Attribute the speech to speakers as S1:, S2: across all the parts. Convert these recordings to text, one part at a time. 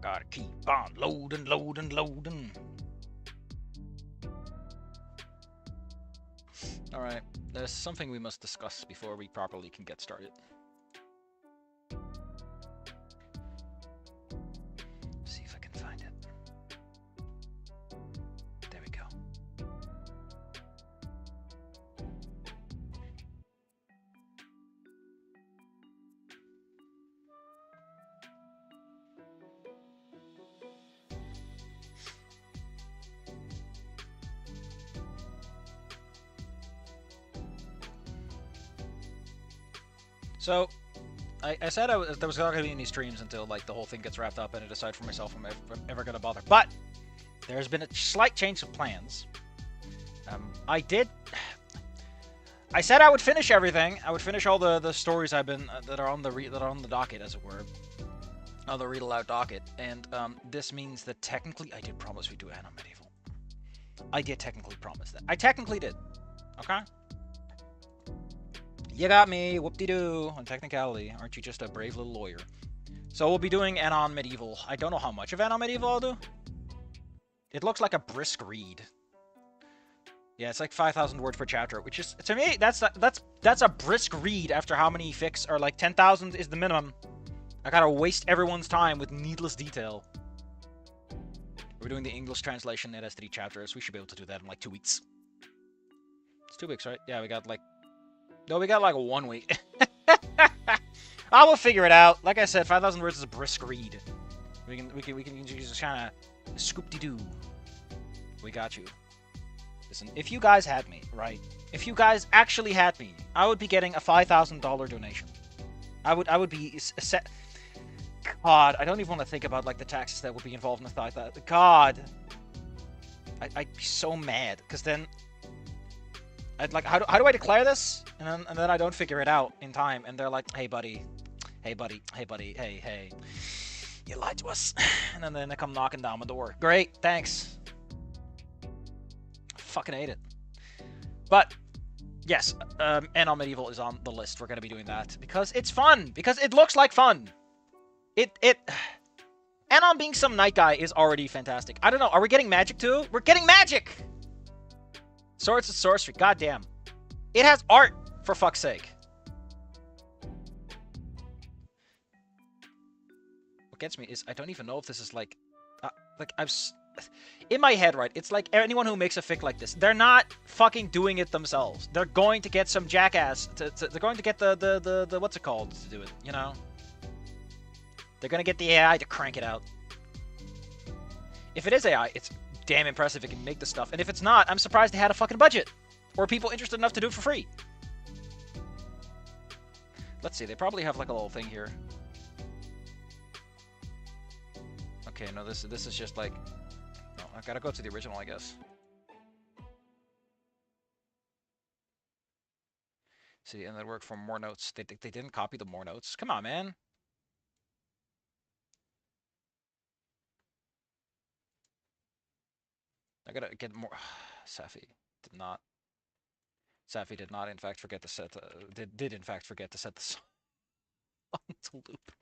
S1: Gotta keep on loading, loading, loading. Alright, there's something we must discuss before we properly can get started. See if I can find it. There we go. So, I said there was not going to be any streams until like the whole thing gets wrapped up and I decide for myself if I'm ever going to bother. But there's been a slight change of plans. I said I would finish everything. I would finish all the stories I've been that are on the docket, as it were, on the read aloud docket. And this means that technically I did promise we do Anno Medieval. I did technically promise that. I technically did. Okay. You got me, whoop-de-doo, on technicality. Aren't you just a brave little lawyer? So we'll be doing Anon Medieval. I don't know how much of Anon Medieval I'll do. It looks like a brisk read. Yeah, it's like 5,000 words per chapter, which is, to me, that's a brisk read after how many fics are like 10,000 is the minimum. I gotta waste everyone's time with needless detail. We're doing the English translation. It has 3 chapters. We should be able to do that in like 2 weeks. It's 2 weeks, right? Yeah, we got like... No, we got like 1 week. I will figure it out. Like I said, 5,000 words is a brisk read. We can just kind of scoop-de-doo. We got you. Listen, if you guys had me, right? If you guys actually had me, I would be getting a $5,000 donation. I would be set. God, I don't even want to think about like the taxes that would be involved in the thought that. God, I'd be so mad because then. I'd like, how do I declare this? And then I don't figure it out in time, and they're like, hey buddy, hey buddy, hey buddy, hey, you lied to us. And then they come knocking down my door. Great, thanks. I fucking hate it. But yes, Anno Medieval is on the list. We're gonna be doing that because it's fun. Because it looks like fun. Anon being some night guy is already fantastic. I don't know. Are we getting magic too? We're getting magic. Swords and sorcery, goddamn. It has art, for fuck's sake. What gets me is I don't even know if this is like in my head, right? It's like anyone who makes a fic like this, they're not fucking doing it themselves. They're going to get some jackass. They're going to get the what's it called to do it, you know? They're gonna get the AI to crank it out. If it is AI, it's damn impressive it can make this stuff. And if it's not, I'm surprised they had a fucking budget. Or people interested enough to do it for free. Let's see, they probably have like a little thing here. Okay, no, this is just like... No, I gotta go to the original, I guess. See, and that worked for more notes. They didn't copy the more notes. Come on, man. I gotta get more. Safi did not. Safi did not, in fact, forget to set. Did in fact forget to set the song to loop.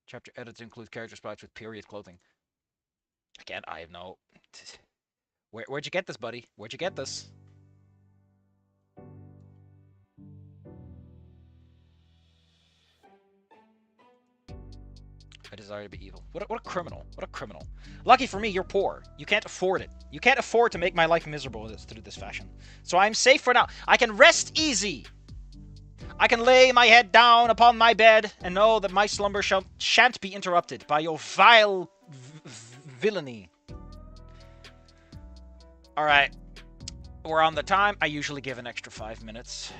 S1: Chapter edits include character sprites with period clothing. Again, I have no. Where'd you get this, buddy? Where'd you get this? I desire to be evil. What a criminal. What a criminal. Lucky for me, you're poor. You can't afford it. You can't afford to make my life miserable through this fashion. So I'm safe for now. I can rest easy. I can lay my head down upon my bed and know that my slumber shan't be interrupted by your vile villainy. Alright. We're on the time. I usually give an extra 5 minutes.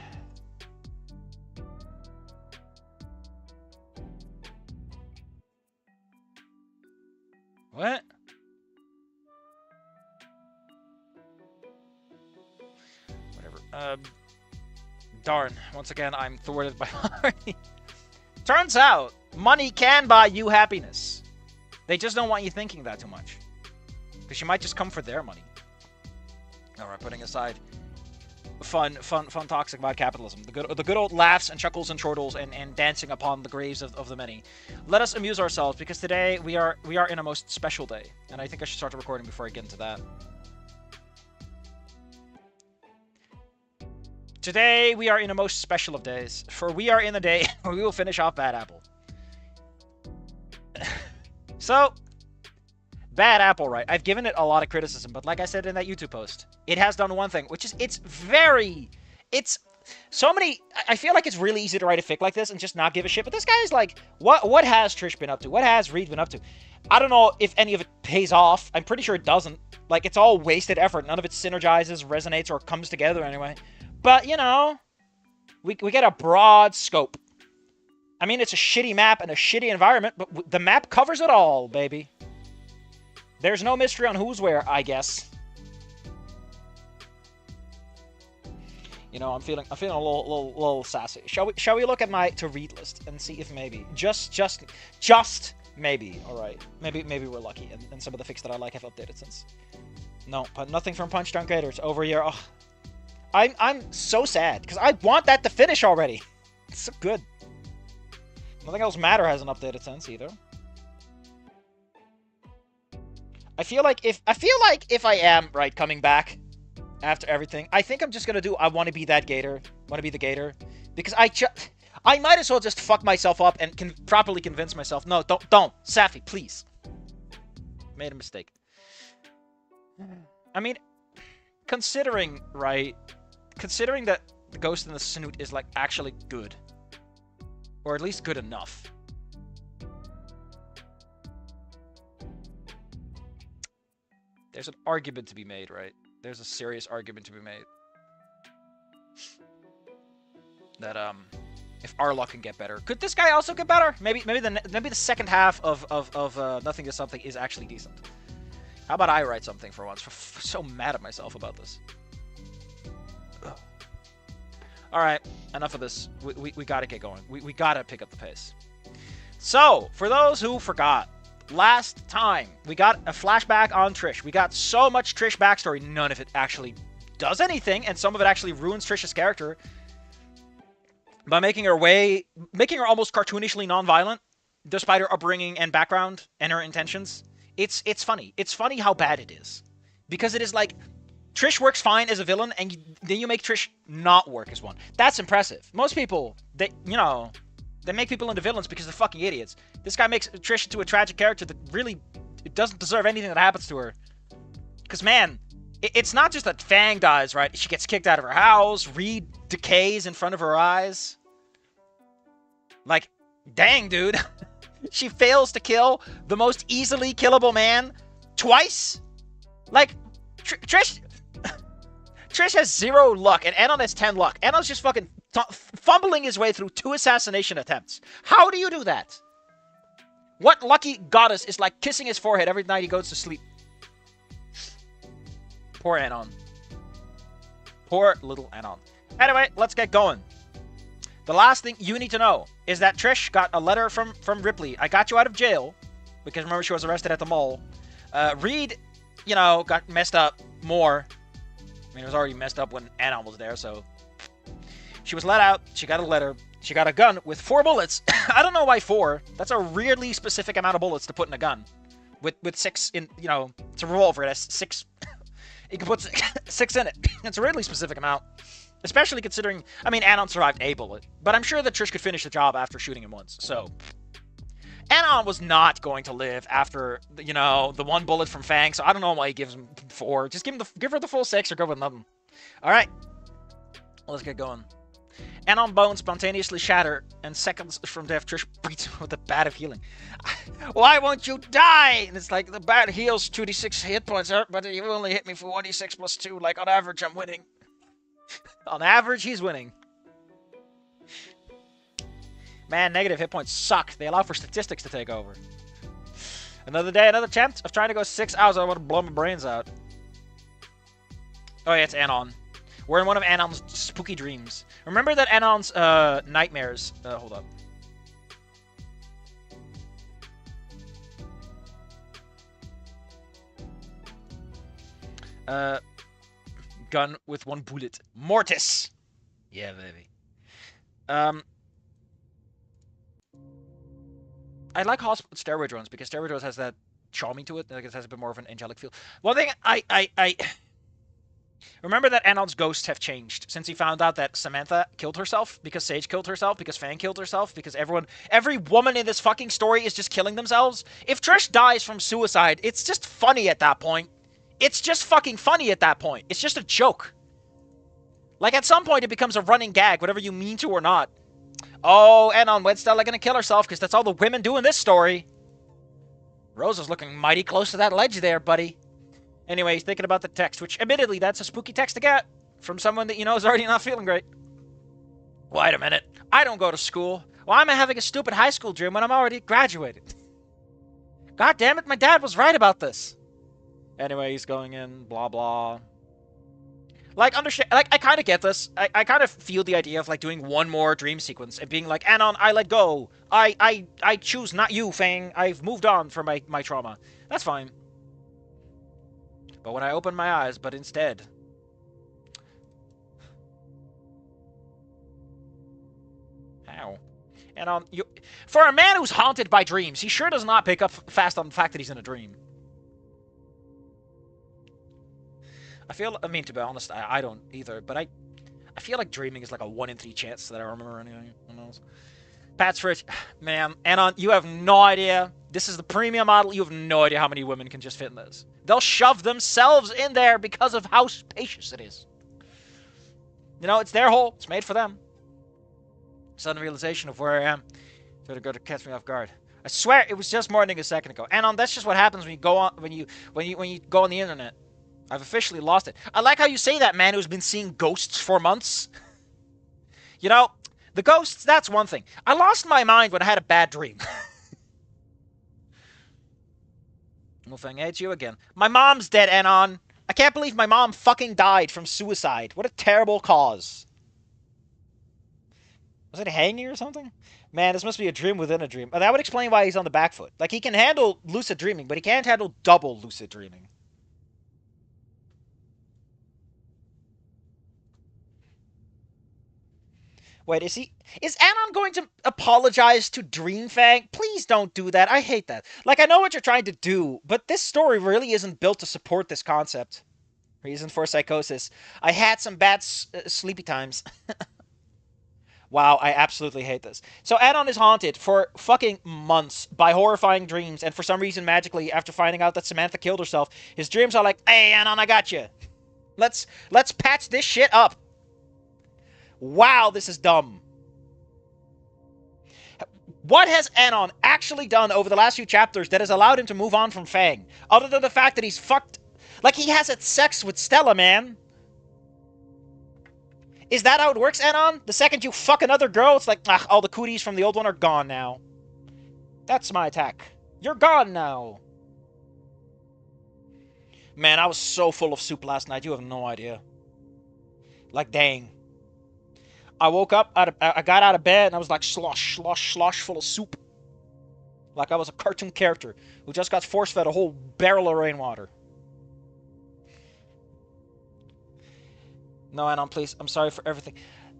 S1: What? Whatever. Darn. Once again, I'm thwarted by money. Turns out, money can buy you happiness. They just don't want you thinking that too much. Because you might just come for their money. Alright, putting aside fun toxic about capitalism. The good old laughs and chuckles and chortles and dancing upon the graves of the many. Let us amuse ourselves, because today we are in a most special day, and I think I should start the recording before I get into that. Today we are in a most special of days, for we are in the day where we will finish off Bad Apple. So, Bad Apple, right? I've given it a lot of criticism, but like I said in that YouTube post, it has done one thing, which is it's so many. I feel like it's really easy to write a fic like this and just not give a shit. But this guy is like, what has Trish been up to? What has Reed been up to? I don't know if any of it pays off. I'm pretty sure it doesn't. Like, it's all wasted effort. None of it synergizes, resonates, or comes together anyway. But, you know, we get a broad scope. I mean, it's a shitty map and a shitty environment, but the map covers it all, baby. There's no mystery on who's where, I guess. You know, I'm feeling a little sassy. Shall we look at my to read list and see if maybe just maybe, all right, maybe we're lucky and some of the fics that I like have updated since. No, but nothing from Punch Drunk Gator. It's over here. Oh, I'm so sad because I want that to finish already. It's so good. Nothing else matter hasn't updated since either. I feel like if I am right coming back after everything, I think I'm just gonna do I want to be that Gator, want to be the Gator, because I might as well just fuck myself up and can properly convince myself. No, don't, Safi, please. Made a mistake. I mean, considering that the Ghost in the Snoot is like actually good, or at least good enough. There's an argument to be made, right? There's a serious argument to be made that if Arlok can get better, could this guy also get better? Maybe the second half of Nothing to Something is actually decent. How about I write something for once? I'm so mad at myself about this. All right, enough of this. We gotta get going. We gotta pick up the pace. So, for those who forgot, last time, we got a flashback on Trish. We got so much Trish backstory, none of it actually does anything, and some of it actually ruins Trish's character by making her almost cartoonishly non-violent, despite her upbringing and background and her intentions. It's funny. It's funny how bad it is. Because it is like, Trish works fine as a villain, and then you make Trish not work as one. That's impressive. Most people, they make people into villains because they're fucking idiots. This guy makes Trish into a tragic character that really doesn't deserve anything that happens to her. Because, man, it's not just that Fang dies, right? She gets kicked out of her house. Reed decays in front of her eyes. Like, dang, dude. She fails to kill the most easily killable man twice? Like, Trish has 0 luck, and Anon has 10 luck. Anon's just fucking fumbling his way through 2 assassination attempts. How do you do that? What lucky goddess is like kissing his forehead every night he goes to sleep? Poor Anon. Poor little Anon. Anyway, let's get going. The last thing you need to know is that Trish got a letter from Ripley. I got you out of jail, because remember she was arrested at the mall. Reed, you know, got messed up more. I mean, it was already messed up when Anon was there, so... She was let out. She got a letter. She got a gun with 4 bullets. I don't know why 4. That's a weirdly specific amount of bullets to put in a gun. With 6 in, you know, it's a revolver. It has 6. You can put 6 in it. It's a weirdly specific amount. Especially considering, I mean, Anon survived a bullet. But I'm sure that Trish could finish the job after shooting him once. So, Anon was not going to live after, you know, the 1 bullet from Fang. So I don't know why he gives him 4. Just give her the full 6 or go with nothing. All right. Let's get going. Anon bones spontaneously shatter, and seconds from death, Trish beats with a bat of healing. Why won't you die? And it's like, the bat heals 2d6 hit points, but you only hit me for 1d6 plus 2. Like, on average, I'm winning. On average, he's winning. Man, negative hit points suck. They allow for statistics to take over. Another day, another chance of trying to go 6 hours. I want to blow my brains out. Oh yeah, it's Anon. We're in one of Anon's spooky dreams. Remember that Anon's nightmares... hold up. gun with one bullet. Mortis! Yeah, baby. I like steroid drones because steroid drones has that charming to it. Like it has a bit more of an angelic feel. One thing I remember that Anon's ghosts have changed since he found out that Samantha killed herself, because Sage killed herself, because Fang killed herself, because every woman in this fucking story is just killing themselves. If Trish dies from suicide, it's just funny at that point. It's just fucking funny at that point. It's just a joke. Like, at some point, it becomes a running gag, whatever you mean to or not. Oh, Anon, when's Stella gonna kill herself? Because that's all the women do in this story. Rosa's looking mighty close to that ledge there, buddy. Anyway, he's thinking about the text, which, admittedly, that's a spooky text to get from someone that you know is already not feeling great. Wait a minute. I don't go to school. Why am I having a stupid high school dream when I'm already graduated? God damn it, my dad was right about this. Anyway, he's going in, blah, blah. Like, understand, like, I kind of get this. I kind of feel the idea of, like, doing one more dream sequence and being like, Anon, I let go. I choose not you, Fang. I've moved on from my trauma. That's fine. But when I open my eyes, but instead... How? And, for a man who's haunted by dreams, he sure does not pick up fast on the fact that he's in a dream. I mean, to be honest, I don't either, but I feel like dreaming is like a 1 in 3 chance that I remember anything. Who knows? Pat's Fridge, man, Anon, you have no idea. This is the premium model. You have no idea how many women can just fit in this. They'll shove themselves in there because of how spacious it is. You know, it's their hole. It's made for them. Sudden realization of where I am. So to go to catch me off guard. I swear it was just morning a second ago. Anon, that's just what happens when you go on when you go on the internet. I've officially lost it. I like how you say that, man who's been seeing ghosts for months. You know, the ghosts, that's one thing. I lost my mind when I had a bad dream. Wolfgang, it's you again. My mom's dead, Anon. I can't believe my mom fucking died from suicide. What a terrible cause. Was it hanging or something? Man, this must be a dream within a dream. That would explain why he's on the back foot. Like, he can handle lucid dreaming, but he can't handle double lucid dreaming. Wait, is Anon going to apologize to Dreamfang? Please don't do that. I hate that. Like, I know what you're trying to do, but this story really isn't built to support this concept. Reason for psychosis. I had some bad sleepy times. Wow, I absolutely hate this. So Anon is haunted for fucking months by horrifying dreams, and for some reason, magically, after finding out that Samantha killed herself, his dreams are like, hey, Anon, I got you. Let's patch this shit up. Wow, this is dumb. What has Anon actually done over the last few chapters that has allowed him to move on from Fang? Other than the fact that he's fucked... Like, he has had sex with Stella, man. Is that how it works, Anon? The second you fuck another girl, it's like, ah, all the cooties from the old one are gone now. That's my attack. You're gone now. Man, I was so full of soup last night, you have no idea. Like, dang. I woke up, I got out of bed, and I was like slosh, slosh, slosh full of soup. Like I was a cartoon character who just got force-fed a whole barrel of rainwater. No, Anon, please. I'm sorry for everything.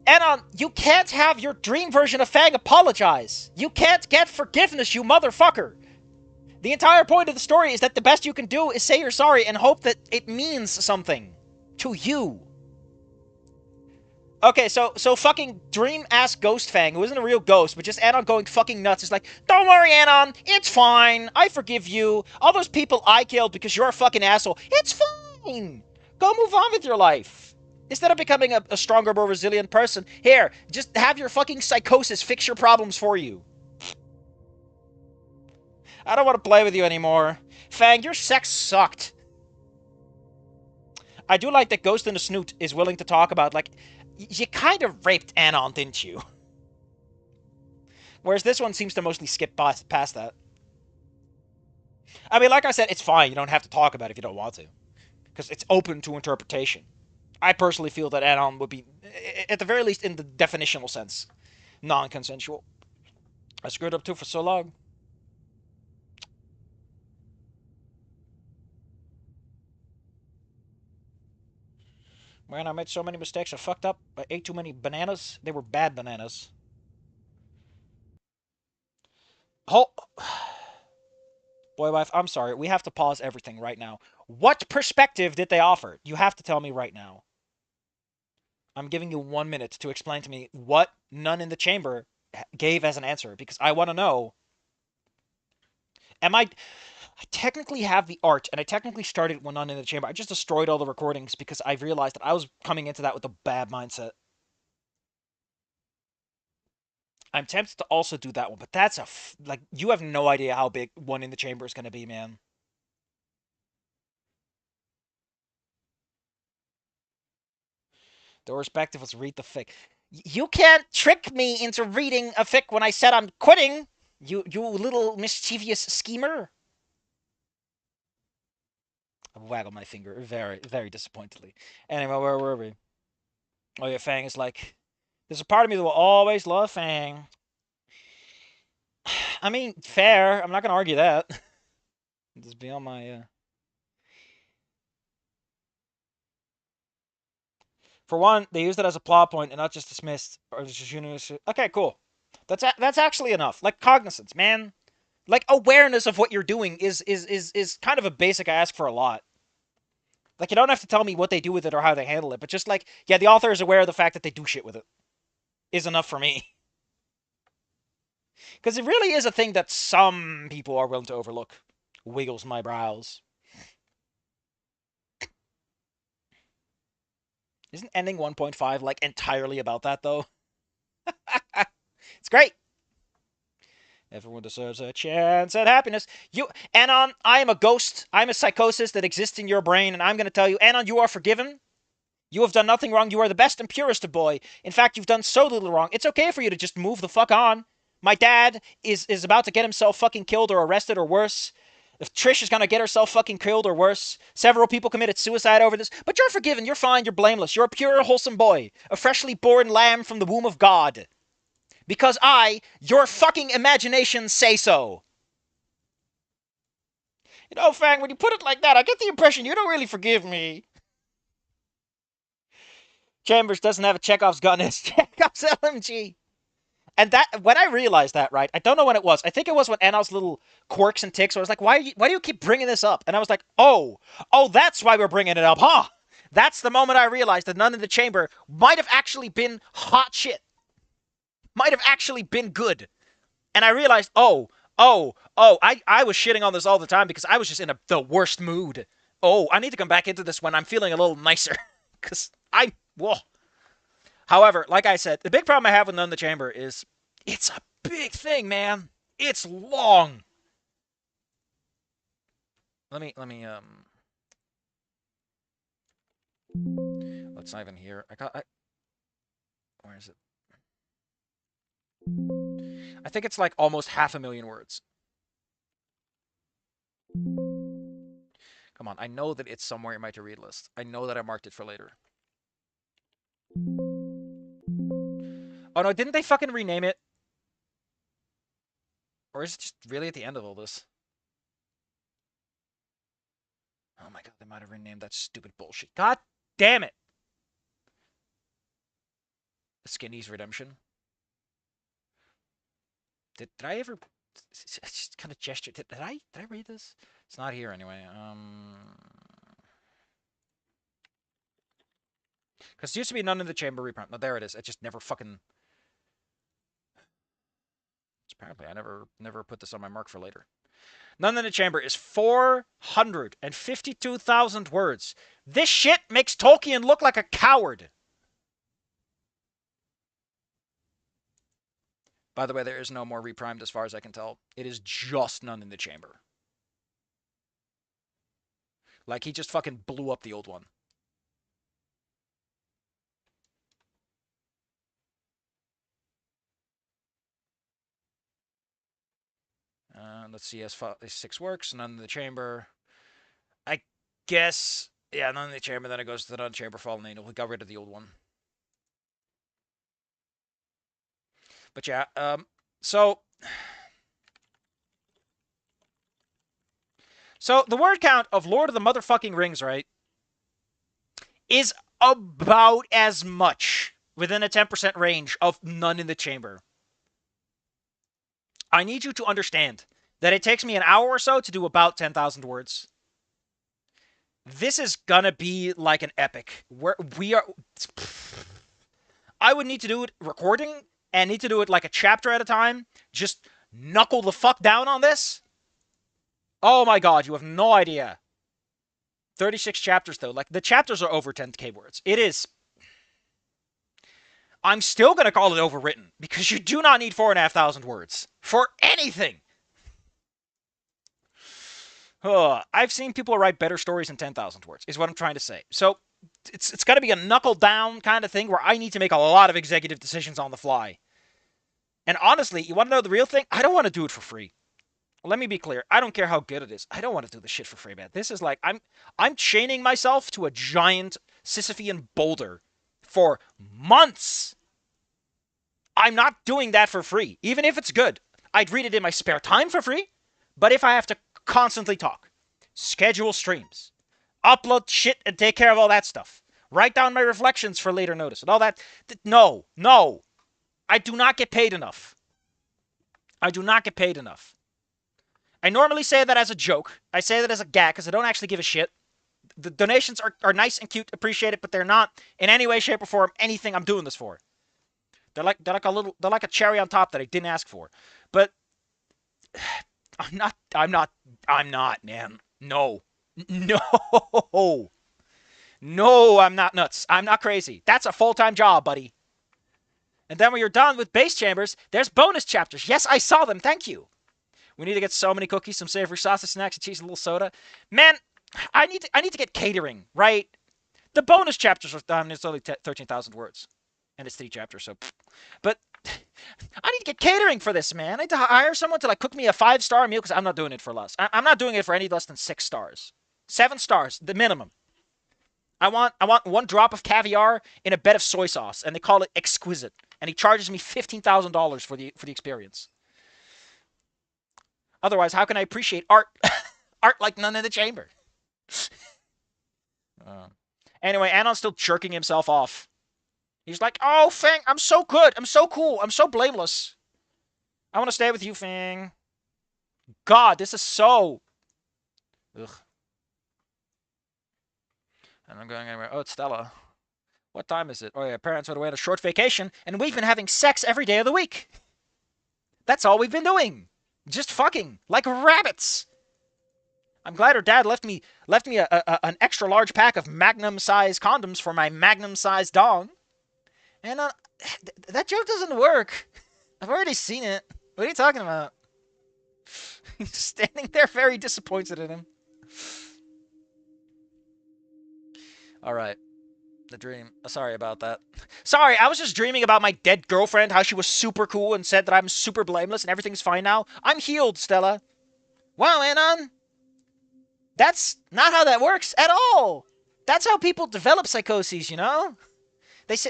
S1: Anon, you can't have your dream version of Fang apologize. You can't get forgiveness, you motherfucker. The entire point of the story is that the best you can do is say you're sorry and hope that it means something to you. Okay, so fucking dream-ass Ghost Fang, who isn't a real ghost, but just Anon going fucking nuts, is like, don't worry, Anon, it's fine, I forgive you. All those people I killed because you're a fucking asshole, it's fine. Go move on with your life. Instead of becoming a stronger, more resilient person, here, just have your fucking psychosis fix your problems for you. I don't want to play with you anymore. Fang, your sex sucked. I do like that Ghost in the Snoot is willing to talk about, like, you kind of raped Anon, didn't you? Whereas this one seems to mostly skip past that. I mean, like I said, it's fine. You don't have to talk about it if you don't want to. Because it's open to interpretation. I personally feel that Anon would be, at the very least in the definitional sense, non-consensual. I screwed up too for so long. Man, I made so many mistakes. I fucked up. I ate too many bananas. They were bad bananas. Oh, boy, wife, I'm sorry. We have to pause everything right now. What perspective did they offer? You have to tell me right now. I'm giving you 1 minute to explain to me what none in the chamber gave as an answer because I want to know. Am I technically have the art, and I technically started when none in the chamber. I just destroyed all the recordings because I realized that I was coming into that with a bad mindset. I'm tempted to also do that one, but that's like you have no idea how big one in the chamber is going to be, man. The perspective was read the fic. You can't trick me into reading a fic when I said I'm quitting. You little mischievous schemer. I waggle my finger very, very disappointedly. Anyway, where were we? Oh yeah, Fang is like, there's a part of me that will always love Fang. I mean, fair. I'm not gonna argue that. Just beyond my. For one, they used it as a plot point and not just dismissed or just. Okay, cool. That's actually enough. Like cognizance, man. Like awareness of what you're doing is kind of a basic ask for a lot. Like you don't have to tell me what they do with it or how they handle it, but just like yeah, the author is aware of the fact that they do shit with it is enough for me. Because it really is a thing that some people are willing to overlook. Wiggles my brows. Isn't ending 1.5 like entirely about that though? It's great. Everyone deserves a chance at happiness. You, Anon, I am a ghost. I'm a psychosis that exists in your brain, and I'm going to tell you, Anon, you are forgiven. You have done nothing wrong. You are the best and purest of boy. In fact, you've done so little wrong. It's okay for you to just move the fuck on. My dad is about to get himself fucking killed or arrested or worse. If Trish is gonna get herself fucking killed or worse, several people committed suicide over this, but you're forgiven, you're fine, you're blameless, you're a pure, wholesome boy, a freshly born lamb from the womb of God. Because I, your fucking imagination, say so. You know, Fang, when you put it like that, I get the impression you don't really forgive me. Chambers doesn't have a Chekhov's gun, it's Chekhov's LMG. And that when I realized that, right, I don't know when it was. I think it was when Anel's little quirks and ticks. Where I was like, why do you keep bringing this up? And I was like, oh, that's why we're bringing it up, huh? That's the moment I realized that none in the chamber might have actually been hot shit, might have actually been good. And I realized, I was shitting on this all the time because I was just in the worst mood. Oh, I need to come back into this when I'm feeling a little nicer, because whoa. However, like I said, the big problem I have with None in the Chamber is it's a big thing, man. It's long. Let's not even hear. Where is it? I think it's like almost 500,000 words. Come on, I know that it's somewhere in my to read list. I know that I marked it for later. Oh no, didn't they fucking rename it? Or is it just really at the end of all this? Oh my god, they might have renamed that stupid bullshit. God damn it! Skinny's Redemption. Did I ever just kind of gesture? Did I read this? It's not here anyway. Because it used to be None in the Chamber reprint. No, there it is. It just never fucking. Apparently, I never put this on my mark for later. None in the Chamber is 452,000 words. This shit makes Tolkien look like a coward. By the way, there is no more reprimed as far as I can tell. It is just None in the Chamber. Like, he just fucking blew up the old one. Let's see, S6 works. None in the Chamber. I guess, yeah, None in the Chamber. Then it goes to the None Chamber Fallen Angel. We got rid of the old one. But yeah, so the word count of Lord of the Motherfucking Rings, right, is about as much within a 10% range of none in the chamber. I need you to understand that it takes me an hour or so to do about 10,000 words. This is gonna be like an epic. I would need to do it recording and need to do it like a chapter at a time. Just knuckle the fuck down on this. Oh my god, you have no idea. 36 chapters though. Like the chapters are over 10k words. It is. I'm still gonna call it overwritten because you do not need 4,500 words for anything. I've seen people write better stories than 10,000 words, is what I'm trying to say. So it's got to be a knuckle down kind of thing where I need to make a lot of executive decisions on the fly. And honestly, you want to know the real thing? I don't want to do it for free. Let me be clear. I don't care how good it is. I don't want to do this shit for free, man. This is like I'm chaining myself to a giant Sisyphean boulder for months. I'm not doing that for free, even if it's good. I'd read it in my spare time for free, but if I have to constantly talk, schedule streams, upload shit and take care of all that stuff, write down my reflections for later notice and all that, no. I do not get paid enough. I do not get paid enough. I normally say that as a joke. I say that as a gag because I don't actually give a shit. The donations are nice and cute, appreciate it, but they're not in any way, shape, or form anything I'm doing this for. They're like a cherry on top that I didn't ask for. But I'm not, man. No. No, I'm not nuts. I'm not crazy. That's a full-time job, buddy. And then when you're done with base chambers, there's bonus chapters. Yes, I saw them. Thank you. We need to get so many cookies, some savory sausage snacks, and cheese, and a little soda. Man, I need to get catering, right? The bonus chapters are done. It's only 13,000 words. And it's 3 chapters, so... But I need to get catering for this, man. I need to hire someone to like cook me a 5-star meal because I'm not doing it for less. I'm not doing it for any less than 6 stars. 7 stars, the minimum. I want 1 drop of caviar in a bed of soy sauce, and they call it exquisite. And he charges me $15,000 for the experience. Otherwise, how can I appreciate art? Art like none in the chamber. Anyway, Anon's still jerking himself off. He's like, oh, Fang, I'm so good. I'm so cool. I'm so blameless. I want to stay with you, Fang. God, this is so... Ugh. And I'm going anywhere. Oh, it's Stella. What time is it? Oh, yeah, parents went away on a short vacation, and we've been having sex every day of the week. That's all we've been doing. Just fucking. Like rabbits. I'm glad her dad left me an extra large pack of magnum-sized condoms for my magnum-sized dong. And that joke doesn't work. I've already seen it. What are you talking about? He's standing there very disappointed in him. Alright. The dream. Sorry about that. Sorry, I was just dreaming about my dead girlfriend, how she was super cool and said that I'm super blameless and everything's fine now. I'm healed, Stella. Wow, Anon. That's not how that works at all. That's how people develop psychoses, you know?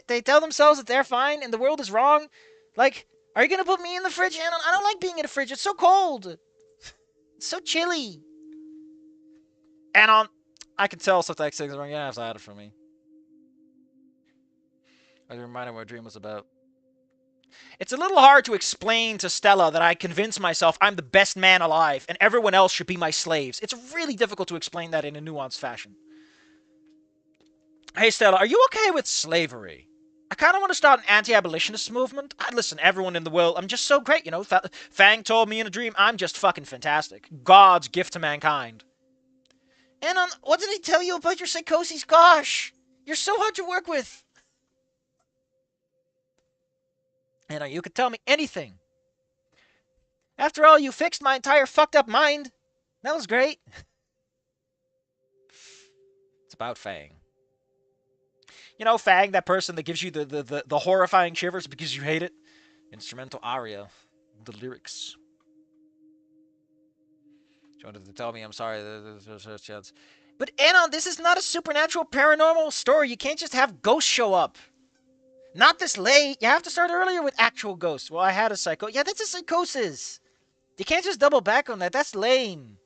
S1: They tell themselves that they're fine and the world is wrong. Like, are you going to put me in the fridge, Anon? I don't like being in the fridge. It's so cold. It's so chilly. Anon, I can tell something things are wrong. You don't have to hide it from me. I was reminded what a dream was about. It's a little hard to explain to Stella that I convince myself I'm the best man alive and everyone else should be my slaves. It's really difficult to explain that in a nuanced fashion. Hey, Stella, are you okay with slavery? I kind of want to start an anti-abolitionist movement. Listen, everyone in the world, I'm just so great, you know. Fang told me in a dream, I'm just fucking fantastic. God's gift to mankind. And what did he tell you about your psychoses? Gosh, you're so hard to work with. And you could tell me anything. After all, you fixed my entire fucked up mind. That was great. It's about Fang. You know, Fang, that person that gives you the horrifying shivers because you hate it? Instrumental aria. The lyrics. She wanted to tell me I'm sorry. There's a chance. But Anon, this is not a supernatural paranormal story. You can't just have ghosts show up. Not this late. You have to start earlier with actual ghosts. Well, I had a psycho. Yeah, that's a psychosis. You can't just double back on that. That's lame.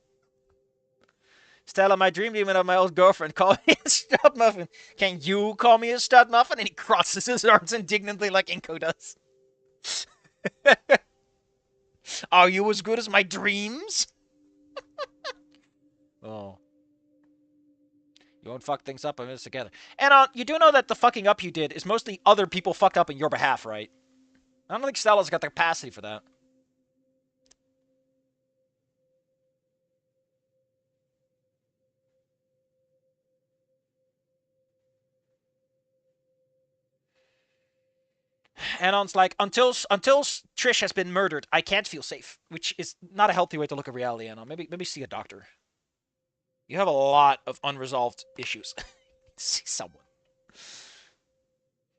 S1: Stella, my dream demon of my old girlfriend, called me a stud muffin. Can you call me a stud muffin? And he crosses his arms indignantly like Inko does. Are you as good as my dreams? Oh. You won't fuck things up in this together. And you do know that the fucking up you did is mostly other people fucked up in your behalf, right? I don't think Stella's got the capacity for that. Anon's like, until Trish has been murdered, I can't feel safe, which is not a healthy way to look at reality, Anon. Maybe see a doctor. You have a lot of unresolved issues. See someone.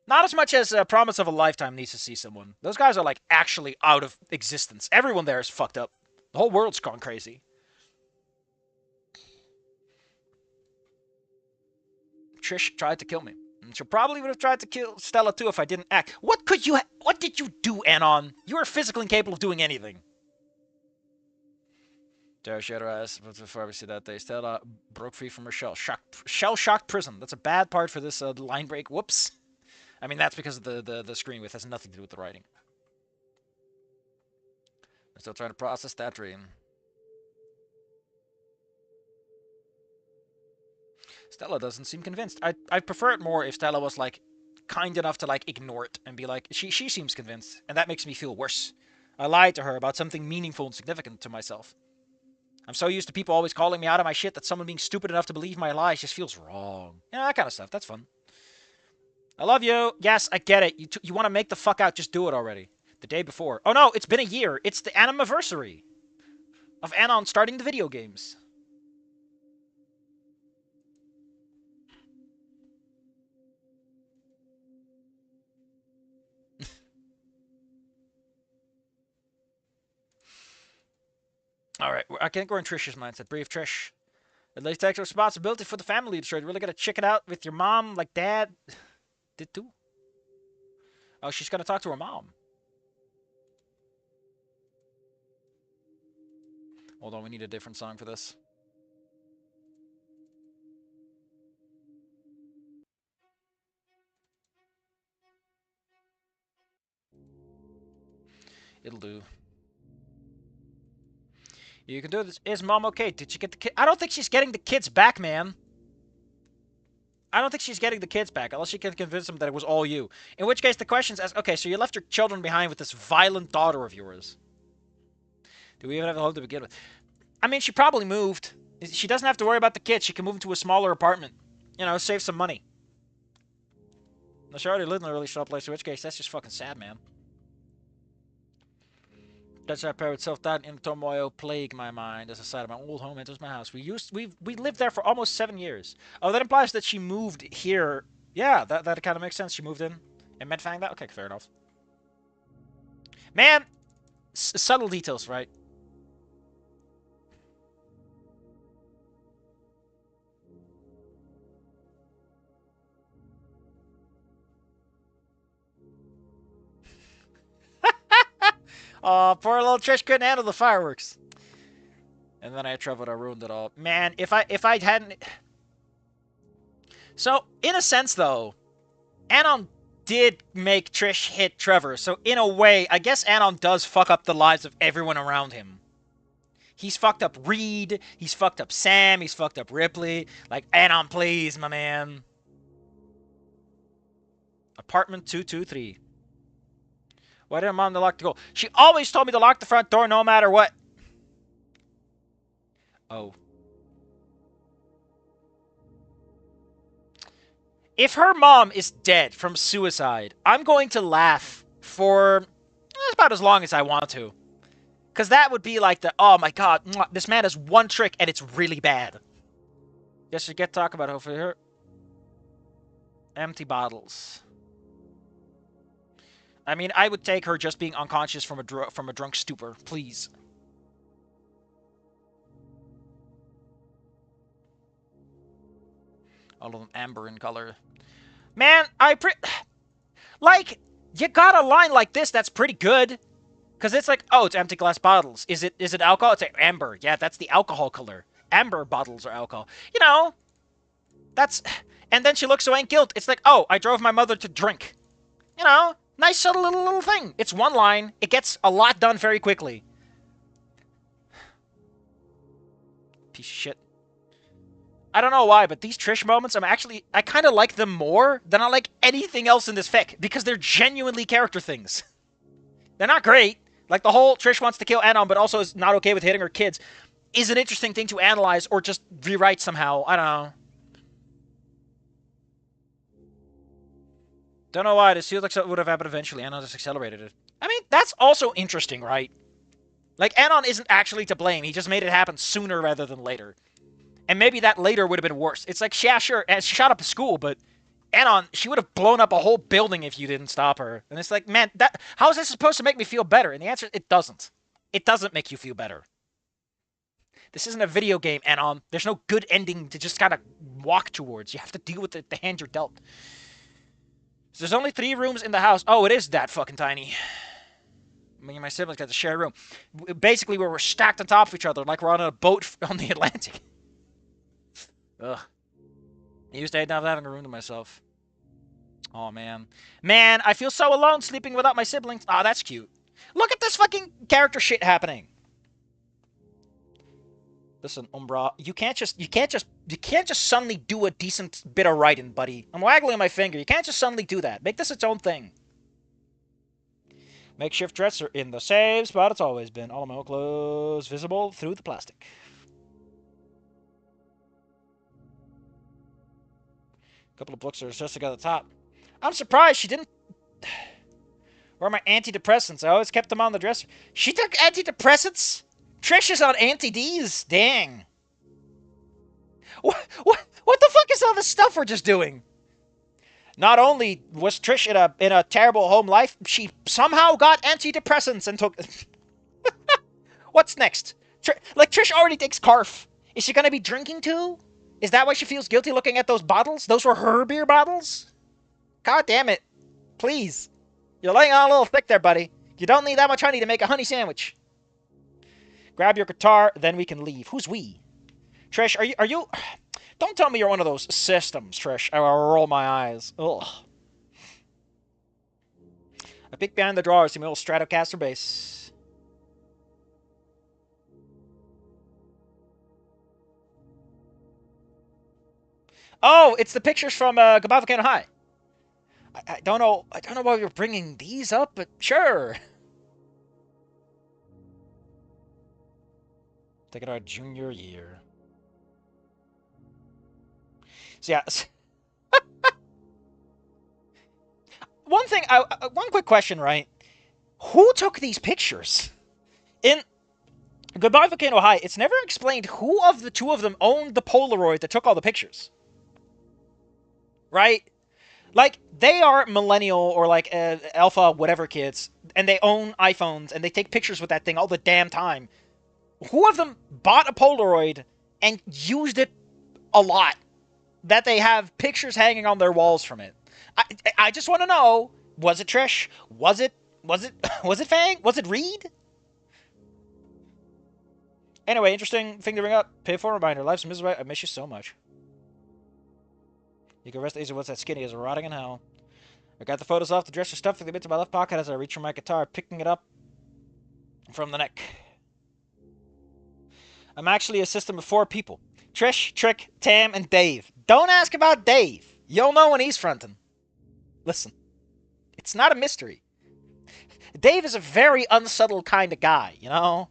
S1: Not as much as Promise of a Lifetime needs to see someone. Those guys are like actually out of existence. Everyone there is fucked up. The whole world's gone crazy. Trish tried to kill me. And she probably would have tried to kill Stella too if I didn't act. What did you do, Anon? You are physically incapable of doing anything. Dare shut her ass before we see that day. Stella broke free from her shell-shocked prison. That's a bad part for this line break. Whoops. I mean, that's because of the screen width. It has nothing to do with the writing. I'm still trying to process that dream. Stella doesn't seem convinced. I'd prefer it more if Stella was, like, kind enough to, like, ignore it and be like, she seems convinced, and that makes me feel worse. I lied to her about something meaningful and significant to myself. I'm so used to people always calling me out of my shit that someone being stupid enough to believe my lies just feels wrong. You know, that kind of stuff. That's fun. I love you. Yes, I get it. You want to make the fuck out, just do it already. The day before. Oh no, it's been a year. It's the anniversary of Anon starting the video games. Alright, I think we're in Trish's mindset. Brief Trish. At least take responsibility for the family. Sure, you really gotta check it out with your mom, like dad did too. Oh, she's gonna talk to her mom. Hold on, we need a different song for this. It'll do. You can do this. Is mom okay? Did she get the kid? I don't think she's getting the kids back, man. I don't think she's getting the kids back, unless she can convince them that it was all you. In which case, the question's as, okay, so you left your children behind with this violent daughter of yours. Do we even have a home to begin with? I mean, she probably moved. She doesn't have to worry about the kids. She can move into a smaller apartment. You know, save some money. No, she already lived in a really small place, in which case, that's just fucking sad, man. That's our parents' self-doubt and turmoil plague my mind as the sight of my old home enters my house. We lived there for almost 7 years. Oh, that implies that she moved here. Yeah, that kind of makes sense. She moved in and Medfang that. Okay, fair enough. Man, subtle details, right? Oh, poor little Trish couldn't handle the fireworks. And then I traveled, I ruined it all. Man, if I hadn't... So, in a sense, though, Anon did make Trish hit Trevor. So, in a way, I guess Anon does fuck up the lives of everyone around him. He's fucked up Reed. He's fucked up Sam. He's fucked up Ripley. Like, Anon, please, my man. Apartment 223. Why didn't mom lock the door? She always told me to lock the front door no matter what. Oh. If her mom is dead from suicide, I'm going to laugh for about as long as I want to. Because that would be like the, oh my god, this man has one trick and it's really bad. Yes, you get to talk about it over here. Empty bottles. I mean, I would take her just being unconscious from a drunk stupor, please. All of them amber in color. Man, like, you got a line like this that's pretty good. Because it's like, oh, it's empty glass bottles. Is it alcohol? It's like amber. Yeah, that's the alcohol color. amber bottles or alcohol. You know, that's... And then she looks so ain't guilt. It's like, oh, I drove my mother to drink. You know, nice subtle little thing. It's one line. It gets a lot done very quickly. Piece of shit. I don't know why, but these Trish moments, I kind of like them more than I like anything else in this fic, because they're genuinely character things. They're not great. Like the whole Trish wants to kill Anon, but also is not okay with hitting her kids, is an interesting thing to analyze or just rewrite somehow. I don't know. Don't know why. This feels like something would have happened eventually. Anon just accelerated it. I mean, that's also interesting, right? Like, Anon isn't actually to blame. He just made it happen sooner rather than later. And maybe that later would have been worse. It's like, yeah, sure, she shot up a school, but Anon, she would have blown up a whole building if you didn't stop her. And it's like, man, how is this supposed to make me feel better? And the answer is, it doesn't. It doesn't make you feel better. This isn't a video game, Anon. There's no good ending to just kind of walk towards. You have to deal with the hand you're dealt. So there's only 3 rooms in the house. Oh, it is that fucking tiny. Me and my siblings got to share a room. Basically, we were stacked on top of each other like we're on a boat on the Atlantic. Ugh. I used to hate not having a room to myself. Oh, man. Man, I feel so alone sleeping without my siblings. Ah, that's cute. Look at this fucking character shit happening. Listen, Umbra, you can't just suddenly do a decent bit of writing, buddy. I'm waggling my finger. You can't just suddenly do that. Make this its own thing. Makeshift dresser in the same spot it's always been. All of my old clothes visible through the plastic. A couple of books are just at the top. I'm surprised she didn't... Where are my antidepressants? I always kept them on the dresser. She took antidepressants? Trish is on anti-Ds? Dang. What the fuck is all this stuff we're just doing? Not only was Trish in a terrible home life, she somehow got antidepressants and took... What's next? Trish already takes Carf. Is she gonna be drinking too? Is that why she feels guilty looking at those bottles? Those were her beer bottles? God damn it. Please. You're laying on a little thick there, buddy. You don't need that much honey to make a honey sandwich. Grab your guitar, then we can leave. Who's we? Trish, are you... Don't tell me you're one of those systems, Trish. I will roll my eyes. Ugh. I peek behind the drawers, see my little Stratocaster bass. Oh, it's the pictures from Goodbye Volcano High. I don't know why you're bringing these up, but sure. Take it our junior year. So yeah. One quick question, right? Who took these pictures? In Goodbye Volcano High, it's never explained who of the two of them owned the Polaroid that took all the pictures. Right? Like, they are millennial or like alpha whatever kids, and they own iPhones, and they take pictures with that thing all the damn time. Who of them bought a Polaroid and used it a lot, that they have pictures hanging on their walls from it? I just want to know, was it Trish? Was it Fang? Was it Reed? Anyway, interesting thing to bring up. Pay for a reminder. Life's miserable. I miss you so much. You can rest easy once that skinny is rotting in hell. I got the photos off the dresser, stuffing them into my left pocket as I reach for my guitar, picking it up from the neck. I'm actually a system of 4 people. Trish, Trick, Tam, and Dave. Don't ask about Dave. You'll know when he's fronting. Listen, it's not a mystery. Dave is a very unsubtle kind of guy, you know?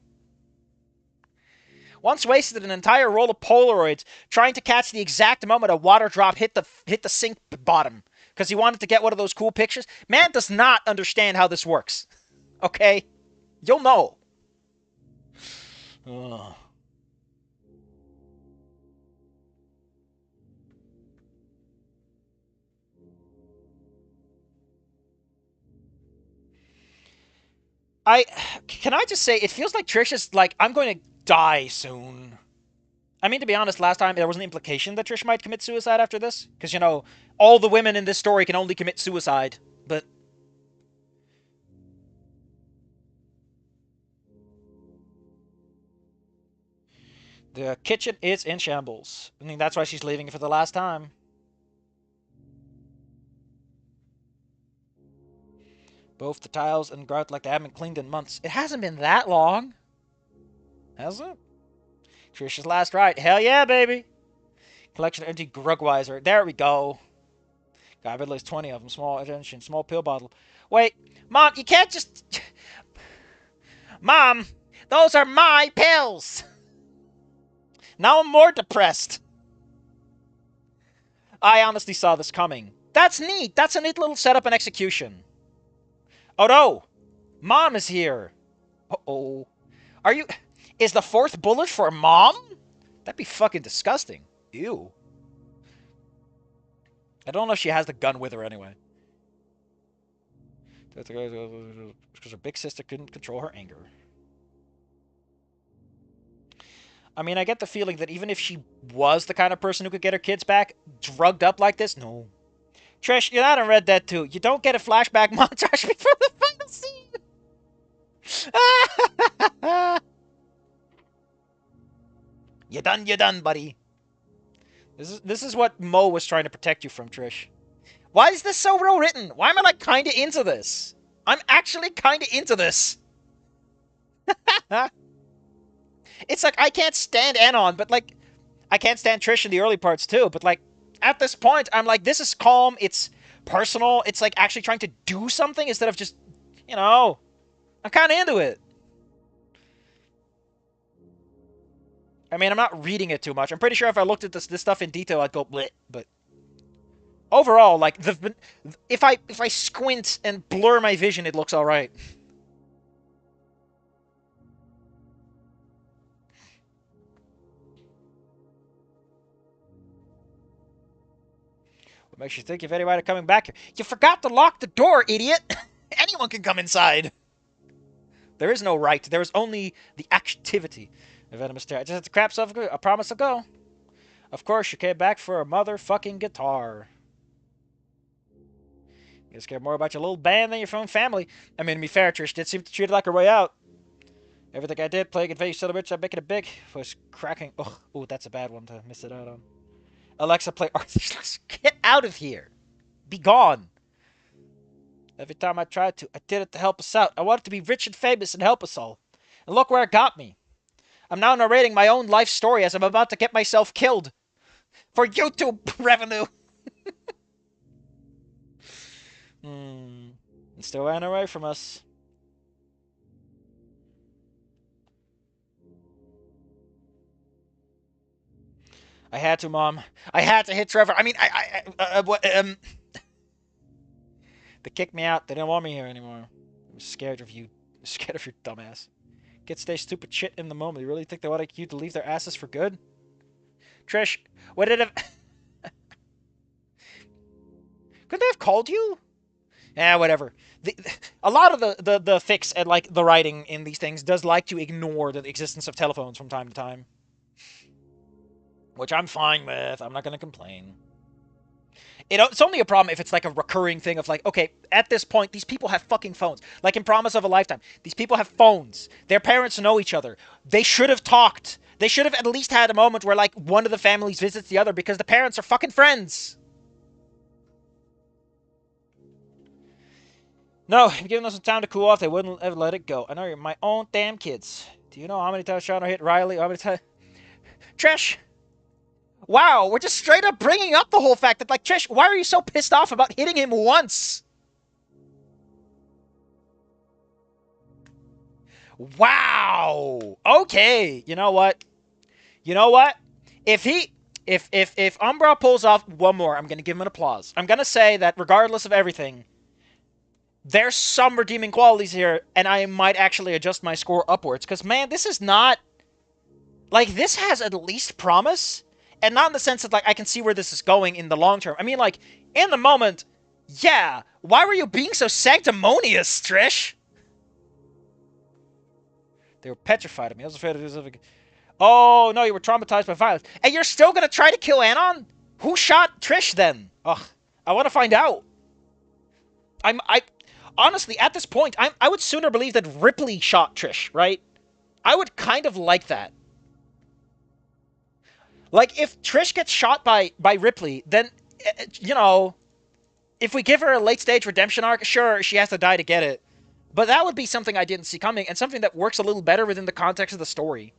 S1: Once wasted an entire roll of Polaroids trying to catch the exact moment a water drop hit the sink bottom because he wanted to get one of those cool pictures. Man does not understand how this works. Okay? You'll know. Ugh. Can I just say, it feels like Trish is like, I'm going to die soon. I mean, to be honest, last time there was an implication that Trish might commit suicide after this. Because, you know, all the women in this story can only commit suicide. But... The kitchen is in shambles. I mean, that's why she's leaving it for the last time. Both the tiles and grout like they haven't been cleaned in months. It hasn't been that long. Has it? Trisha's last ride. Hell yeah, baby. Collection of empty Grugweiser. There we go. Got at least 20 of them. Small attention. Small pill bottle. Wait. Mom, you can't just... Mom, those are my pills. Now I'm more depressed. I honestly saw this coming. That's neat. That's a neat little setup and execution. Oh no! Mom is here! Uh-oh. Are you... Is the fourth bullet for Mom? That'd be fucking disgusting. Ew. I don't know if she has the gun with her anyway. Because her big sister couldn't control her anger. I mean, I get the feeling that even if she was the kind of person who could get her kids back, drugged up like this, no. Trish, you're not in Red Dead 2. You don't get a flashback montage before the final scene. You're done, buddy. This is what Mo was trying to protect you from, Trish. Why is this so well written? Why am I like kind of into this? I'm actually kind of into this. It's like I can't stand Anon, but like I can't stand Trish in the early parts too. But like at this point, I'm like, this is calm. It's personal. It's like actually trying to do something instead of just, you know, I'm kind of into it. I mean, I'm not reading it too much. I'm pretty sure if I looked at this stuff in detail, I'd go bleh. But overall, like if I squint and blur my vision, it looks all right. What makes you think of anybody coming back here? You forgot to lock the door, idiot! Anyone can come inside. There is no right. There is only the activity of venomous terror. I just have to crap stuff. I promise I'll go. Of course, you came back for a motherfucking guitar. You guys care more about your little band than your own family. I mean, to be fair, Trish did seem to treat it like her way out. Everything I did, playing Invade Celebrate, I'm making it big. Was cracking. Oh, that's a bad one to miss it out on. Alexa, play Arthur's. Get out of here. Be gone. Every time I tried to, I did it to help us out. I wanted to be rich and famous and help us all. And look where it got me. I'm now narrating my own life story as I'm about to get myself killed. For YouTube revenue. It still ran away from us. I had to, Mom. I had to hit Trevor. I mean, They kicked me out. They didn't want me here anymore. I'm scared of you. I'm scared of your dumbass. Kids say stupid shit in the moment. You really think they want you to leave their asses for good? Trish, what did it... Couldn't they have called you? Whatever. A lot of the fix and like the writing in these things does like to ignore the existence of telephones from time to time. Which I'm fine with. I'm not going to complain. It's only a problem if it's like a recurring thing of like, okay, at this point, these people have fucking phones. Like in Promise of a Lifetime, these people have phones. Their parents know each other. They should have talked. They should have at least had a moment where like one of the families visits the other because the parents are fucking friends. No, if giving us some time to cool off, they wouldn't ever let it go. I know you're my own damn kids. Do you know how many times Sean hit Riley? How many times... Trish! Wow, we're just straight up bringing up the whole fact that, like, Trish, why are you so pissed off about hitting him once? Wow! Okay, you know what? You know what? If Umbra pulls off one more, I'm going to give him an applause. I'm going to say that regardless of everything, there's some redeeming qualities here, and I might actually adjust my score upwards. Because, man, this is not... Like, this has at least promise... And not in the sense that, like, I can see where this is going in the long term. I mean, like, in the moment, yeah. Why were you being so sanctimonious, Trish? They were petrified of me. I was afraid to do something. Oh, no, you were traumatized by violence. And you're still going to try to kill Anon? Who shot Trish, then? Ugh, I want to find out. Honestly, at this point, I would sooner believe that Ripley shot Trish, right? I would kind of like that. Like, if Trish gets shot by Ripley, then, you know, if we give her a late-stage redemption arc, sure, she has to die to get it. But that would be something I didn't see coming, and something that works a little better within the context of the story.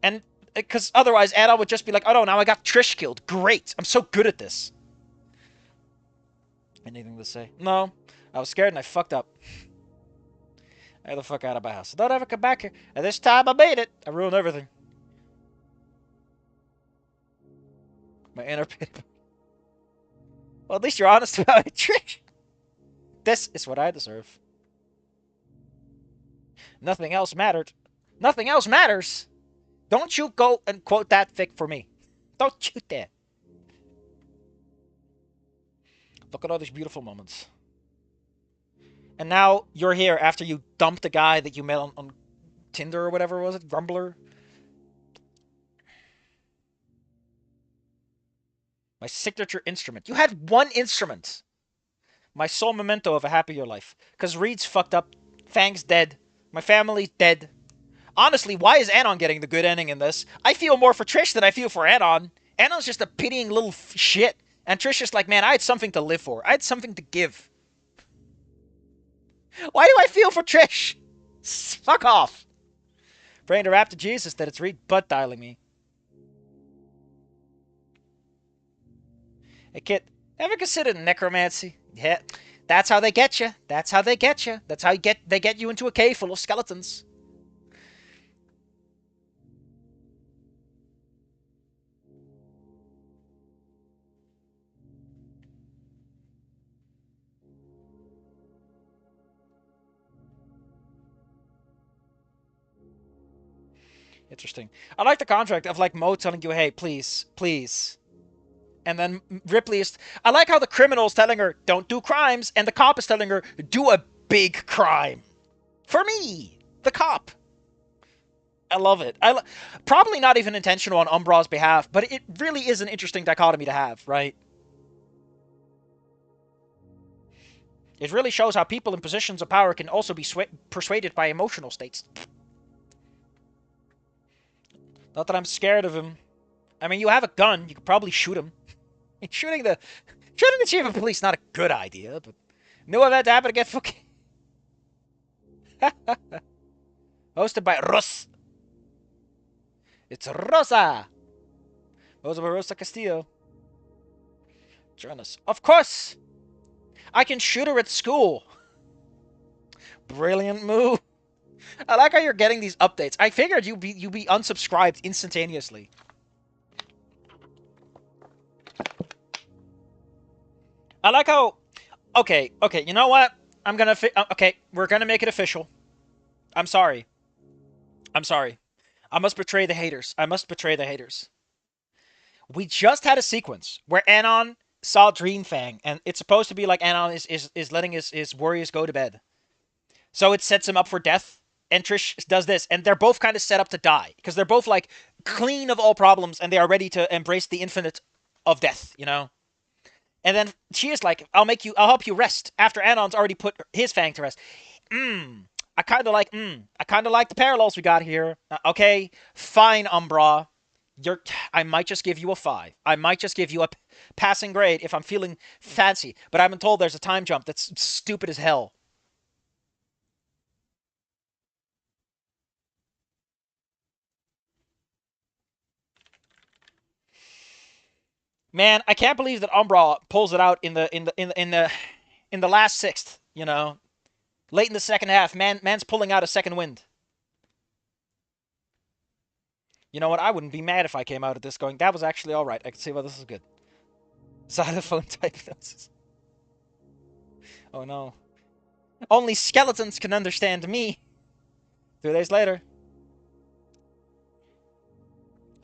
S1: And, because otherwise, Anna would just be like, oh no, now I got Trish killed. Great, I'm so good at this. Anything to say? No. I was scared and I fucked up. Get the fuck out of my house. Don't ever come back here. And this time I made it. I ruined everything. My inner paper. Well, at least you're honest about it, Trish. This is what I deserve. Nothing else mattered. Nothing else matters. Don't you go and quote that fic for me. Don't you dare. Look at all these beautiful moments. And now you're here after you dumped a guy that you met on Tinder or whatever was it? Grumbler? My signature instrument. You had one instrument. My sole memento of a happier life. Because Reed's fucked up. Fang's dead. My family's dead. Honestly, why is Anon getting the good ending in this? I feel more for Trish than I feel for Anon. Anon's just a pitying little shit. And Trish is like, man, I had something to live for. I had something to give. Why do I feel for Trish? Fuck off. Praying to rap to Jesus that it's Reed butt dialing me. Hey kid, ever considered necromancy? Yeah, that's how they get you. That's how they get you. That's how they get you into a cave full of skeletons. Interesting. I like the contract of like Mo telling you, hey, please, please. And then Ripley is... I like how the criminal is telling her, don't do crimes, and the cop is telling her, do a big crime. For me, the cop. I love it. Probably not even intentional on Umbra's behalf, but it really is an interesting dichotomy to have, right? It really shows how people in positions of power can also be persuaded by emotional states. Not that I'm scared of him. I mean, you have a gun. You could probably shoot him. Shooting the chief of police not a good idea, but no event happened to get fucking... Hosted by Ross. It's Rosa. Hosted by Rosa Castillo. Join us. Of course! I can shoot her at school. Brilliant move. I like how you're getting these updates. I figured you'd be unsubscribed instantaneously. I like how... Okay, you know what? I'm gonna... Okay, we're gonna make it official. I'm sorry. I'm sorry. I must betray the haters. I must betray the haters. We just had a sequence where Anon saw Dreamfang, and it's supposed to be like Anon is letting his warriors go to bed. So it sets him up for death, and Trish does this, and they're both kind of set up to die, because they're both, like, clean of all problems, and they are ready to embrace the infinite of death, you know? And then she is like, I'll help you rest, after Anon's already put his Fang to rest. I kind of like the parallels we got here. Okay, fine, Umbra. I might just give you a 5. I might just give you a passing grade if I'm feeling fancy, but I've been told there's a time jump that's stupid as hell. Man, I can't believe that Umbra pulls it out in the last sixth, you know. Late in the second half, man's pulling out a second wind. You know what? I wouldn't be mad if I came out of this going, that was actually all right. I can see why this is good. Xylophone type hypnosis. Oh no. Only skeletons can understand me. 2 days later.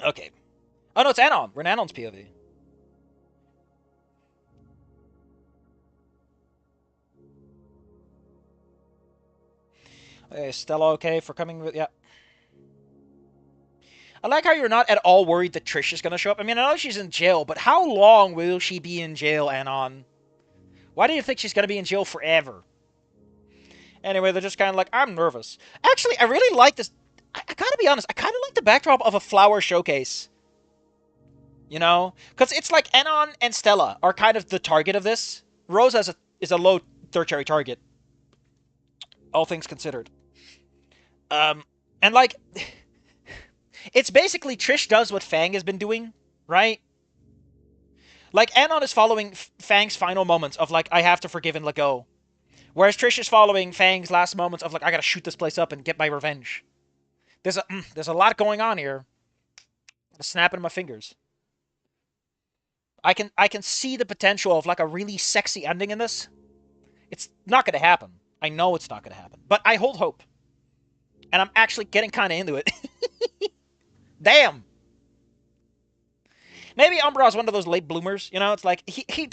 S1: Okay. Oh no, it's Anon. We're in Anon's POV. Okay, Stella okay for coming with... Yeah. I like how you're not at all worried that Trish is going to show up. I mean, I know she's in jail, but how long will she be in jail, Anon? Why do you think she's going to be in jail forever? Anyway, they're just kind of like, I'm nervous. Actually, I really like this. I gotta be honest, I kind of like the backdrop of a flower showcase. You know? Because it's like Anon and Stella are kind of the target of this. Rose is a low tertiary target, all things considered. Um, and like, it's basically Trish does what Fang has been doing, right? Like, Anon is following Fang's final moments of like, I have to forgive and let go. Whereas Trish is following Fang's last moments of like, I gotta shoot this place up and get my revenge. There's a lot going on here. I'm snapping my fingers. I can see the potential of like a really sexy ending in this. It's not gonna happen. I know it's not gonna happen, but I hold hope, and I'm actually getting kind of into it. Damn. Maybe Umbra one of those late bloomers. You know, it's like he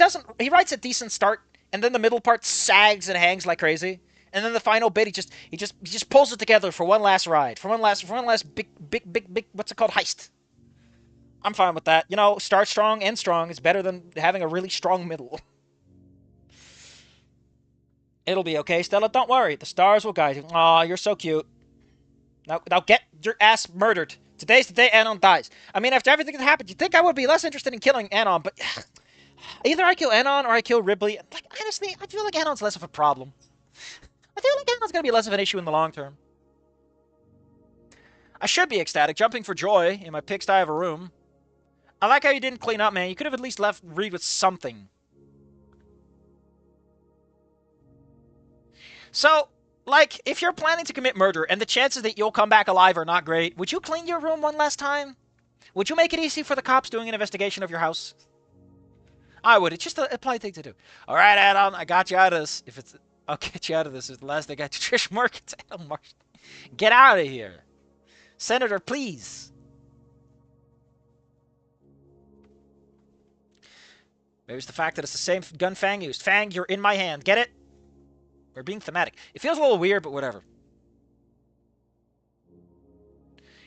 S1: writes a decent start, and then the middle part sags and hangs like crazy, and then the final bit he just pulls it together for one last ride, for one last big what's it called, heist. I'm fine with that. You know, start strong, end strong is better than having a really strong middle. It'll be okay, Stella. Don't worry. The stars will guide you. Aw, you're so cute. Now get your ass murdered. Today's the day Anon dies. I mean, after everything that happened, you'd think I would be less interested in killing Anon, but either I kill Anon or I kill Ripley. Like, honestly, I feel like Anon's less of a problem. I feel like Anon's gonna be less of an issue in the long term. I should be ecstatic, jumping for joy in my pigsty of a room. I like how you didn't clean up, man. You could have at least left Reed with something. So, like, if you're planning to commit murder and the chances that you'll come back alive are not great, would you clean your room one last time? Would you make it easy for the cops doing an investigation of your house? I would. It's just a polite thing to do. All right, Adam, I got you out of this. I'll get you out of this. It's the last thing I got to Trish Morgan's. Adam Marsh. Get out of here. Senator, please. Maybe it's the fact that it's the same gun Fang used. Fang, you're in my hand. Get it? We're being thematic. It feels a little weird, but whatever.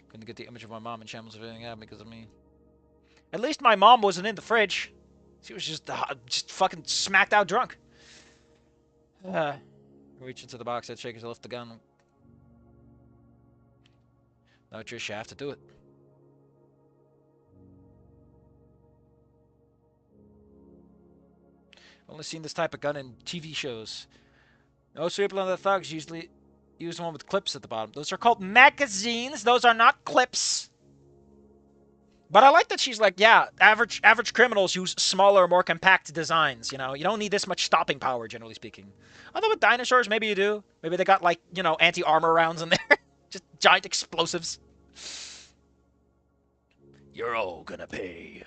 S1: Couldn't get the image of my mom in shambles of everything happened because of me. At least my mom wasn't in the fridge. She was just fucking smacked out drunk. Reach into the box, head shakers, lift the gun. No, Trish, you have to do it. Only seen this type of gun in TV shows. No people on the thugs usually use one with clips at the bottom. Those are called magazines. Those are not clips. But I like that she's like, yeah, average criminals use smaller, more compact designs, you know? You don't need this much stopping power, generally speaking. Although with dinosaurs, maybe you do. Maybe they got, like, you know, anti-armor rounds in there. Just giant explosives. You're all gonna pay.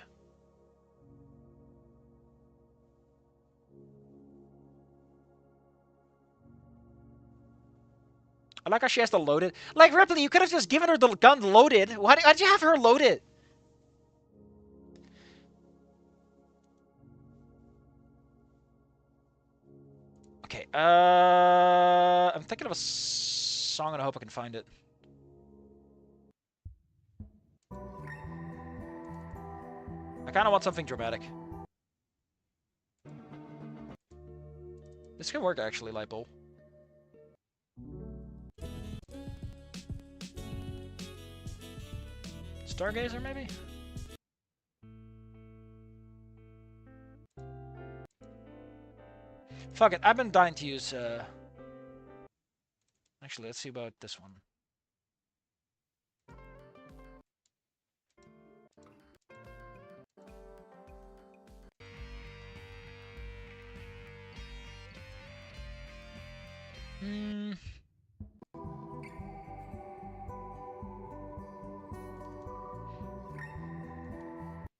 S1: I like how she has to load it. Like, Ripley, you could have just given her the gun loaded. Why'd you have her load it? Okay, I'm thinking of a song and I hope I can find it. I kind of want something dramatic. This could work, actually, Lightbulb. Stargazer, maybe? Fuck it, I've been dying to use, Actually, let's see about this one.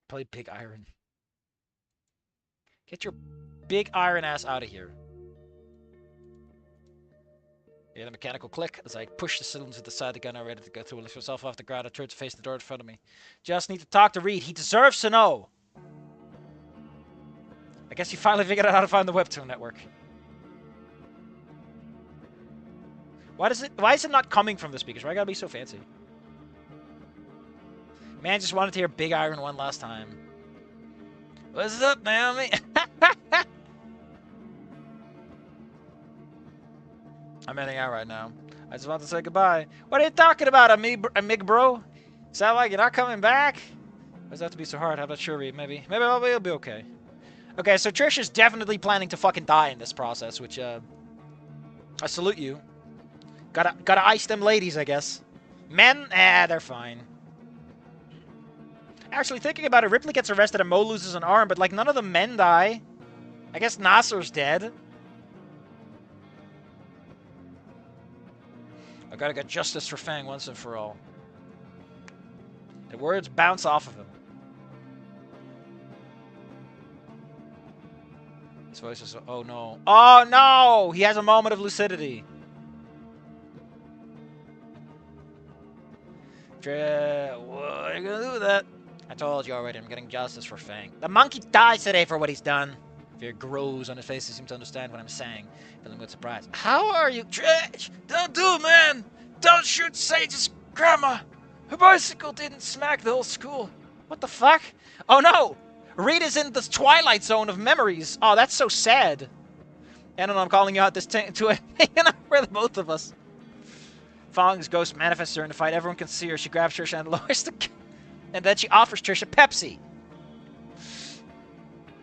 S1: Play Big Iron. Get your big iron ass out of here. Yeah, the mechanical click as I push the cylinder to the side of the gun. I'm ready to go through. Lift myself off the ground. I turn to face the door in front of me. Just need to talk to Reed. He deserves to know. I guess you finally figured out how to find the Webtoon network. Why is it not coming from the speakers? Why gotta be so fancy? Man just wanted to hear Big Iron one last time. What's up, Naomi? I'm heading out right now. I just want to say goodbye. What are you talking about, amigo bro? Sound like you're not coming back? Why does that have to be so hard? I'm not sure, Reed. Maybe it'll be okay. Okay, so Trish is definitely planning to fucking die in this process, which, I salute you. Gotta ice them ladies, I guess. Men? They're fine. Actually, thinking about it, Ripley gets arrested and Mo loses an arm, but, like, none of the men die. I guess Nasser's dead. I gotta get justice for Fang once and for all. The words bounce off of him. His voice is, oh no. Oh no! He has a moment of lucidity. What are you gonna do with that? I told you already, I'm getting justice for Fang. The monkey dies today for what he's done. Fear grows on his face. He seems to understand what I'm saying. Feeling with surprise. How are you? Trish! Don't do it, man! Don't shoot Sage's grandma! Her bicycle didn't smack the whole school. What the fuck? Oh no! Rita's in the twilight zone of memories. Oh, that's so sad. And I'm calling you out this to it. We're the both of us. Fong's ghost manifests her in the fight. Everyone can see her. She grabs Trisha and lowers the... And then she offers Trisha Pepsi.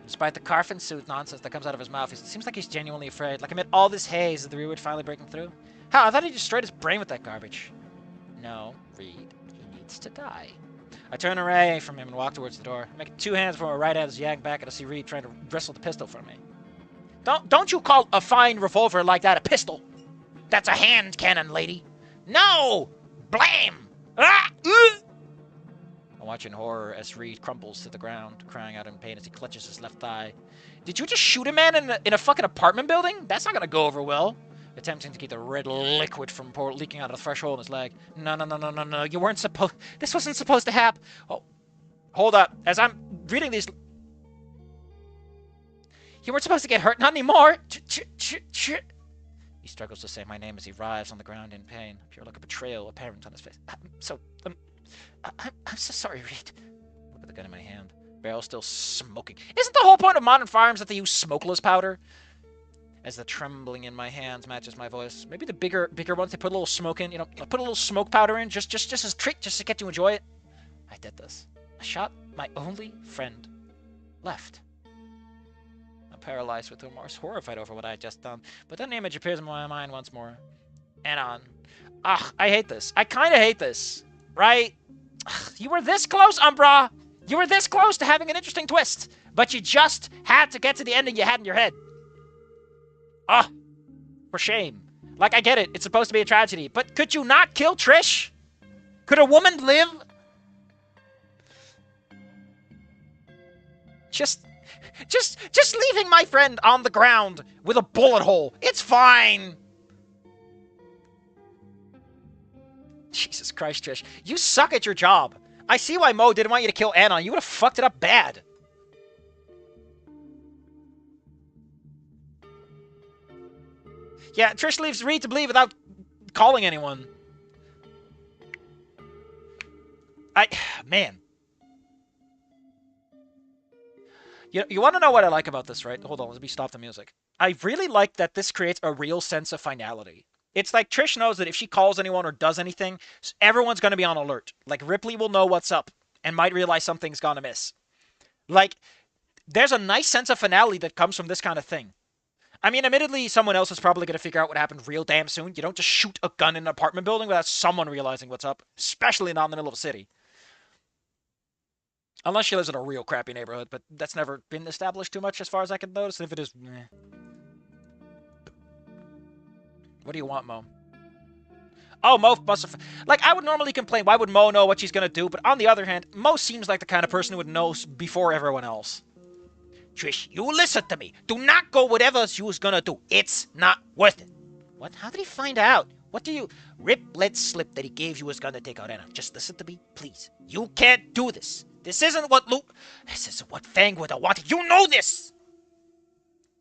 S1: Despite the Carfin suit nonsense that comes out of his mouth, it seems like he's genuinely afraid. Like amid all this haze, is the Reed finally breaking through? How? I thought he destroyed his brain with that garbage. No, Reed. He needs to die. I turn away from him and walk towards the door. I make two hands for my right hand as yank back and I see Reed trying to wrestle the pistol from me. Don't you call a fine revolver like that a pistol? That's a hand cannon, lady. No! Blam! Ah! I watch in horror as Reed crumples to the ground, crying out in pain as he clutches his left thigh. Did you just shoot a man in a fucking apartment building? That's not gonna go over well. Attempting to keep the red liquid from leaking out of the fresh hole in his leg. No. You weren't supposed... This wasn't supposed to happen. Oh, hold up. As I'm reading these... You weren't supposed to get hurt. Not anymore. He struggles to say my name as he writhes on the ground in pain. A pure look of betrayal apparent on his face. I'm so sorry, Reed. Look at the gun in my hand. Barrel still smoking. Isn't the whole point of modern firearms that they use smokeless powder? As the trembling in my hands matches my voice. Maybe the bigger ones, they put a little smoke in. You know, put a little smoke powder in, just as a treat, just to get you to enjoy it. I did this. I shot my only friend left. I'm paralyzed with remorse, horrified over what I had just done. But then the image appears in my mind once more. Anon. Ugh, I hate this. I kind of hate this. Right? Ugh, you were this close, Umbra. You were this close to having an interesting twist. But you just had to get to the ending you had in your head. Ugh. For shame. Like, I get it. It's supposed to be a tragedy. But could you not kill Trish? Could a woman live? Just leaving my friend on the ground with a bullet hole. It's fine. Jesus Christ, Trish. You suck at your job. I see why Mo didn't want you to kill Anon. You would have fucked it up bad. Yeah, Trish leaves Reed to bleed without calling anyone. Man. You want to know what I like about this, right? Hold on, let me stop the music. I really like that this creates a real sense of finality. It's like Trish knows that if she calls anyone or does anything, everyone's going to be on alert. Like, Ripley will know what's up and might realize something's gone amiss. Like, there's a nice sense of finality that comes from this kind of thing. I mean, admittedly, someone else is probably going to figure out what happened real damn soon. You don't just shoot a gun in an apartment building without someone realizing what's up, especially not in the middle of a city. Unless she lives in a real crappy neighborhood, but that's never been established too much as far as I can notice. If it is, What do you want, Mo? Oh, Mo must have... Like, I would normally complain, why would Mo know what she's going to do? But on the other hand, Mo seems like the kind of person who would know before everyone else. Trish, you listen to me. Do not go whatever you was going to do. It's not worth it. What? How did he find out? What do you... Rip let slip that he gave you was going to take out Anna. Just listen to me, please. You can't do this. This isn't what Luke... This isn't what Fang would have wanted. You know this!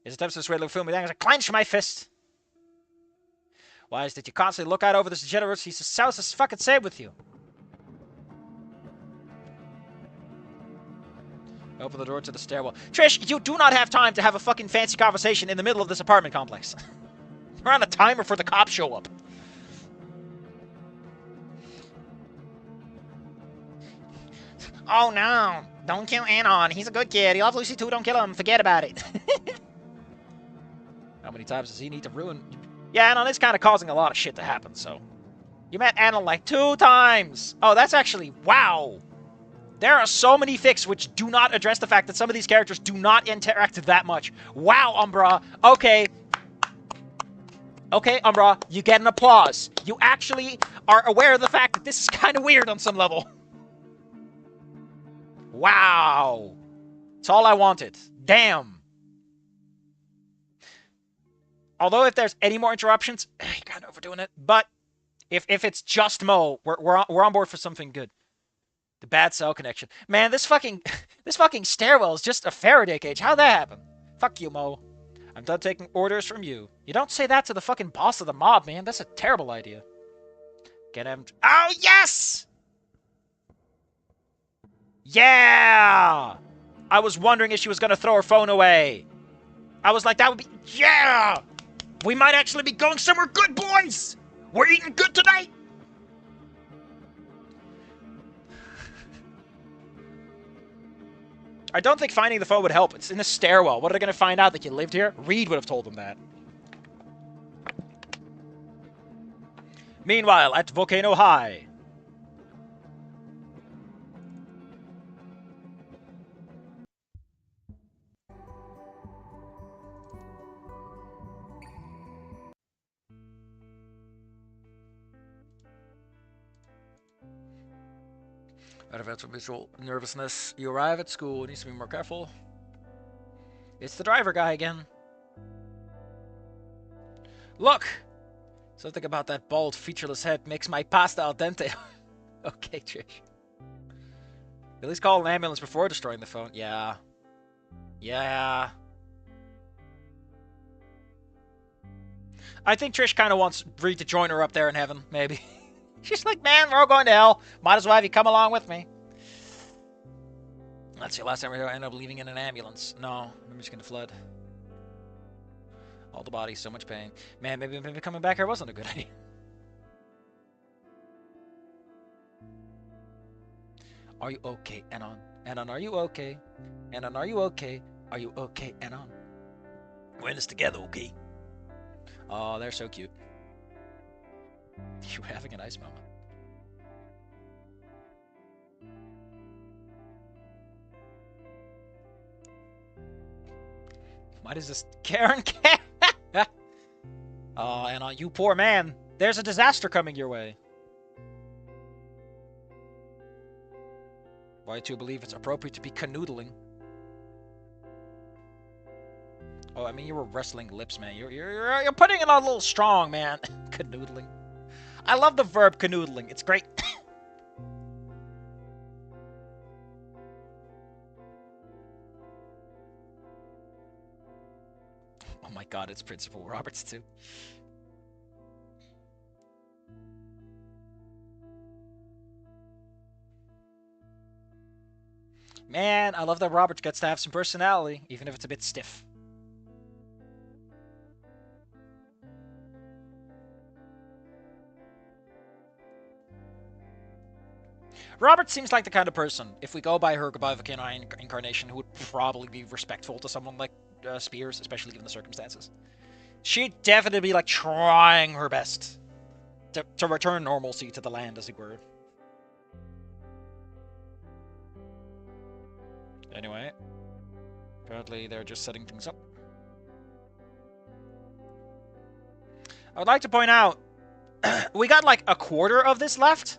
S1: His attempts to sway Luke film with anger. I clench my fist. Why is it you constantly look out over this degenerate? He's as south as fucking same with you. Open the door to the stairwell. Trish, you do not have time to have a fucking fancy conversation in the middle of this apartment complex. We're on a timer for the cops show up. Oh no! Don't kill Anon. He's a good kid. He loves Lucy too. Don't kill him. Forget about it. How many times does he need to ruin? Yeah, Anon is kind of causing a lot of shit to happen, so. You met Anon like 2 times! Oh, that's actually. Wow! There are so many fics which do not address the fact that some of these characters do not interact that much. Wow, Umbra. Okay. Okay, Umbra, you get an applause. You actually are aware of the fact that this is kind of weird on some level. Wow. It's all I wanted. Damn. Although if there's any more interruptions, you're kind of overdoing it. But if it's just Mo, we're on board for something good. The bad cell connection. Man, this fucking stairwell is just a Faraday cage. How'd that happen? Fuck you, Mo. I'm done taking orders from you. You don't say that to the fucking boss of the mob, man. That's a terrible idea. Get him. Oh, yes! Yeah! I was wondering if she was gonna throw her phone away. I was like, that would be... Yeah! We might actually be going somewhere good, boys! We're eating good tonight! I don't think finding the phone would help. It's in the stairwell. What are they going to find out? That you lived here? Reed would have told them that. Meanwhile, at Volcano High. Out of habitual nervousness, you arrive at school. Needs to be more careful. It's the driver guy again. Look! Something about that bald, featureless head makes my pasta al dente. Okay, Trish. At least call an ambulance before destroying the phone. Yeah. Yeah. I think Trish kind of wants Reed to join her up there in heaven, maybe. She's like, man, we're all going to hell. Might as well have you come along with me. That's the last time we end up leaving in an ambulance. No, I'm just going to flood. All the bodies, so much pain. Man, maybe coming back here wasn't a good idea. Are you okay, Anon? Anon, are you okay? Anon, are you okay? Are you okay, Anon? We're in this together, okay? Oh, they're so cute. You were having a nice moment. Why does this Karen? Oh, Anon, you poor man. There's a disaster coming your way. Why do you believe it's appropriate to be canoodling? Oh, I mean, you were wrestling lips, man. You're putting it on a little strong, man. Canoodling. I love the verb canoodling. It's great. Oh my god, it's Principal Roberts too. Man, I love that Roberts gets to have some personality, even if it's a bit stiff. Robert seems like the kind of person, if we go by her Goodbye Volcano incarnation, who would probably be respectful to someone like Spears, especially given the circumstances. She'd definitely be, like, trying her best to return normalcy to the land, as it were. Anyway, apparently they're just setting things up. I would like to point out, we got, like, a quarter of this left,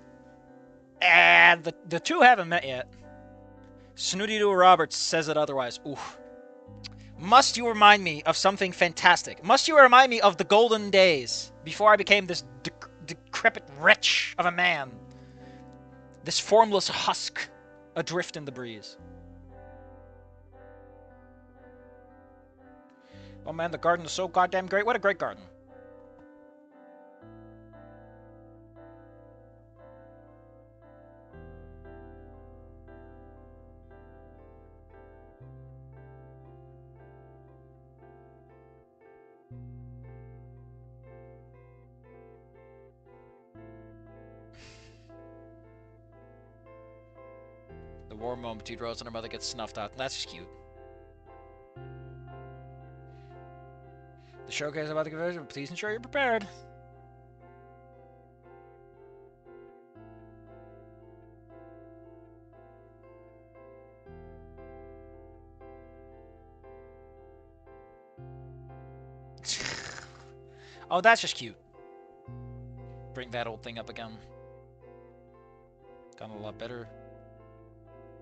S1: and the two haven't met yet. Snooty Doo Roberts says it otherwise. Oof. Must you remind me of something fantastic? Must you remind me of the golden days before I became this decrepit wretch of a man? This formless husk adrift in the breeze. Oh man, the garden is so goddamn great. What a great garden. The warm moment Rose and her mother get snuffed out. That's just cute. The showcase about the conversion. Please ensure you're prepared. Oh, that's just cute. Bring that old thing up again. Got a lot better.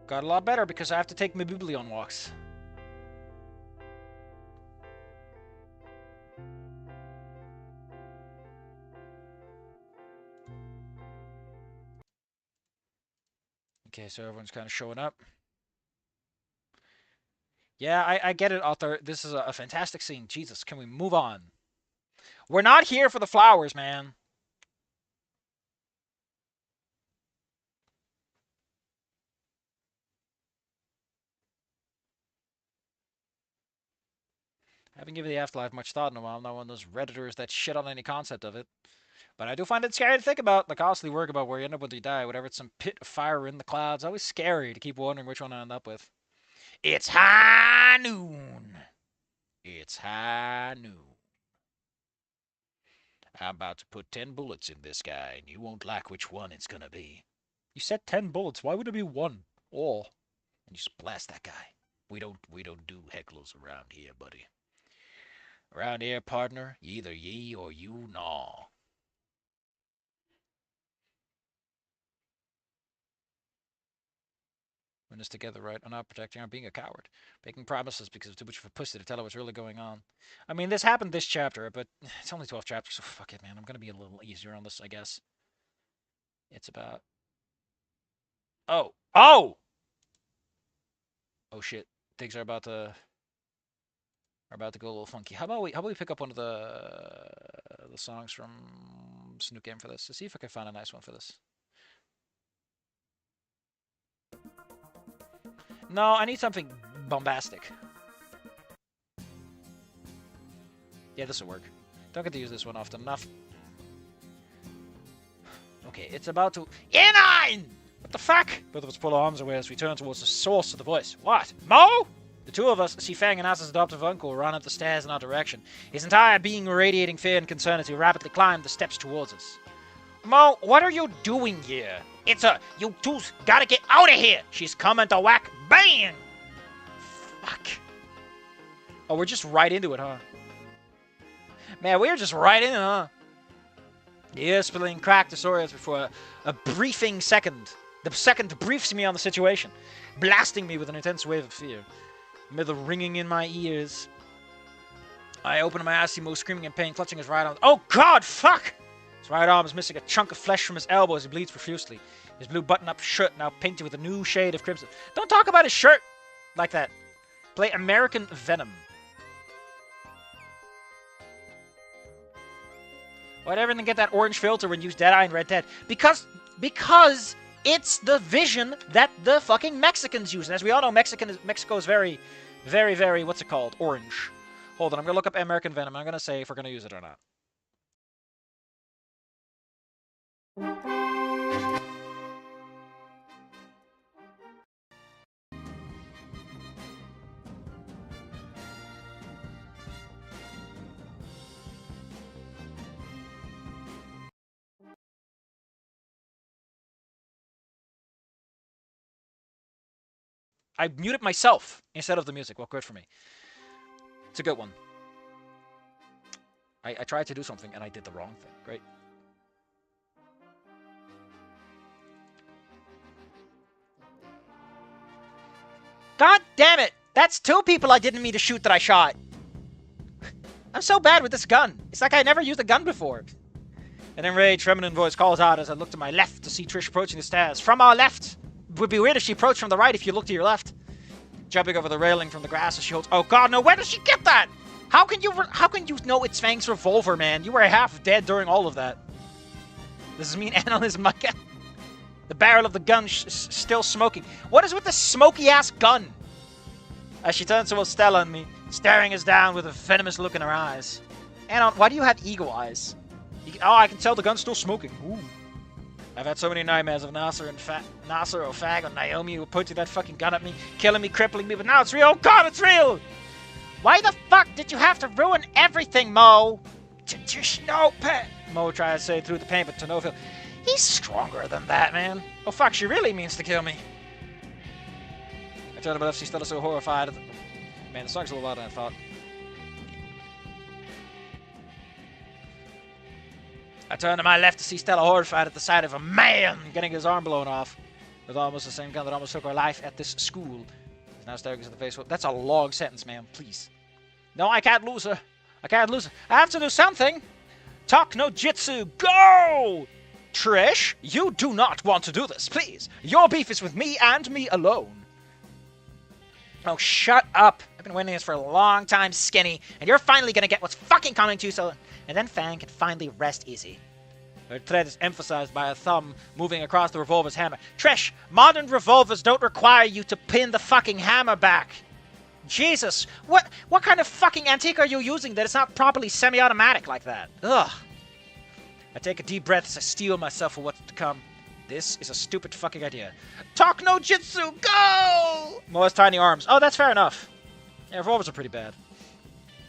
S1: Got a lot better because I have to take my Boobly on walks. Okay, so everyone's kind of showing up. Yeah, I get it, Arthur. This is a fantastic scene. Jesus, can we move on? We're not here for the flowers, man. I haven't given the afterlife much thought in a while. I'm not one of those Redditors that shit on any concept of it. But I do find it scary to think about. The costly work about where you end up when you die. Whatever it's some pit of fire in the clouds. Always scary to keep wondering which one I end up with. It's high noon. It's high noon. I'm about to put 10 bullets in this guy, and you won't like which one it's gonna be. You said 10 bullets. Why would it be one? Oh. And you just blast that guy. We don't do hecklers around here, buddy. Around here, partner, either ye or you gnaw. We're in this together, right? I'm not protecting her. I'm being a coward. Making promises because I'm too much of a pussy to tell her what's really going on. I mean, this happened this chapter, but it's only 12 chapters, so fuck it, man. I'm gonna be a little easier on this, I guess. It's about... Oh! Oh! Oh shit. Things are about to go a little funky. How about we pick up one of the songs from Snook Game for this? To see if I can find a nice one for this. No, I need something bombastic. Yeah, this will work. Don't get to use this one often enough. Okay, it's about to... E9! What the fuck? Both of us pull our arms away as we turn towards the source of the voice. What? Mo? The two of us see Fang and As's adoptive uncle run up the stairs in our direction, his entire being radiating fear and concern as he rapidly climbed the steps towards us. Mo, what are you doing here? It's a... You two gotta get out of here! She's coming to whack... Bang! Fuck. Oh, we're just right into it, huh? Man, we're just right in it, huh? The ear splitting crack disorients before a briefing second. The second briefs me on the situation, blasting me with an intense wave of fear. Amid the ringing in my ears, I open my eyes, see Mo screaming in pain, clutching his right arm. Oh God, fuck! His right arm is missing a chunk of flesh from his elbow as he bleeds profusely. His blue button-up shirt now painted with a new shade of crimson. Don't talk about his shirt like that. Play American Venom. Why'd everything get that orange filter when you use Deadeye and Red Dead? Because it's the vision that the fucking Mexicans use. And as we all know, Mexico is very, very, very, what's it called? Orange. Hold on, I'm gonna look up American Venom. I'm gonna say if we're gonna use it or not. I muted myself instead of the music. Well, good for me. It's a good one. I tried to do something and I did the wrong thing. Great. God damn it! That's two people I didn't mean to shoot that I shot. I'm so bad with this gun. It's like I never used a gun before. An enraged feminine voice calls out as I look to my left to see Trish approaching the stairs. From our left! It would be weird if she approached from the right if you look to your left. Jumping over the railing from the grass as she holds... Oh God, no, where does she get that? How can you know it's Fang's revolver, man? You were half dead during all of that. Does this mean Anna is Micah? The barrel of the gun still smoking. What is with this smoky-ass gun? As she turns towards Stella and me, staring us down with a venomous look in her eyes. Anna, why do you have eagle eyes? Oh, I can tell the gun's still smoking. Ooh. I've had so many nightmares of Nasser or Fag or Naomi who pointed that fucking gun at me, killing me, crippling me, but now it's real. Oh God, it's real! Why the fuck did you have to ruin everything, Mo? Just no pet. Mo tried to say through the pain, but to no avail. He's stronger than that, man. Oh fuck, she really means to kill me. I turned to my left, she's still so horrified. Man, the song's a little louder than I thought. I turned to my left to see Stella horrified at the sight of a man getting his arm blown off with almost the same gun that almost took her life at this school. He's now staring at the face. That's a long sentence, man. Please. No, I can't lose her. I can't lose her. I have to do something. Talk no jitsu. Go! Trish, you do not want to do this, please. Your beef is with me and me alone. Oh, shut up. I've been waiting this for a long time, Skinny, and you're finally gonna get what's fucking coming to you, so... And then Fang can finally rest easy. Her threat is emphasized by a thumb moving across the revolver's hammer. Trish, modern revolvers don't require you to pin the fucking hammer back. Jesus, what kind of fucking antique are you using that it's not properly semi-automatic like that? Ugh. I take a deep breath as I steel myself for what's to come. This is a stupid fucking idea. Talk no jitsu, go! Mo has tiny arms. Oh, that's fair enough. Yeah, revolvers are pretty bad.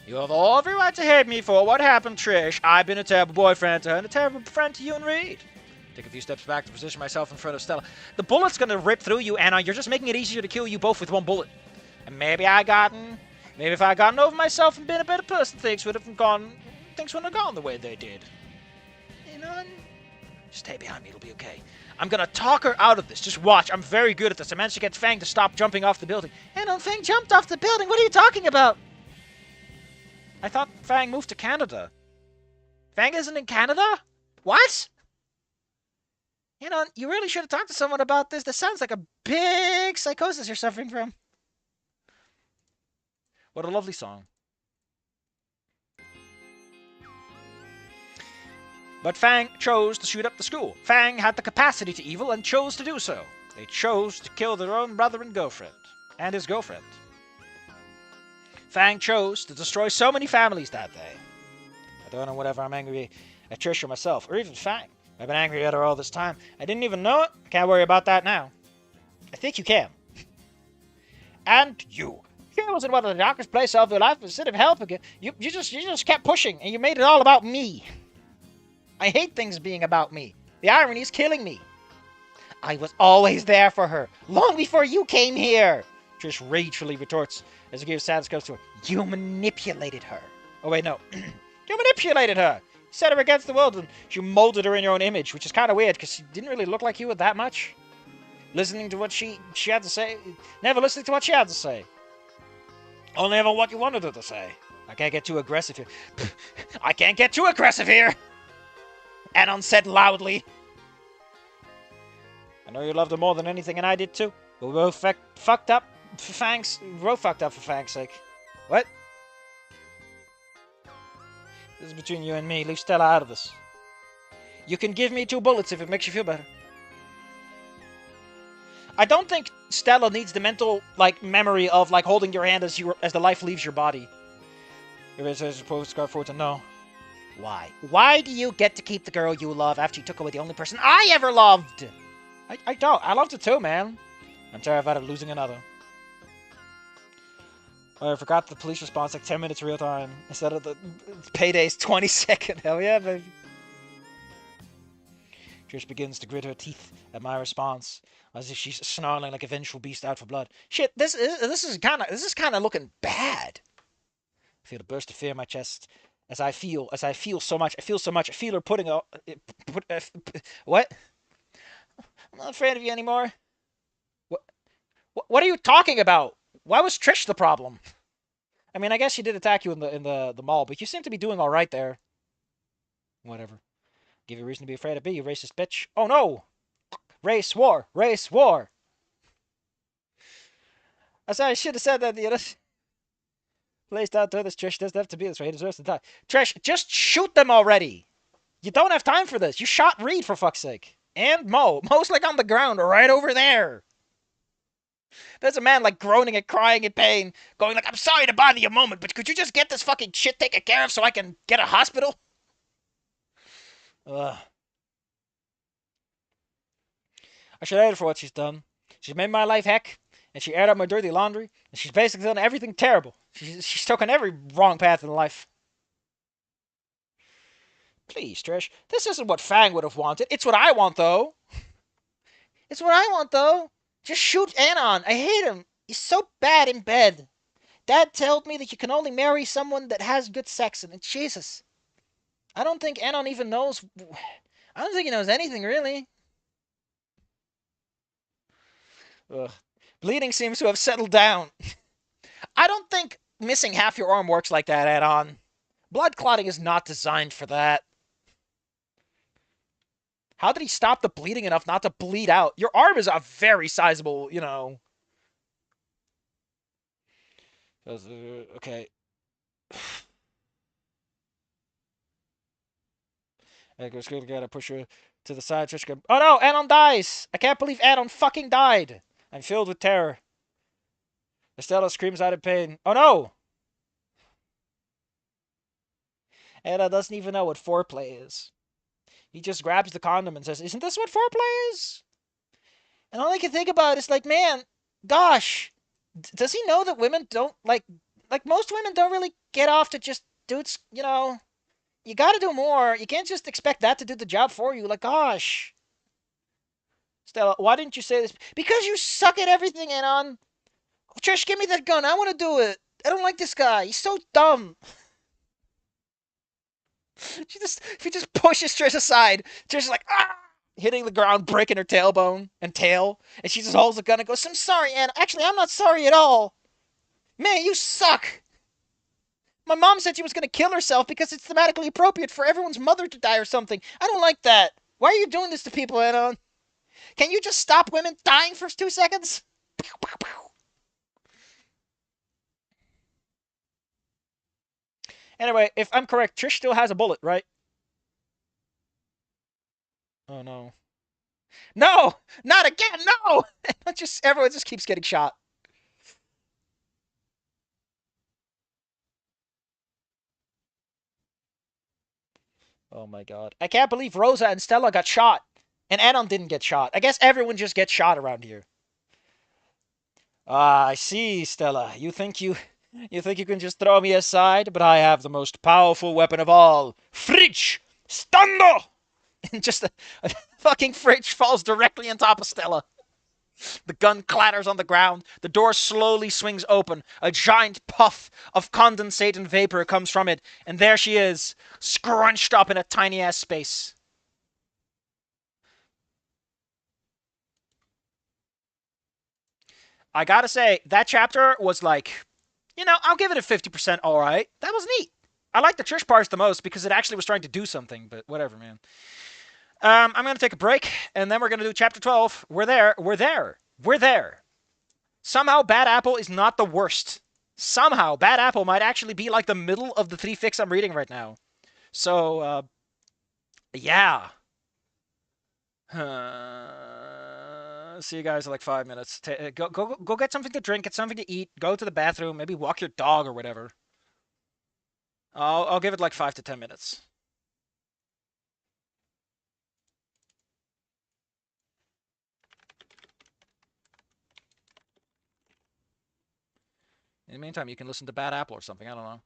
S1: You have all every right to hate me for what happened, Trish. I've been a terrible boyfriend to her and a terrible friend to you and Reed. Take a few steps back to position myself in front of Stella. The bullet's gonna rip through you, Anna. You're just making it easier to kill you both with one bullet. And maybe if I had gotten over myself and been a better person, things wouldn't have gone the way they did. You know, just stay behind me, it'll be okay. I'm gonna talk her out of this. Just watch. I'm very good at this. I managed to get Fang to stop jumping off the building. Hey, no, Fang jumped off the building. What are you talking about? I thought Fang moved to Canada. Fang isn't in Canada? What? You know, you really should have talked to someone about this. This sounds like a big psychosis you're suffering from. What a lovely song. But Fang chose to shoot up the school. Fang had the capacity to evil and chose to do so. They chose to kill their own brother and girlfriend. And his girlfriend. Fang chose to destroy so many families that day. I don't know whether I'm angry at Trish or myself, or even Fang. I've been angry at her all this time. I didn't even know it. Can't worry about that now. I think you can. And you. She wasn't one of the darkest places of your life. Instead of helping you just kept pushing, and you made it all about me. I hate things being about me. The irony is killing me. I was always there for her, long before you came here. Trish ragefully retorts as he gives sadness goes to her. You manipulated her. Oh wait, no. You manipulated her. You set her against the world and you molded her in your own image, which is kind of weird because she didn't really look like you that much. Listening to what she had to say, never listening to what she had to say. Only ever what you wanted her to say. I can't get too aggressive here. I can't get too aggressive here! Anon said loudly. I know you loved her more than anything, and I did too. But we both fucked up for Fang's... We both fucked up for Fang's sake. What? This is between you and me. Leave Stella out of this. You can give me 2 bullets if it makes you feel better. I don't think Stella needs the mental, memory of, holding your hand as the life leaves your body. If it says postcard forward to no. Why? Why do you get to keep the girl you love after you took away the only person I ever loved? I don't. I loved her too, man. I'm terrified of losing another. Oh, I forgot the police response 10 minutes real time instead of the payday's 20 second. Hell yeah, baby. Trish begins to grit her teeth at my response, as if she's snarling like a vengeful beast out for blood. Shit, this is kind of looking bad. I feel a burst of fear in my chest as I feel so much. I feel her putting a what? I'm not afraid of you anymore. What are you talking about? Why was Trish the problem? I mean, I guess she did attack you in the mall, but you seem to be doing all right there. Whatever. Give you a reason to be afraid of me, you racist bitch. Oh no! Race war! Race war! I should have said that the other... Please don't do this, Trish. It doesn't have to be this way. He deserves to die. Trish, just shoot them already! You don't have time for this. You shot Reed, for fuck's sake. And Mo. Mo's on the ground right over there. There's a man groaning and crying in pain, going I'm sorry to bother you a moment, but could you just get this fucking shit taken care of so I can get a hospital? Ugh. I should hate her for what she's done. She's made my life heck, and she aired out my dirty laundry, and she's basically done everything terrible. She's taken every wrong path in life. Please, Trish, this isn't what Fang would have wanted. It's what I want, though. It's what I want, though. Just shoot Anon. I hate him. He's so bad in bed. Dad told me that you can only marry someone that has good sex, and Jesus. I don't think Anon even knows. I don't think he knows anything, really. Ugh. Bleeding seems to have settled down. I don't think missing half your arm works like that, Anon. Blood clotting is not designed for that. How did he stop the bleeding enough not to bleed out? Your arm is a very sizable, you know. Okay. I gotta push her to the side. Oh no, Anon dies! I can't believe Anon fucking died! I'm filled with terror. Estella screams out in pain. Oh no! Anna doesn't even know what foreplay is. He just grabs the condom and says, "Isn't this what foreplay is?" And all I can think about is like, man, gosh, does he know that women don't like most women don't really get off to just dudes, you know? You got to do more. You can't just expect that to do the job for you. Like, gosh, Stella, why didn't you say this? Because you suck at everything, Anon. Trish, give me that gun. I want to do it. I don't like this guy. He's so dumb. She just pushes Trish aside. Trish is like, ah! Hitting the ground, breaking her tailbone and tail. And she just holds the gun and goes, I'm sorry, Anna. Actually, I'm not sorry at all. Man, you suck. My mom said she was going to kill herself because it's thematically appropriate for everyone's mother to die or something. I don't like that. Why are you doing this to people, Anna? Can you just stop women dying for 2 seconds? Pew, pew, pew. Anyway, if I'm correct, Trish still has a bullet, right? Oh no. No! Not again! No! Everyone just keeps getting shot. Oh my god. I can't believe Rosa and Stella got shot. And Anon didn't get shot. I guess everyone just gets shot around here. Ah, I see, Stella. You think you can just throw me aside, but I have the most powerful weapon of all. Fridge! Stando! And just a fucking fridge falls directly on top of Stella. The gun clatters on the ground. The door slowly swings open. A giant puff of condensate and vapor comes from it. And there she is, scrunched up in a tiny-ass space. I gotta say, that chapter was like, I'll give it a 50% alright. That was neat. I like the Trish parts the most because it actually was trying to do something, but whatever, man. I'm going to take a break, and then we're going to do chapter 12. We're there. Somehow, Bad Apple is not the worst. Somehow, Bad Apple might actually be like the middle of the 3 fics I'm reading right now. So, yeah. See you guys in like 5 minutes. Go get something to drink, get something to eat, go to the bathroom, maybe walk your dog or whatever. I'll give it like 5 to 10 minutes. In the meantime, you can listen to Bad Apple or something. I don't know.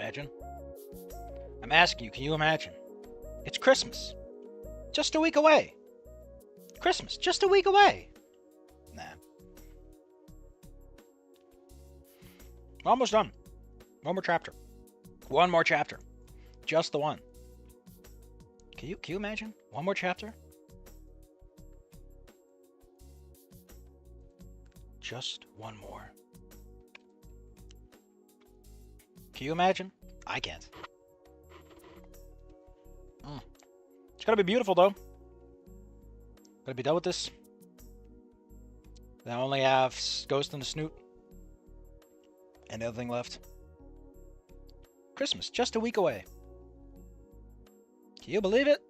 S1: imagine? I'm asking you, can you imagine? It's Christmas. Just a week away. Christmas, just a week away. Nah. We're almost done. One more chapter. One more chapter. Just the one. Can you imagine? One more chapter? Just one more. Can you imagine? I can't. It's gonna be beautiful, though. Gonna be done with this. Then I only have Ghost and the Snoot. And the other thing left. Christmas, just a week away. Can you believe it?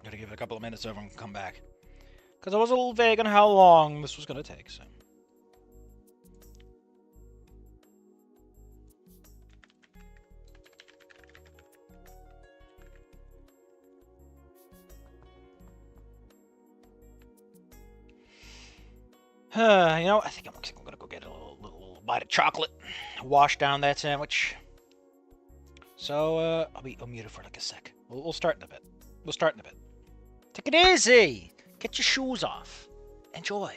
S1: Gotta give it a couple of minutes so everyone can come back. Because I was a little vague on how long this was gonna take, so. You know, I think I'm gonna go get a little bite of chocolate, wash down that sandwich. So, I'll be muted for like a sec. We'll start in a bit. We'll start in a bit. Take it easy. Get your shoes off. Enjoy.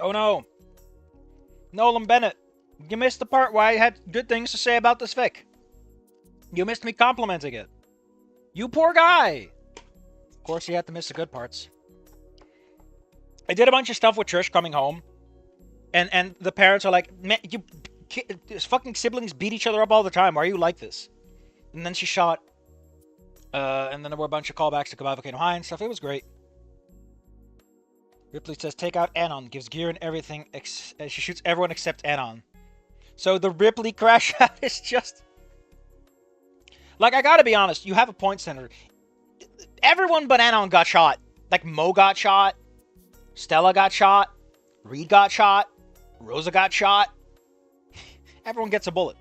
S1: Oh no! Nolan Bennett, you missed the part where I had good things to say about this fic. You missed me complimenting it. You poor guy! Of course, you had to miss the good parts. I did a bunch of stuff with Trish coming home, and the parents are like, "Man, his fucking siblings beat each other up all the time. Why are you like this?" And then she shot, and then there were a bunch of callbacks to Goodbye Volcano High and stuff. It was great. Ripley says, take out Anon, gives gear and everything, she shoots everyone except Anon. So the Ripley crash out is just... Like, I gotta be honest, you have a point, Senator. Everyone but Anon got shot. Like, Mo got shot, Stella got shot, Reed got shot, Rosa got shot. Everyone gets a bullet.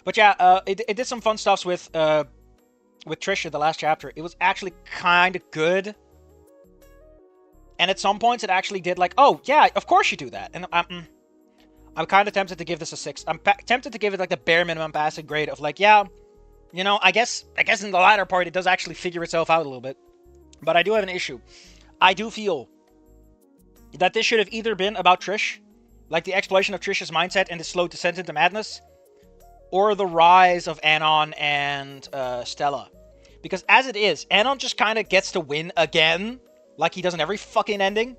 S1: But yeah, it did some fun stuff with Trisha, the last chapter. It was actually kind of good. And at some points, it actually did like, oh, yeah, of course you do that. And I'm kind of tempted to give this a 6. I'm tempted to give it like the bare minimum passing grade of like, yeah, you know, I guess in the latter part, it does actually figure itself out a little bit. But I do have an issue. I do feel that this should have either been about Trish, like the exploration of Trish's mindset and the slow descent into madness, or the rise of Anon and Stella. Because as it is, Anon just kind of gets to win again, like he does in every fucking ending.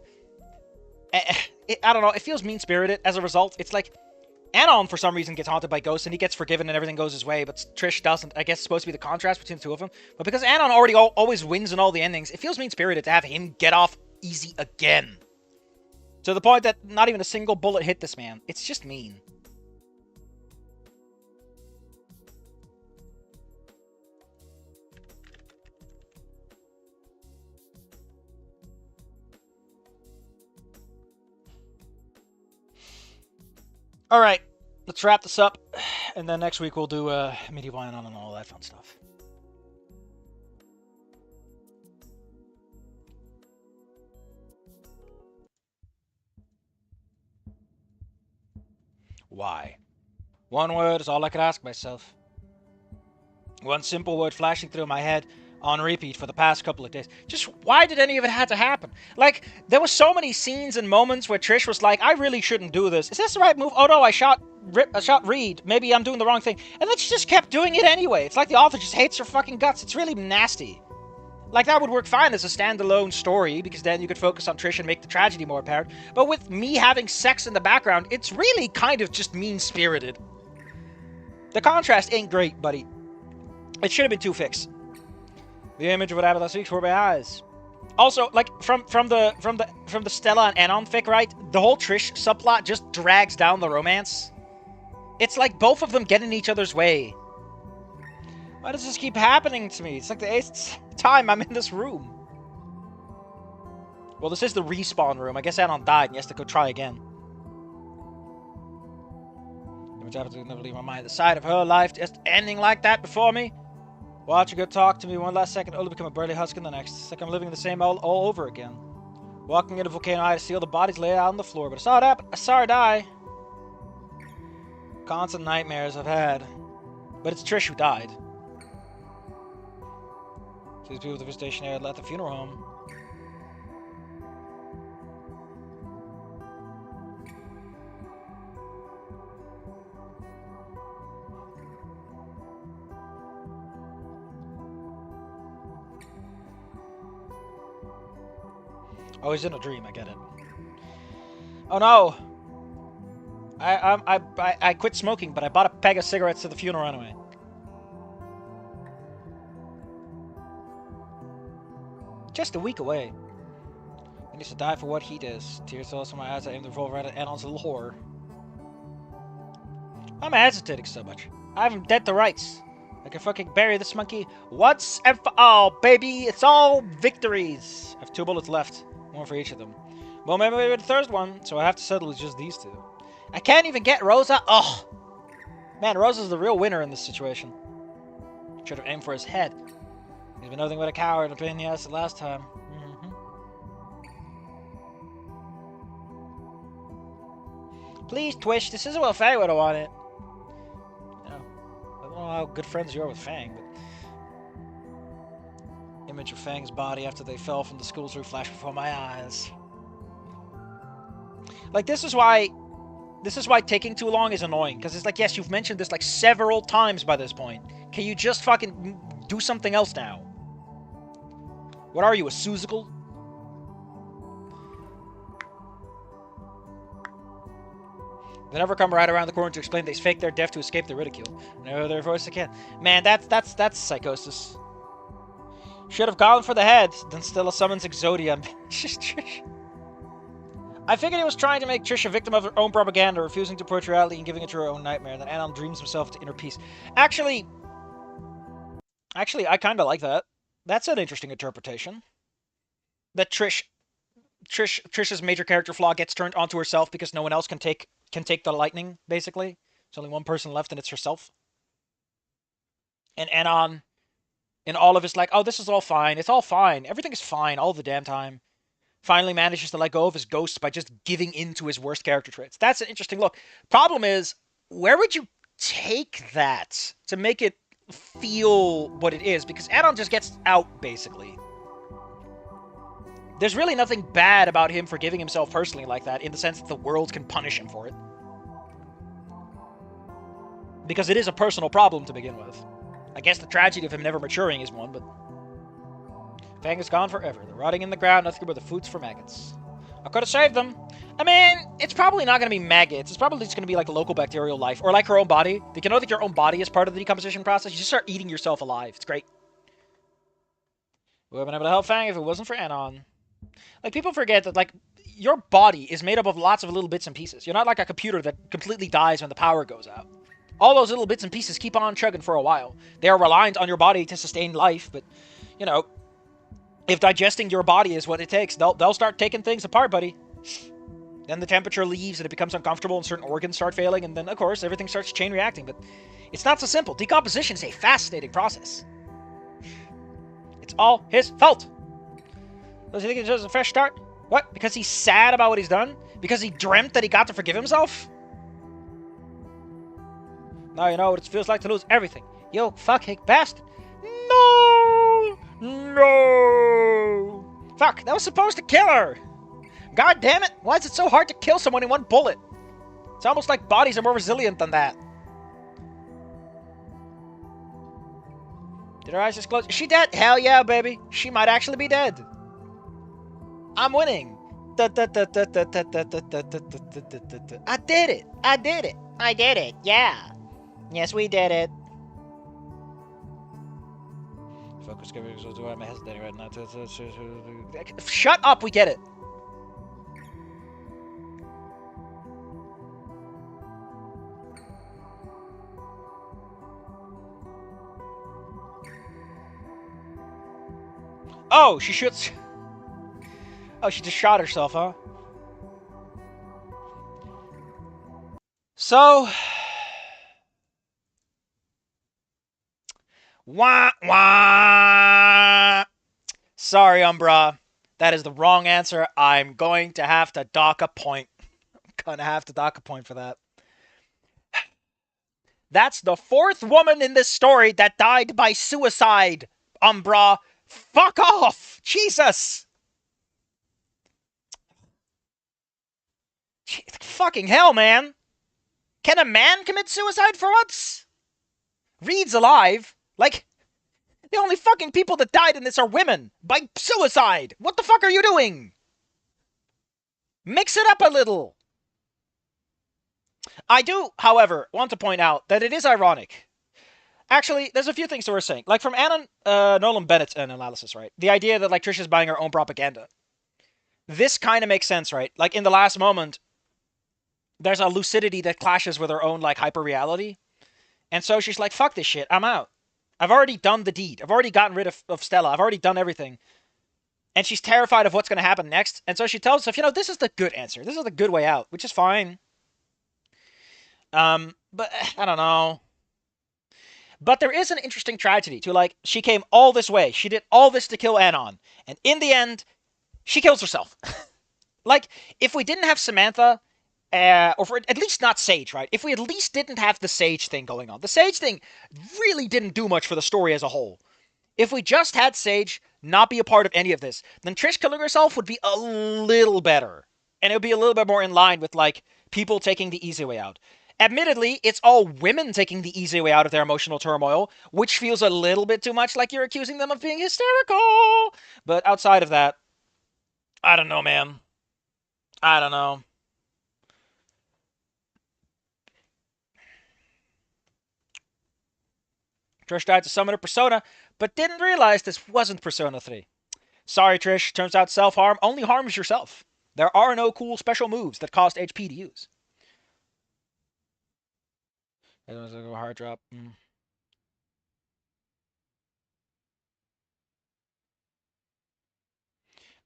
S1: I don't know, it feels mean-spirited as a result. It's like, Anon for some reason gets haunted by ghosts and he gets forgiven and everything goes his way, but Trish doesn't. I guess it's supposed to be the contrast between the two of them. But because Anon already always wins in all the endings, it feels mean-spirited to have him get off easy again. To the point that not even a single bullet hit this man. It's just mean. Alright, let's wrap this up, and then next week we'll do medieval Anon and all that fun stuff. Why? One word is all I could ask myself. One simple word flashing through my head on repeat for the past couple of days. Just why did any of it have to happen? Like, there were so many scenes and moments where Trish was like, I really shouldn't do this. Is this the right move? Oh no, I shot Reed. Maybe I'm doing the wrong thing. And then she just kept doing it anyway. It's like the author just hates her fucking guts. It's really nasty. Like, that would work fine as a standalone story, because then you could focus on Trish and make the tragedy more apparent. But with me having sex in the background, it's really kind of just mean-spirited. The contrast ain't great, buddy. It should have been 2 fixed. The image of what happened last week before my eyes. Also, like, from the Stella and Anon fic, right? The whole Trish subplot just drags down the romance. It's like both of them get in each other's way. Why does this keep happening to me? It's like the 8th time I'm in this room. Well, this is the respawn room. I guess Anon died and he has to go try again. Image happens to never leave my mind. The sight of her life just ending like that before me. Watching her talk to me one last second, only become a burly husk in the next. It's like I'm living the same all over again. Walking into Volcano Eye to see all the bodies laid out on the floor, but I saw it happen. I saw her die. Constant nightmares I've had. But it's Trish who died. These people that were stationed at the funeral home. Oh, he's in a dream. I get it. Oh no! I quit smoking, but I bought a pack of cigarettes to the funeral anyway. Just a week away. He needs to die for what he does. Tears also in my eyes. I aim the revolver at Anon's little whore. I'm agitating so much. I have him dead to rights. I can fucking bury this monkey once and for all, baby. It's all victories. I have 2 bullets left. 1 for each of them. Well, maybe the third one, so I have to settle with just these 2. I can't even get Rosa. Oh! Man, Rosa's the real winner in this situation. Should have aimed for his head. He's been nothing but a coward, a pain in the ass the last time. Please, Twish, this isn't what Fang would have wanted. You know, I don't know how good friends you are with Fang, but... Image of Fang's body after they fell from the school's roof flashed before my eyes. Like, this is why taking too long is annoying, because it's like, yes, you've mentioned this like several times by this point. Can you just fucking do something else now? What are you, a Seussical? They never come right around the corner to explain they faked their death to escape the ridicule. No, their voice again. Man, that's psychosis. Should have gone for the head, then Stella summons Exodia. I figured he was trying to make Trish a victim of her own propaganda, refusing to approach reality and giving it to her own nightmare. Then Anon dreams himself to inner peace. Actually, I kind of like that. That's an interesting interpretation. That Trish's major character flaw gets turned onto herself because no one else can take the lightning. Basically, there's only one person left, and it's herself. And Anon, in all of his like, oh, this is all fine. It's all fine. Everything is fine all the damn time. Finally manages to let go of his ghosts by just giving in to his worst character traits. That's an interesting look. Problem is, where would you take that to make it feel what it is? Because Anon just gets out, basically. There's really nothing bad about him forgiving himself personally like that, in the sense that the world can punish him for it. Because it is a personal problem to begin with. I guess the tragedy of him never maturing is one, but... Fang is gone forever. They're rotting in the ground, nothing but the foods for maggots. I could have saved them. I mean, it's probably not going to be maggots. It's probably just going to be like a local bacterial life. Or like her own body. Did you know that your own body is part of the decomposition process? You just start eating yourself alive. It's great. We would have been able to help Fang if it wasn't for Anon. Like, people forget that, like, your body is made up of lots of little bits and pieces. You're not like a computer that completely dies when the power goes out. All those little bits and pieces keep on chugging for a while. They are reliant on your body to sustain life, but, you know, if digesting your body is what it takes, they'll start taking things apart, buddy. Then the temperature leaves and it becomes uncomfortable and certain organs start failing, and then, of course, everything starts chain reacting. But it's not so simple. Decomposition is a fascinating process. It's all his fault. Does he think he deserves a fresh start? What? Because he's sad about what he's done? Because he dreamt that he got to forgive himself? Now you know what it feels like to lose everything. You fucking bastard. No! No! Fuck, that was supposed to kill her! God damn it! Why is it so hard to kill someone in one bullet? It's almost like bodies are more resilient than that. Did her eyes just close? Is she dead? Hell yeah, baby. She might actually be dead. I'm winning. I did it. I did it. I did it. Yeah. Yes, we did it. Focus. I'm hesitating right now. Shut up. We get it. Oh, she shoots. Oh, she just shot herself, huh? So, wah wah. Sorry, Umbra. That is the wrong answer. I'm going to have to dock a point. I'm gonna have to dock a point for that. That's the 4th woman in this story that died by suicide, Umbra. Fuck off! Jesus! Fucking hell, man. Can a man commit suicide for once? Reed's alive. Like, the only fucking people that died in this are women. By suicide. What the fuck are you doing? Mix it up a little. I do, however, want to point out that it is ironic. Actually, there's a few things that we're saying. Like, from Nolan Bennett's analysis, right? The idea that, like, Trisha's buying her own propaganda. This kind of makes sense, right? Like, in the last moment, there's a lucidity that clashes with her own, like, hyper-reality. And so she's like, fuck this shit, I'm out. I've already done the deed. I've already gotten rid of Stella. I've already done everything. And she's terrified of what's going to happen next. And so she tells herself, you know, this is the good answer. This is the good way out, which is fine. But I don't know. But there is an interesting tragedy to, like, she came all this way. She did all this to kill Anon. And in the end, she kills herself. Like, if we didn't have Samantha, or for at least not Sage, right? If we at least didn't have the Sage thing going on. The Sage thing really didn't do much for the story as a whole. If we just had Sage not be a part of any of this, then Trish killing herself would be a little better. And it would be a little bit more in line with, like, people taking the easy way out. Admittedly, it's all women taking the easy way out of their emotional turmoil, which feels a little bit too much like you're accusing them of being hysterical. But outside of that, I don't know, man. I don't know. Trish tried to summon a persona, but didn't realize this wasn't Persona 3. Sorry, Trish. Turns out self-harm only harms yourself. There are no cool special moves that cost HP to use. That was a hard drop.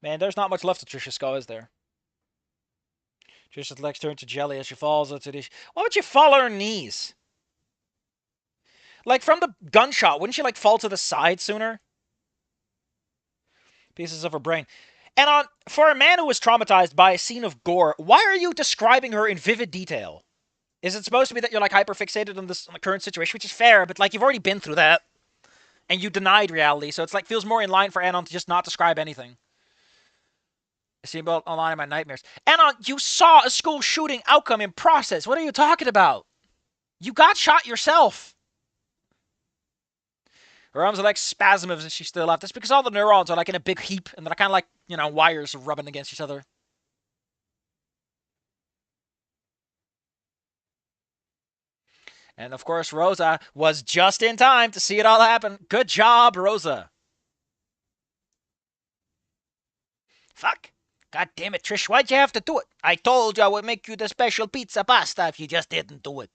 S1: Man, there's not much left of Trisha's skull, is there? Trisha's legs turn to jelly as she falls into the... Why would you fall on her knees? Like, from the gunshot, wouldn't she, like, fall to the side sooner? Pieces of her brain. And for a man who was traumatized by a scene of gore, why are you describing her in vivid detail? Is it supposed to be that you're, like, hyper-fixated on the current situation, which is fair, but, like, you've already been through that. And you denied reality, so it's, like, feels more in line for Anon to just not describe anything. I see about online in my nightmares. Anon, you saw a school shooting outcome in process. What are you talking about? You got shot yourself. Her arms are like spasms and she's still alive. That's because all the neurons are, like, in a big heap, and they're kind of like, you know, wires rubbing against each other. And, of course, Rosa was just in time to see it all happen. Good job, Rosa. Fuck. God damn it, Trish. Why'd you have to do it? I told you I would make you the special pizza pasta if you just didn't do it.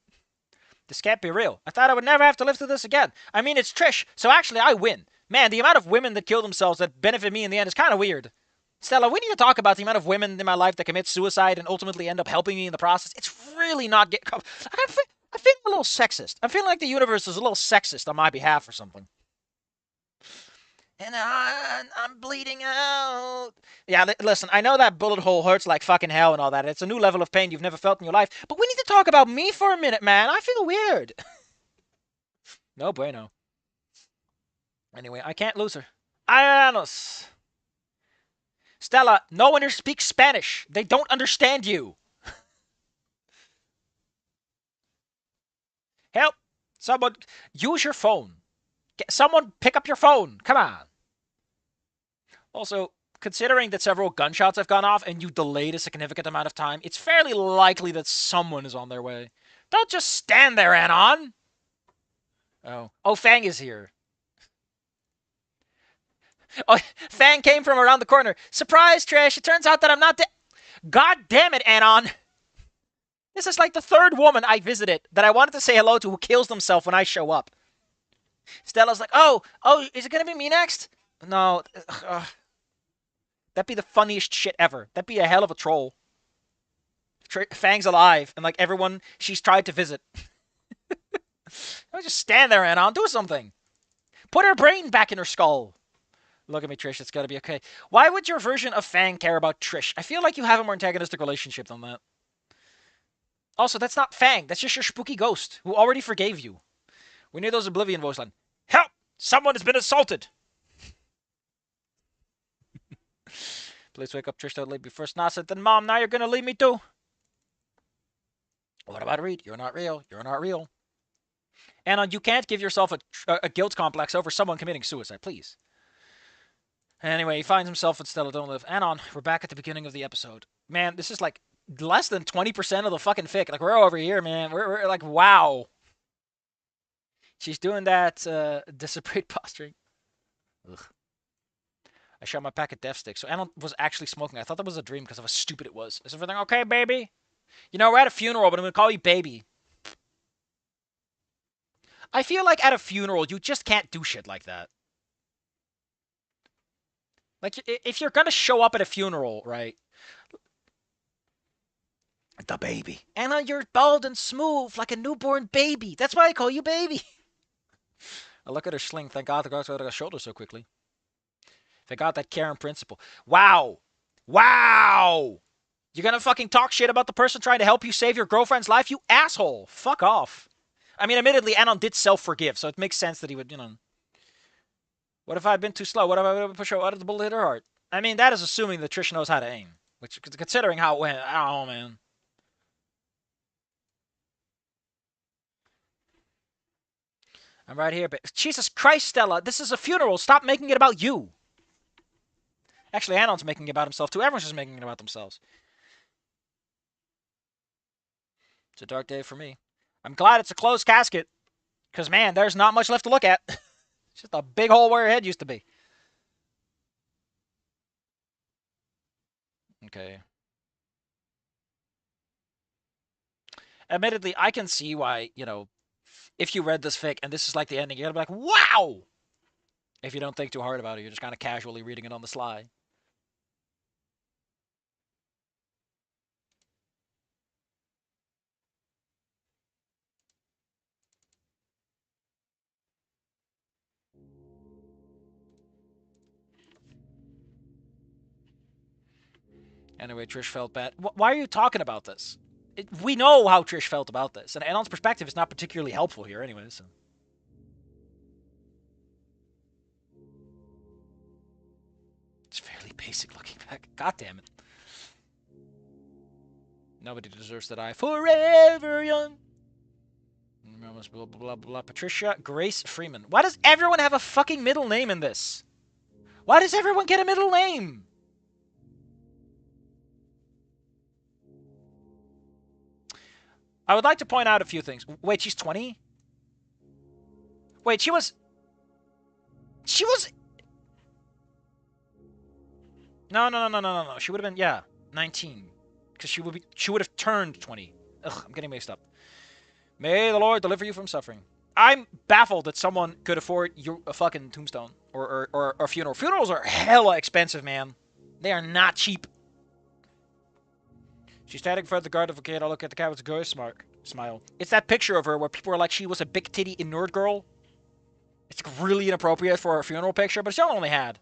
S1: This can't be real. I thought I would never have to live through this again. I mean, it's Trish, so actually I win. Man, the amount of women that kill themselves that benefit me in the end is kind of weird. Stella, we need to talk about the amount of women in my life that commit suicide and ultimately end up helping me in the process. It's really not get. I feel a little sexist. I feel like the universe is a little sexist on my behalf or something. And I'm bleeding out. Yeah, listen, I know that bullet hole hurts like fucking hell and all that. It's a new level of pain you've never felt in your life. But we need to talk about me for a minute, man. I feel weird. No bueno. Anyway, I can't lose her. Ayanos. Stella, no one here speaks Spanish. They don't understand you. Help. Someone, use your phone. Someone pick up your phone. Come on. Also, considering that several gunshots have gone off and you delayed a significant amount of time, it's fairly likely that someone is on their way. Don't just stand there, Anon. Oh, Fang is here. Oh, Fang came from around the corner. Surprise, Trish. It turns out that I'm not dead. God damn it, Anon. This is like the third woman I visited that I wanted to say hello to who kills themselves when I show up. Stella's like, oh, is it going to be me next? No. That'd be the funniest shit ever. That'd be a hell of a troll. Fang's alive, and like everyone she's tried to visit. Don't just stand there, Anon. Do something. Put her brain back in her skull. Look at me, Trish. It's got to be okay. Why would your version of Fang care about Trish? I feel like you have a more antagonistic relationship than that. Also, that's not Fang. That's just your spooky ghost who already forgave you. We need those Oblivion voice line. Help! Someone has been assaulted! Please wake up, Trish. Don't leave me first. Nasa, then Mom, now you're gonna leave me too. What about Reed? You're not real. You're not real. Anon, you can't give yourself a guilt complex over someone committing suicide, please. Anyway, he finds himself in Stella Don't Live. Anon, we're back at the beginning of the episode. Man, this is like less than 20% of the fucking fic. Like, we're over here, man. We're like, wow. She's doing that disappropriate posturing. Ugh. I shot my pack of death sticks. So Anon was actually smoking. I thought that was a dream because of how stupid it was. Is everything okay, baby? You know, we're at a funeral, but I'm going to call you baby. I feel like at a funeral, you just can't do shit like that. Like, if you're going to show up at a funeral, right? The baby. Anna, you're bald and smooth like a newborn baby. That's why I call you baby. I look at her sling. Thank God the girl's got her shoulder so quickly. They got that Karen principle. Wow. Wow. You're going to fucking talk shit about the person trying to help you save your girlfriend's life? You asshole. Fuck off. I mean, admittedly, Anon did self-forgive, so it makes sense that he would, you know. What if I'd been too slow? What if I pushed her out of the bullet hit her heart? I mean, that is assuming that Trish knows how to aim. Which, considering how it went, I don't know, man. I'm right here, but Jesus Christ, Stella, this is a funeral. Stop making it about you. Actually, Anon's making it about himself, too. Everyone's just making it about themselves. It's a dark day for me. I'm glad it's a closed casket. Because, man, there's not much left to look at. It's just a big hole where her head used to be. Okay. Admittedly, I can see why, you know, if you read this fic and this is like the ending, you're going to be like, wow! If you don't think too hard about it, you're just kind of casually reading it on the sly. Anyway, Trish felt bad. Why are you talking about this? We know how Trish felt about this, and Anon's perspective is not particularly helpful here anyway, so. It's fairly basic looking back. God damn it. Nobody deserves to die. Forever young. Blah, blah, blah, blah. Patricia Grace Freeman. Why does everyone have a fucking middle name in this? Why does everyone get a middle name? I would like to point out a few things. Wait, she's 20? Wait, she was... No. She would have been, yeah, 19. Because she would have turned 20. Ugh, I'm getting mixed up. May the Lord deliver you from suffering. I'm baffled that someone could afford a fucking tombstone or a funeral. Funerals are hella expensive, man. They are not cheap. She's standing in front of the garden of a kid. I look at the cat with a ghost smile. It's that picture of her where people are like she was a big titty nerd girl. It's really inappropriate for a funeral picture, but she only had.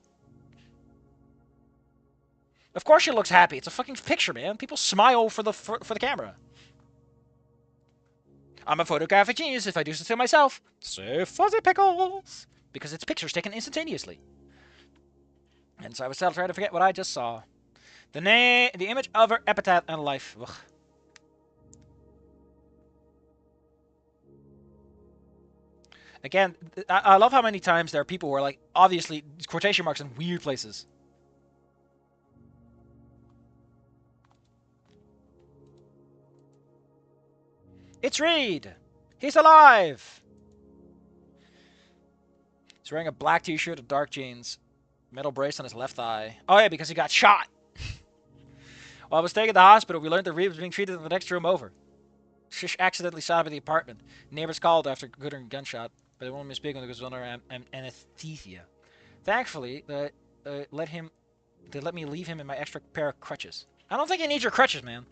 S1: Of course she looks happy. It's a fucking picture, man. People smile for the camera. I'm a photographic genius if I do so myself. Say fuzzy pickles. Because it's pictures taken instantaneously. And so I was still trying to forget what I just saw. The image of her epitaph and life. Ugh. Again, I love how many times there are people who are like, obviously, quotation marks in weird places. It's Reed! He's alive! He's wearing a black t-shirt and dark jeans. Metal brace on his left eye. Oh yeah, because he got shot! While I was staying at the hospital, we learned that Reed was being treated in the next room over. Shish accidentally shot up at the apartment. Neighbors called after getting a gunshot, but they won't speak when he was under anesthesia. Thankfully, they let me leave him in my extra pair of crutches. I don't think you need your crutches, man.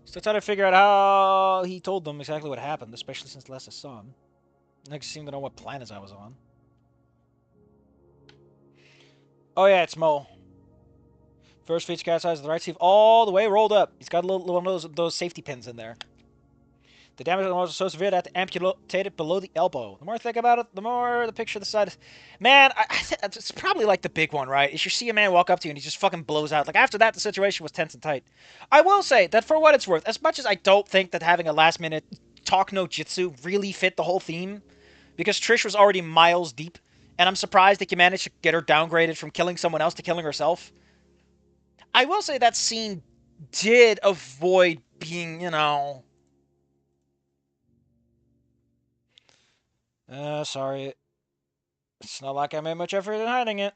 S1: Still trying to figure out how he told them exactly what happened, especially since last I saw him. Next, seemed to know what planet I was on. Oh yeah, it's Mo. First feature cat size of the right sleeve all the way rolled up. He's got a little one of those safety pins in there. The damage was so severe that I had to amputate it below the elbow. The more I think about it, the more the picture of the side is... Man, it's probably like the big one, right? Is you see a man walk up to you and he just fucking blows out. Like, after that, the situation was tense and tight. I will say that for what it's worth, as much as I don't think that having a last-minute talk no jutsu really fit the whole theme, because Trish was already miles deep, and I'm surprised that you managed to get her downgraded from killing someone else to killing herself. I will say that scene did avoid being, you know... Sorry. It's not like I made much effort in hiding it.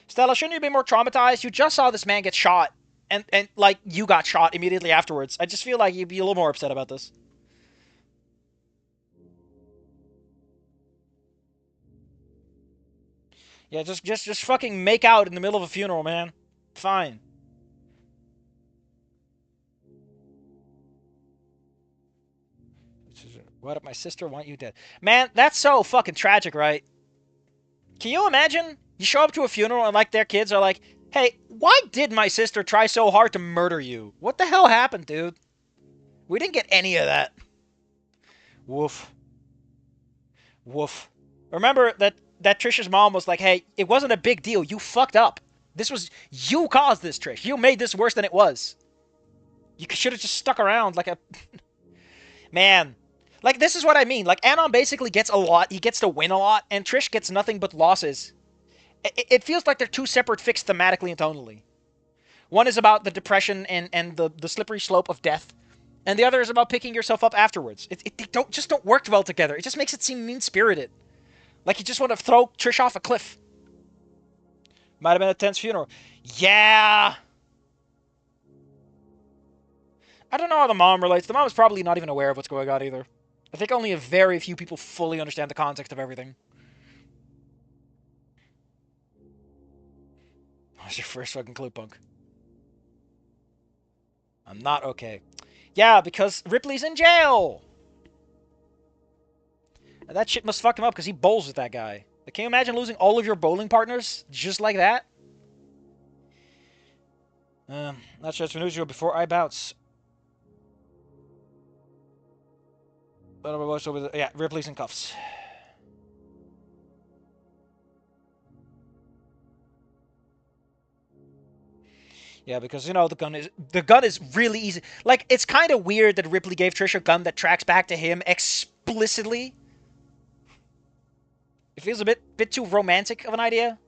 S1: Stella, shouldn't you be more traumatized? You just saw this man get shot. And like, you got shot immediately afterwards. I just feel like you'd be a little more upset about this. Yeah, just fucking make out in the middle of a funeral, man. Fine. What if my sister want you dead? Man, that's so fucking tragic, right? Can you imagine? You show up to a funeral and like their kids are like, hey, why did my sister try so hard to murder you? What the hell happened, dude? We didn't get any of that. Woof. Woof. Remember that Trisha's mom was like, hey, it wasn't a big deal. You fucked up. You caused this, Trish. You made this worse than it was. You should have just stuck around like a... Man. Like, this is what I mean. Like, Anon basically gets a lot. He gets to win a lot, and Trish gets nothing but losses. It feels like they're two separate fics thematically and tonally. One is about the depression and the slippery slope of death, and the other is about picking yourself up afterwards. They don't work well together. It just makes it seem mean-spirited. Like you just want to throw Trish off a cliff. Might have been a tense funeral. Yeah! I don't know how the mom relates. The mom is probably not even aware of what's going on either. I think only a very few people fully understand the context of everything. What's your first fucking clue, punk? I'm not okay. Yeah, because Ripley's in jail! And that shit must fuck him up because he bowls with that guy. Like, can you imagine losing all of your bowling partners just like that? Not sure it's unusual before I bounce. Yeah, Ripley's in cuffs. Yeah, because, you know, the gun is really easy. Like, it's kind of weird that Ripley gave Trish a gun that tracks back to him explicitly. It feels a bit too romantic of an idea.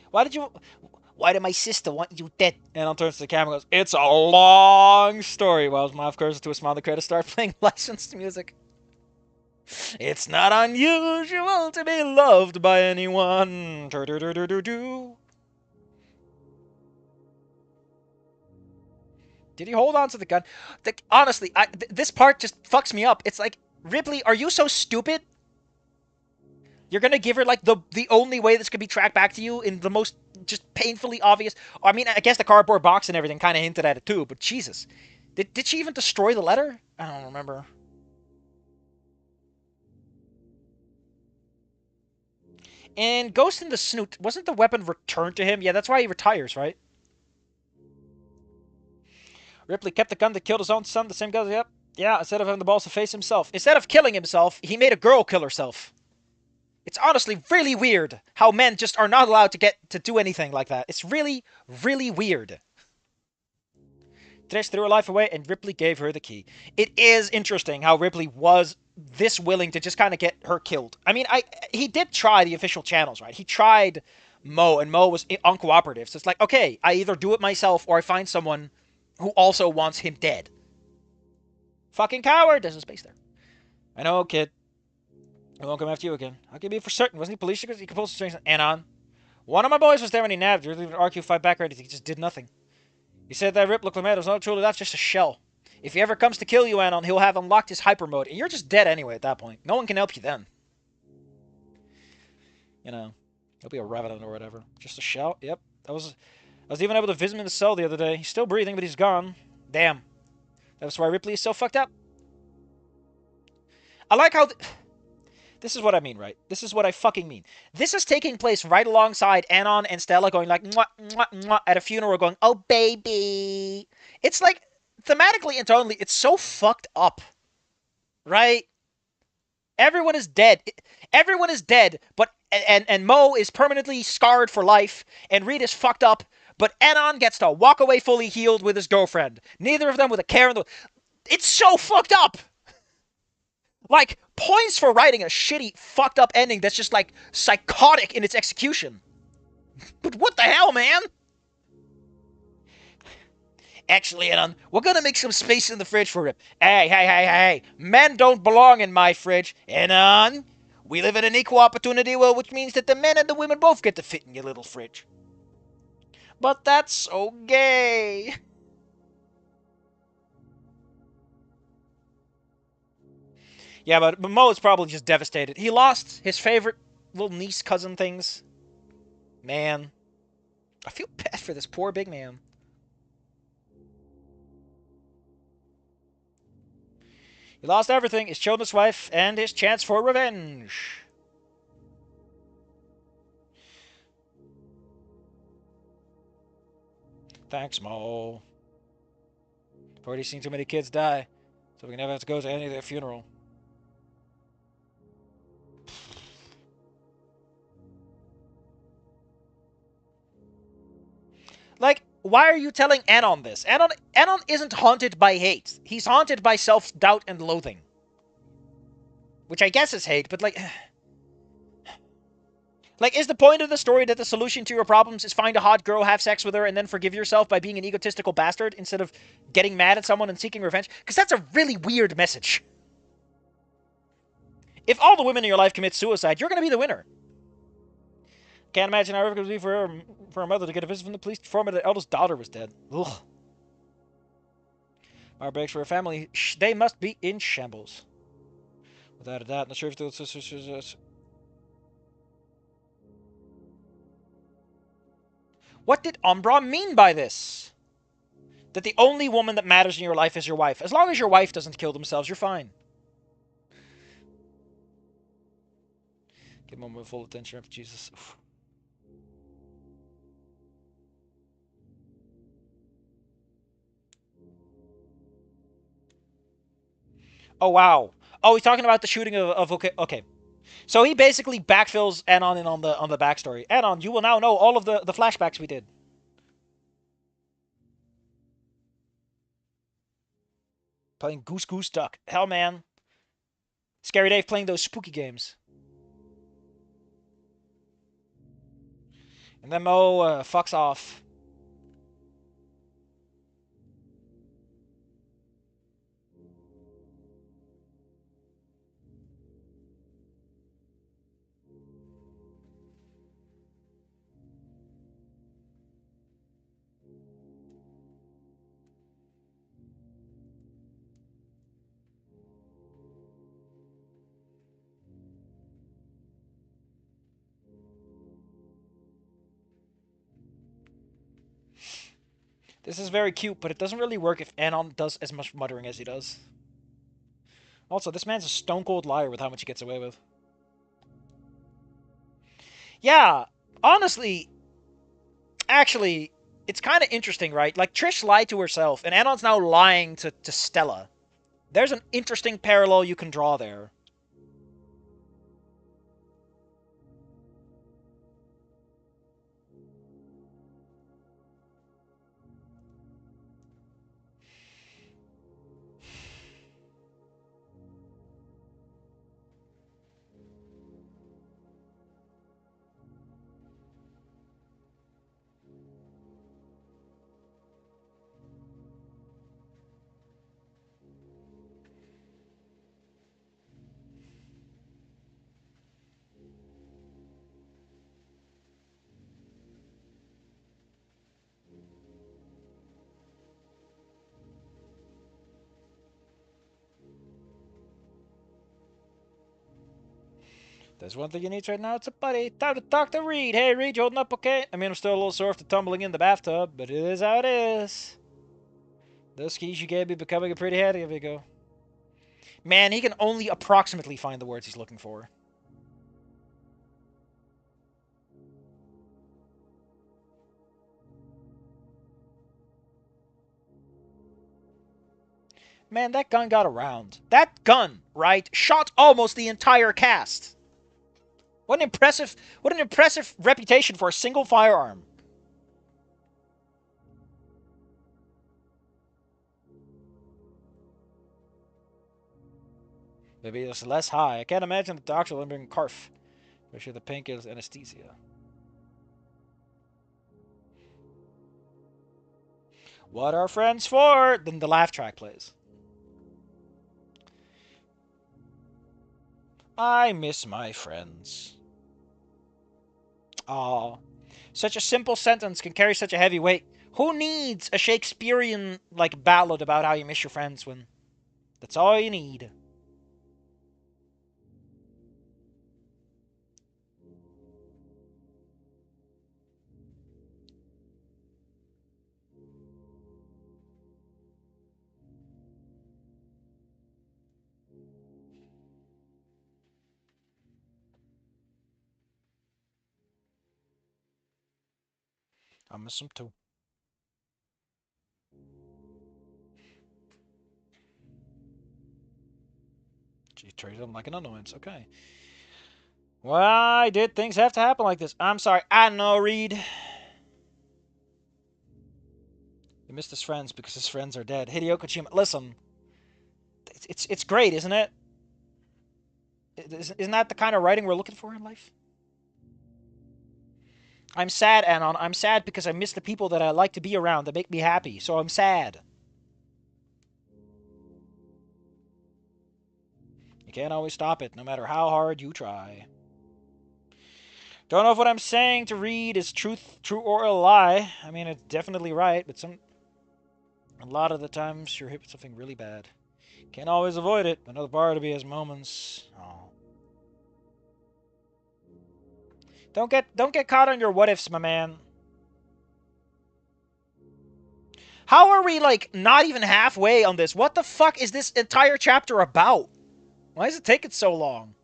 S1: Why did my sister want you dead? And I'll turn to the camera and goes, it's a long story. While his mouth curves into a smile, the credits start playing licensed music. It's not unusual to be loved by anyone. Do Did he hold on to the gun? Honestly, this part just fucks me up. It's like, Ripley, are you so stupid? You're gonna give her, like, the only way this could be tracked back to you in the most just painfully obvious... I mean, I guess the cardboard box and everything kind of hinted at it too, but Jesus. Did she even destroy the letter? I don't remember. And Ghost in the Snoot, wasn't the weapon returned to him? Yeah, that's why he retires, right? Ripley kept the gun that killed his own son, the same gun, yep. Yeah, instead of having the balls to face himself. Instead of killing himself, he made a girl kill herself. It's honestly really weird how men just are not allowed to get to do anything like that. It's really, really weird. Trish threw her life away, and Ripley gave her the key. It is interesting how Ripley was this willing to just kind of get her killed. I mean, he did try the official channels, right? He tried Mo, and Mo was uncooperative. So it's like, okay, I either do it myself or I find someone who also wants him dead. Fucking coward! There's a space there. I know, kid. I won't come after you again. How can you be for certain? Wasn't he police? He could pull some strings. Anon. One of my boys was there when he nabbed. You didn't argue, fight back, or anything. He just did nothing. He said that Rip Leclerc was not truly, that's just a shell. If he ever comes to kill you, Anon, he'll have unlocked his hyper mode, and you're just dead anyway at that point. No one can help you then. You know, he'll be a revenant or whatever. Just a shell. Yep. I was even able to visit him in the cell the other day. He's still breathing, but he's gone. Damn. That's why Ripley is so fucked up. I like how... This is what I mean, right? This is what I fucking mean. This is taking place right alongside Anon and Stella going like, mwah, mwah, mwah, at a funeral going, oh, baby. It's like, thematically and tonally, it's so fucked up. Right? Everyone is dead. Everyone is dead, but and Mo is permanently scarred for life, and Reed is fucked up, but Anon gets to walk away fully healed with his girlfriend. Neither of them with a care in the... It's so fucked up! Like, points for writing a shitty, fucked up ending that's just, like, psychotic in its execution. But what the hell, man? Actually, Anon, we're gonna make some space in the fridge for him. Hey. Men don't belong in my fridge. Anon, we live in an equal opportunity world, which means that the men and the women both get to fit in your little fridge. But that's so gay. Yeah, but Mo is probably just devastated. He lost his favorite little niece cousin things. Man. I feel bad for this poor big man. He lost everything, his children's wife, and his chance for revenge. Thanks, Mo. I've already seen too many kids die, so we never have to go to any of their funeral. Like, why are you telling Anon this? Anon isn't haunted by hate. He's haunted by self-doubt and loathing. Which I guess is hate, but like... Like, is the point of the story that the solution to your problems is find a hot girl, have sex with her, and then forgive yourself by being an egotistical bastard instead of getting mad at someone and seeking revenge? Because that's a really weird message. If all the women in your life commit suicide, you're going to be the winner. Can't imagine how it would be for her mother to get a visit from the police to inform her that eldest daughter was dead. Ugh. Our breaks for her family, they must be in shambles. Without a doubt, not sure if those sisters... What did Umbra mean by this? That the only woman that matters in your life is your wife. As long as your wife doesn't kill themselves, you're fine. Give them full attention, Jesus. Oof. Oh, wow. Oh, he's talking about the shooting of okay. So he basically backfills Anon in on the backstory. Anon, you will now know all of the flashbacks we did. Playing Goose Goose Duck. Hell, man. Scary Dave playing those spooky games. And then Mo fucks off. This is very cute, but it doesn't really work if Anon does as much muttering as he does. Also, this man's a stone cold liar with how much he gets away with. Yeah, honestly, actually, it's kind of interesting, right? Like, Trish lied to herself, and Anon's now lying to Stella. There's an interesting parallel you can draw there. There's one thing you need right now. It's a buddy. Time to talk to Reed. Hey, Reed, you holding up okay? I mean, I'm still a little sore after tumbling in the bathtub, but it is how it is. Those skis you gave me becoming a pretty handy of you go. Man, he can only approximately find the words he's looking for. Man, that gun got around. That gun, right, shot almost the entire cast. What an impressive reputation for a single firearm. Maybe it's less high. I can't imagine the doctor limiting carf. Especially the pink is anesthesia. What are friends for? Then the laugh track plays. I miss my friends. Aw. Such a simple sentence can carry such a heavy weight. Who needs a Shakespearean, like, ballad about how you miss your friends when that's all you need? I miss them too. She treated them like an annoyance. Okay. Why did things have to happen like this? I'm sorry. I know, Reed. He missed his friends because his friends are dead. Hideo Kojima. Listen, it's great, isn't it? Isn't that the kind of writing we're looking for in life? I'm sad, Anon. I'm sad because I miss the people that I like to be around that make me happy. So I'm sad. You can't always stop it, no matter how hard you try. Don't know if what I'm saying to Reed is true or a lie. I mean, it's definitely right, but a lot of the times you're hit with something really bad. Can't always avoid it. Another part of me has moments. Oh. Don't get caught on your what ifs, my man. How are we like not even halfway on this? What the fuck is this entire chapter about? Why is it taking so long?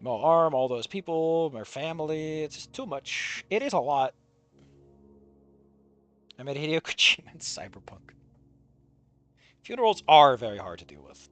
S1: No arm, all those people, my family. It's just too much. It is a lot. I met Hideo Kojima in Cyberpunk. Funerals are very hard to deal with.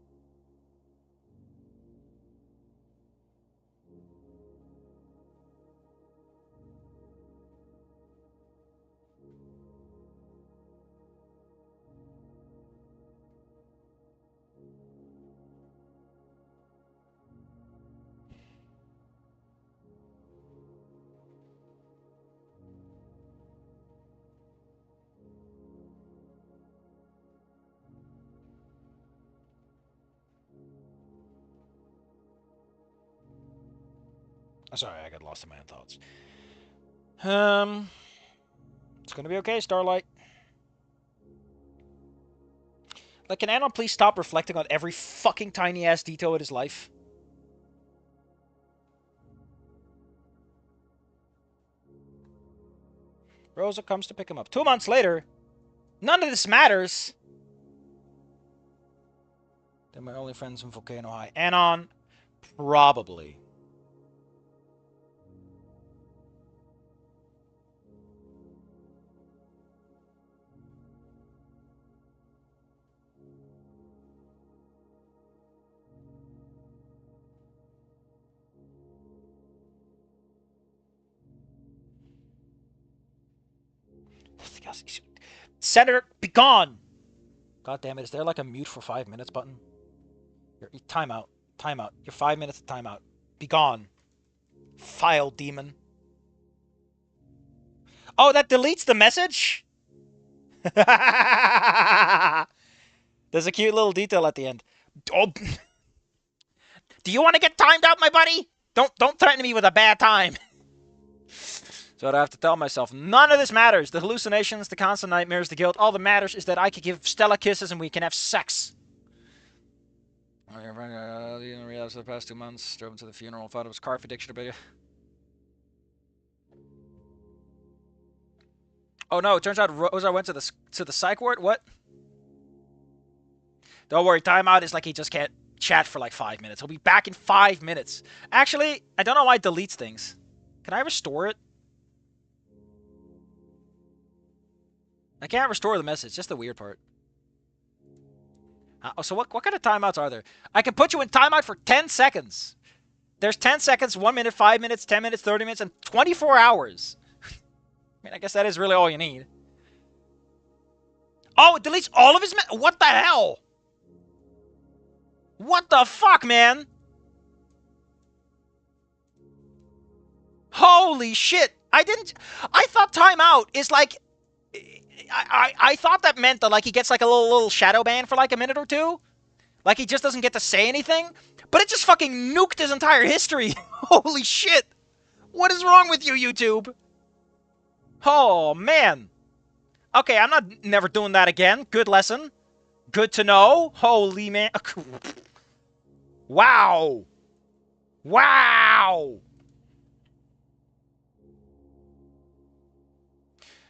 S1: Sorry, I got lost in my own thoughts. Um, it's gonna be okay, Starlight. Like, can Anon please stop reflecting on every fucking tiny-ass detail in his life? Rosa comes to pick him up. 2 months later, none of this matters. They're my only friends from Volcano High. Anon, probably. Senator, be gone! God damn it, is there like a mute for 5 minutes button? Timeout. Timeout. You're 5 minutes of timeout. Be gone. File demon. Oh, that deletes the message? There's a cute little detail at the end. Oh. Do you want to get timed out, my buddy? Don't threaten me with a bad time. So I have to tell myself, none of this matters. The hallucinations, the constant nightmares, the guilt, all that matters is that I could give Stella kisses and we can have sex. I realized for the past 2 months, drove into the funeral, thought it was car addiction. Oh no, it turns out Rosa went to the psych ward? What? Don't worry, timeout is like he just can't chat for like 5 minutes. He'll be back in 5 minutes. Actually, I don't know why it deletes things. Can I restore it? I can't restore the message. Just the weird part. So what kind of timeouts are there? I can put you in timeout for 10 seconds. There's 10 seconds, 1 minute, 5 minutes, 10 minutes, 30 minutes, and 24 hours. I mean, I guess that is really all you need. Oh, it deletes all of his... What the hell? What the fuck, man? Holy shit. I thought timeout is like... I thought that meant that like he gets like a little shadow ban for like a minute or two. Like he just doesn't get to say anything. But it just fucking nuked his entire history. Holy shit. What is wrong with you, YouTube? Oh, man. Okay, I'm not never doing that again. Good lesson. Good to know. Holy man. Wow. Wow.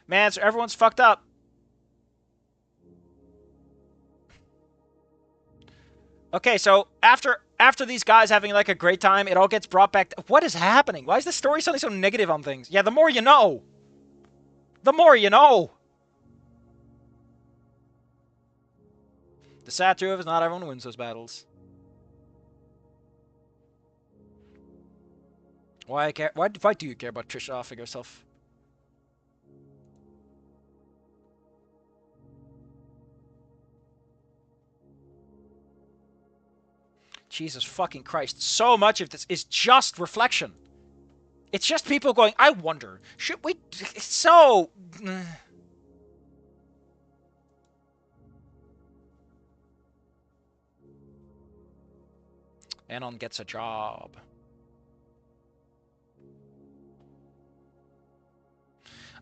S1: Man, so everyone's fucked up. Okay, so after these guys having like a great time, it all gets brought back. What is happening? Why is the story suddenly so negative on things? Yeah, the more you know. The more you know. The sad truth is not everyone wins those battles. Why care? Why do you care about Trisha offing herself? Jesus fucking Christ. So much of this is just reflection. It's just people going, I wonder, should we... It's so... Anon gets a job.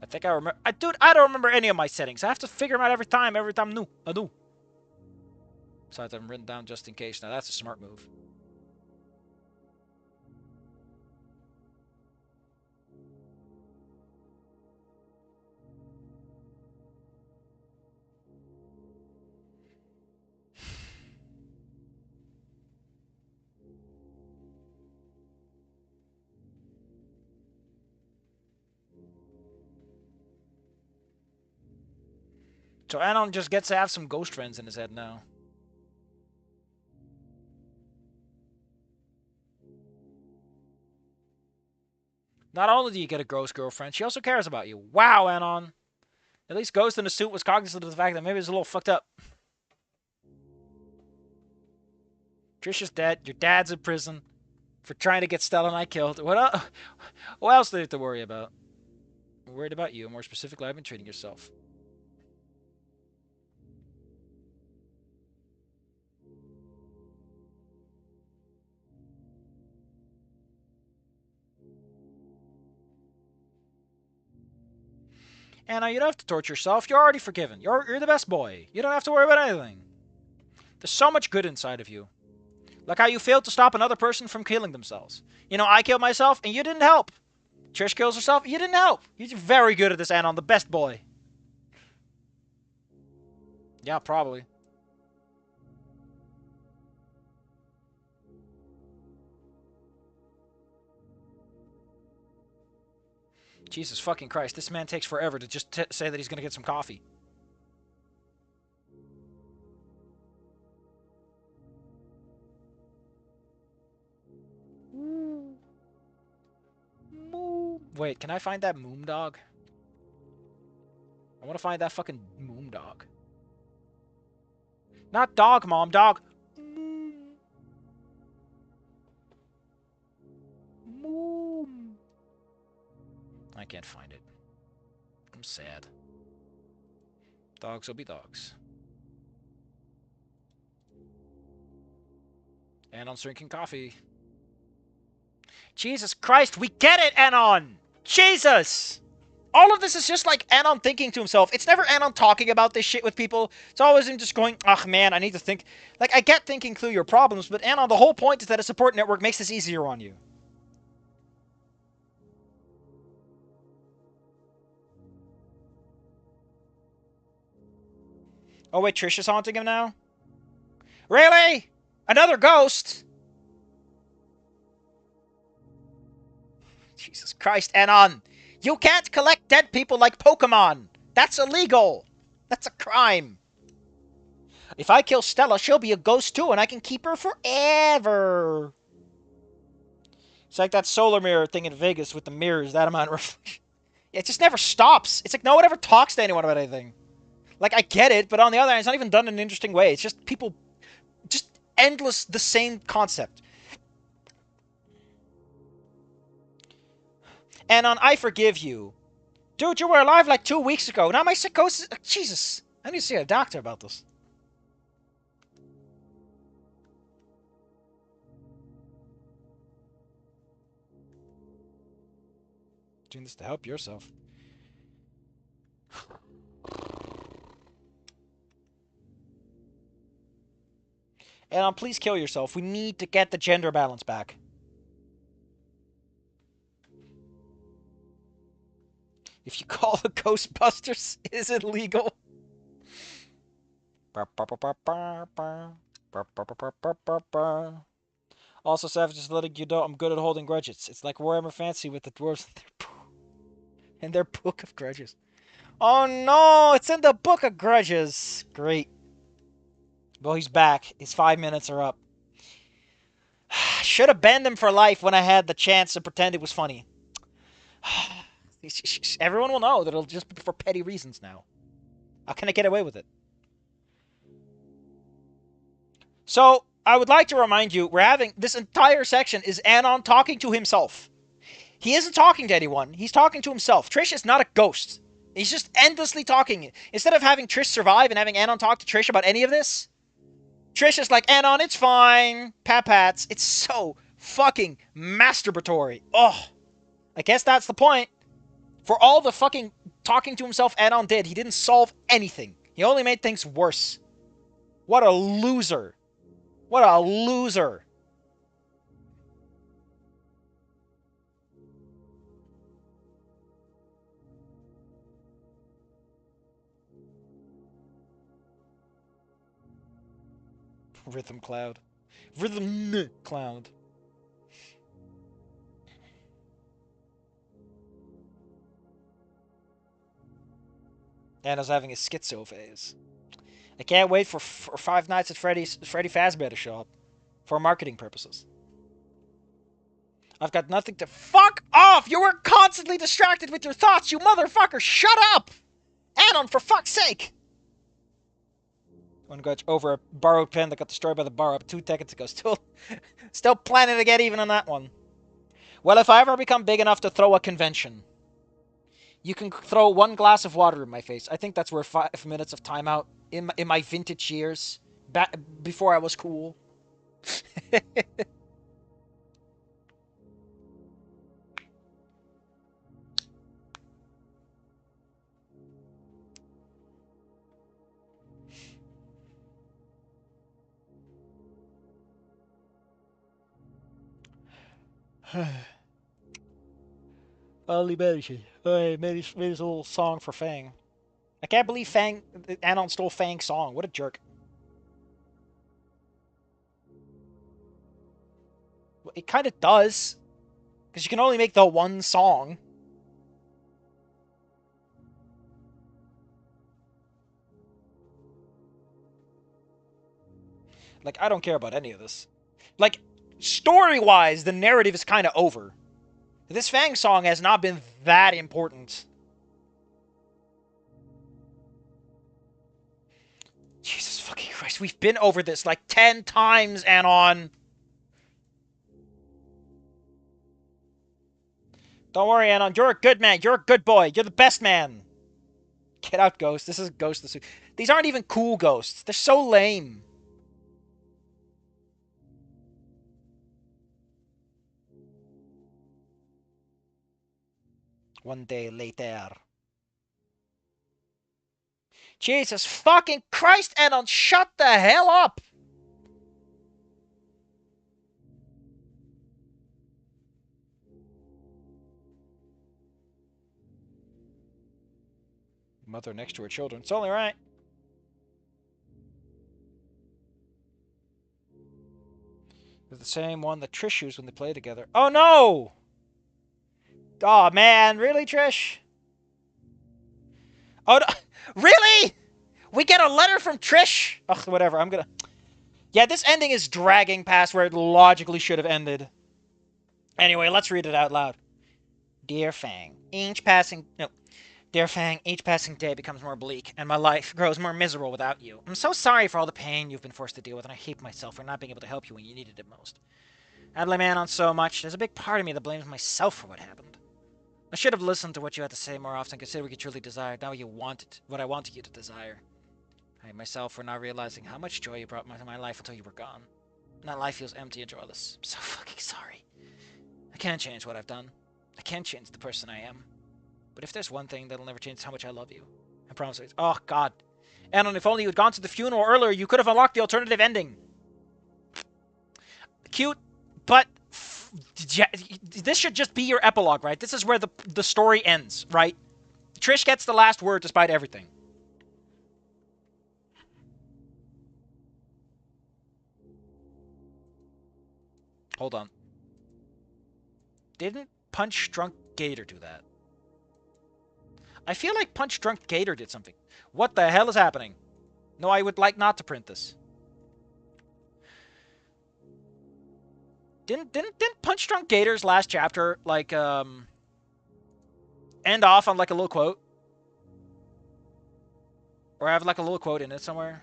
S1: I think I remember... Dude, I don't remember any of my settings. I have to figure them out every time new. I do. Besides, I've written down just in case. Now, that's a smart move. So Anon just gets to have some ghost friends in his head now. Not only do you get a gross girlfriend, she also cares about you. Wow, Anon. At least Ghost in the suit was cognizant of the fact that maybe it's a little fucked up. Trisha's dead. Your dad's in prison for trying to get Stella and I killed. What else do they have to worry about? I'm worried about you. More specifically, I've been treating yourself. Anna, you don't have to torture yourself. You're already forgiven. You're the best boy. You don't have to worry about anything. There's so much good inside of you. Like how you failed to stop another person from killing themselves. You know, I killed myself, and you didn't help. Trish kills herself, you didn't help. You're very good at this, Anon, the best boy. Yeah, probably. Jesus fucking Christ, this man takes forever to just say that he's gonna get some coffee. Wait, can I find that moom dog? I want to find that fucking moom dog. Not dog, Mom, dog. Moom. I can't find it. I'm sad. Dogs will be dogs. Anon's drinking coffee. Jesus Christ, we get it, Anon! Jesus! All of this is just like Anon thinking to himself. It's never Anon talking about this shit with people. It's always him just going, ugh, man, I need to think. Like, I get thinking through your problems, but Anon, the whole point is that a support network makes this easier on you. Oh, wait, Trish is haunting him now? Really? Another ghost? Jesus Christ, Anon. You can't collect dead people like Pokemon. That's illegal. That's a crime. If I kill Stella, she'll be a ghost too, and I can keep her forever. It's like that solar mirror thing in Vegas with the mirrors, that amount of reflection. It just never stops. It's like no one ever talks to anyone about anything. Like, I get it, but on the other hand, it's not even done in an interesting way. It's just people, just endless, the same concept. Anon, I forgive you. Dude, you were alive like 2 weeks ago. Now my psychosis... Jesus. I need to see a doctor about this. Doing this to help yourself. Anon, please kill yourself. We need to get the gender balance back. If you call the Ghostbusters, is it legal? Also, Savage is letting you know I'm good at holding grudges. It's like Warhammer Fantasy with the dwarves in their book of grudges. Oh no, it's in the book of grudges. Great. Well, he's back. His 5 minutes are up. Should have banned him for life when I had the chance to pretend it was funny. Everyone will know that it'll just be for petty reasons now. How can I get away with it? So, I would like to remind you, we're having... This entire section is Anon talking to himself. He isn't talking to anyone. He's talking to himself. Trish is not a ghost. He's just endlessly talking. Instead of having Trish survive and having Anon talk to Trish about any of this, Trish is like, Anon, it's fine. Pat-pats. It's so fucking masturbatory. Oh, I guess that's the point. For all the fucking talking to himself Anon did, he didn't solve anything. He only made things worse. What a loser. What a loser. Rhythm cloud. Rhythm cloud. Anna's having a schizo phase. I can't wait for Five Nights at Freddy Fazbear to show up. For marketing purposes. I've got nothing to... Fuck off! You were constantly distracted with your thoughts, you motherfucker! Shut up! Anon, for fuck's sake! One grudge over a borrowed pen that got destroyed by the borrow 2 seconds ago. Still planning to get even on that one. Well, if I ever become big enough to throw a convention, you can throw 1 glass of water in my face. I think that's worth 5 minutes of timeout in my vintage years, back before I was cool. Only mention. I made his little song for Fang. I can't believe Anon stole Fang's song. What a jerk. Well, it kind of does. Because you can only make the one song. Like, I don't care about any of this. Like, story-wise, the narrative is kind of over. This Fang song has not been that important. Jesus fucking Christ, we've been over this like 10 times, Anon. Don't worry, Anon. You're a good man. You're a good boy. You're the best man. Get out, Ghost. This is Ghost. These aren't even cool ghosts. They're so lame. One day later. Jesus fucking Christ, Anon. Shut the hell up. Mother next to her children. It's only right. They're the same one that Trish used when they play together. Oh no! Oh man, really, Trish? Oh no. Really? We get a letter from Trish? Ugh, whatever. I'm gonna. Yeah, this ending is dragging past where it logically should have ended. Anyway, let's read it out loud. Dear Fang, Dear Fang, each passing day becomes more bleak, and my life grows more miserable without you. I'm so sorry for all the pain you've been forced to deal with, and I hate myself for not being able to help you when you needed it most. I blame Ann on so much. There's a big part of me that blames myself for what happened. I should have listened to what you had to say more often, considering what you truly desired, not what I wanted you to desire. I hate myself for not realizing how much joy you brought into my life until you were gone. Now life feels empty and joyless. I'm so fucking sorry. I can't change what I've done. I can't change the person I am. But if there's one thing that'll never change, it's how much I love you. I promise you. Oh, God. Anon, if only you had gone to the funeral earlier, you could have unlocked the alternative ending. Cute, but this should just be your epilogue, right? This is where the story ends, right? Trish gets the last word despite everything. Hold on. Didn't Punch Drunk Gator do that? I feel like Punch Drunk Gator did something. What the hell is happening? No, I would like not to print this. Didn't Punch Drunk Gator's last chapter like end off on like a little quote? Or have like a little quote in it somewhere?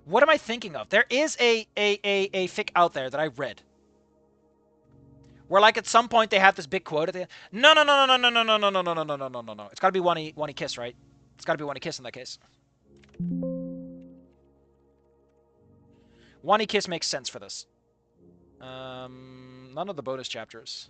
S1: What am I thinking of? There is a fic out there that I read. Where like at some point they have this big quote at the end. No. It's gotta be one kiss, right? It's gotta be one kiss in that case. One kiss makes sense for this. None of the bonus chapters.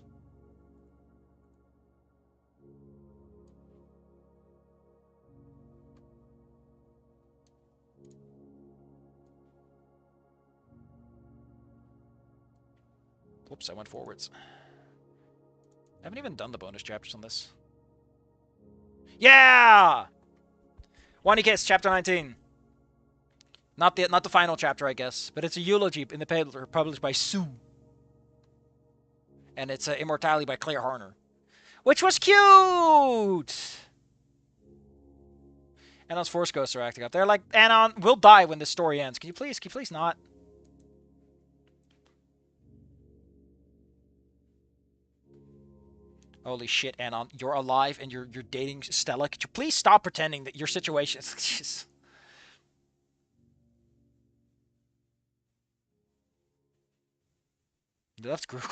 S1: Whoops, I went forwards. I haven't even done the bonus chapters on this. Yeah! One Kiss, chapter 19. Not the final chapter, I guess, but it's a eulogy in the paper published by Sue. And it's Immortality by Claire Horner. Which was cute! Anon's Force Ghosts are acting up. They're like, Anon, we'll die when this story ends. Can you please not? Holy shit, Anon. You're alive and you're dating Stella. Could you please stop pretending that your situation is... That's group.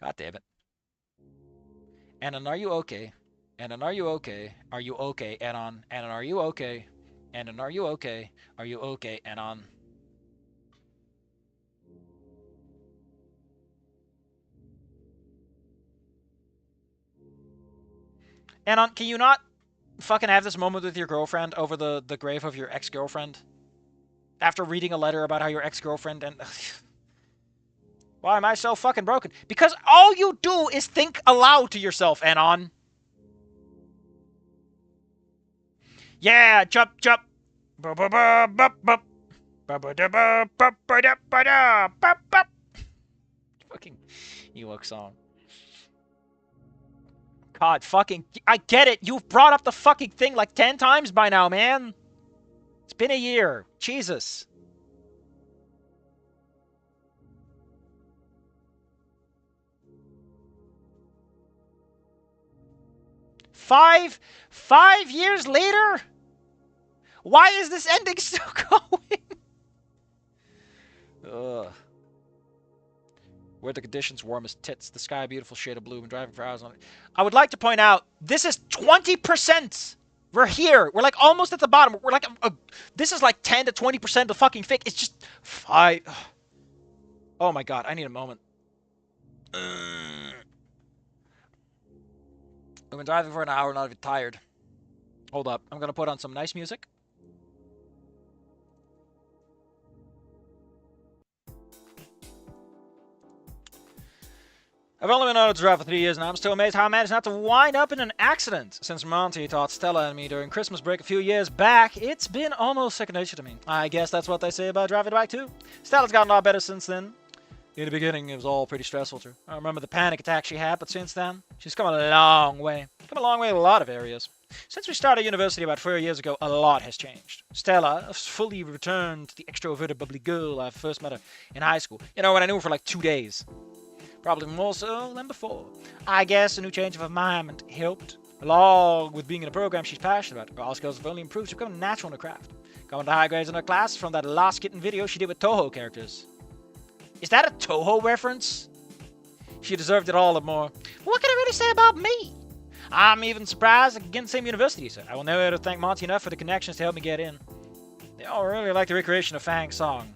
S1: God damn it. Anon, are you okay? Anon, are you okay? Are you okay, Anon? Anon, are you okay? Anon, are you okay? Are you okay, Anon? Anon, can you not fucking have this moment with your girlfriend over the grave of your ex-girlfriend? After reading a letter about how your ex-girlfriend and... Why am I so fucking broken? Because all you do is think aloud to yourself, Anon. Yeah, jump, jump. Fucking Ewok song. God, fucking... I get it. You've brought up the fucking thing like 10 times by now, man. It's been a year. Jesus. Five years later? Why is this ending still going? Ugh. Where the conditions warm as tits, the sky a beautiful shade of blue, and driving for hours on it. I would like to point out, this is 20%. We're here. We're like almost at the bottom. We're like, this is like 10 to 20% of fucking fake. It's just 5. Oh my god, I need a moment. We've been driving for an hour, not even tired. Hold up, I'm gonna put on some nice music. I've only been able to drive for 3 years, and I'm still amazed how I managed not to wind up in an accident. Since Monty taught Stella and me during Christmas break a few years back, it's been almost second nature to me. I guess that's what they say about driving a bike too. Stella's gotten a lot better since then. In the beginning, it was all pretty stressful to her. I remember the panic attack she had, but since then, she's come a long way. Come a long way in a lot of areas. Since we started university about 4 years ago, a lot has changed. Stella has fully returned to the extroverted, bubbly girl I first met her in high school. You know, when I knew her for like 2 days. Probably more so than before. I guess a new change of environment helped. Along with being in a program she's passionate about, her all skills have only improved. She's become natural in her craft. Coming to high grades in her class from that Lost Kitten video she did with Toho characters. Is that a Toho reference? She deserved it all and more. What can I really say about me? I'm even surprised I can get in the same university, so I will never thank Monty enough for the connections to help me get in. They all really like the recreation of Fang's song.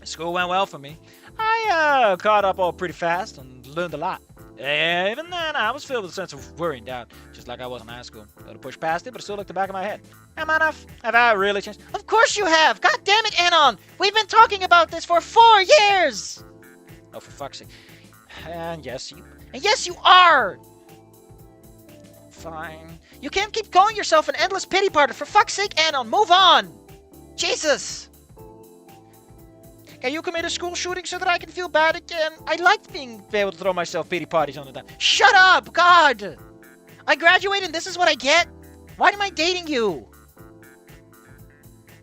S1: School went well for me. I caught up all pretty fast and learned a lot. Even then, I was filled with a sense of worry and doubt, just like I was in high school. I had to push past it, but it still looked the back of my head. Am I enough? Have I really changed? Of course you have! God damn it, Anon! We've been talking about this for 4 years! Oh, for fuck's sake. And yes, you are! Fine. You can't keep calling yourself an endless pity party. For fuck's sake, Anon, move on! Jesus! Can you commit a school shooting so that I can feel bad again? I liked being able to throw myself pity parties on the time. Shut up! God! I graduated and this is what I get? Why am I dating you?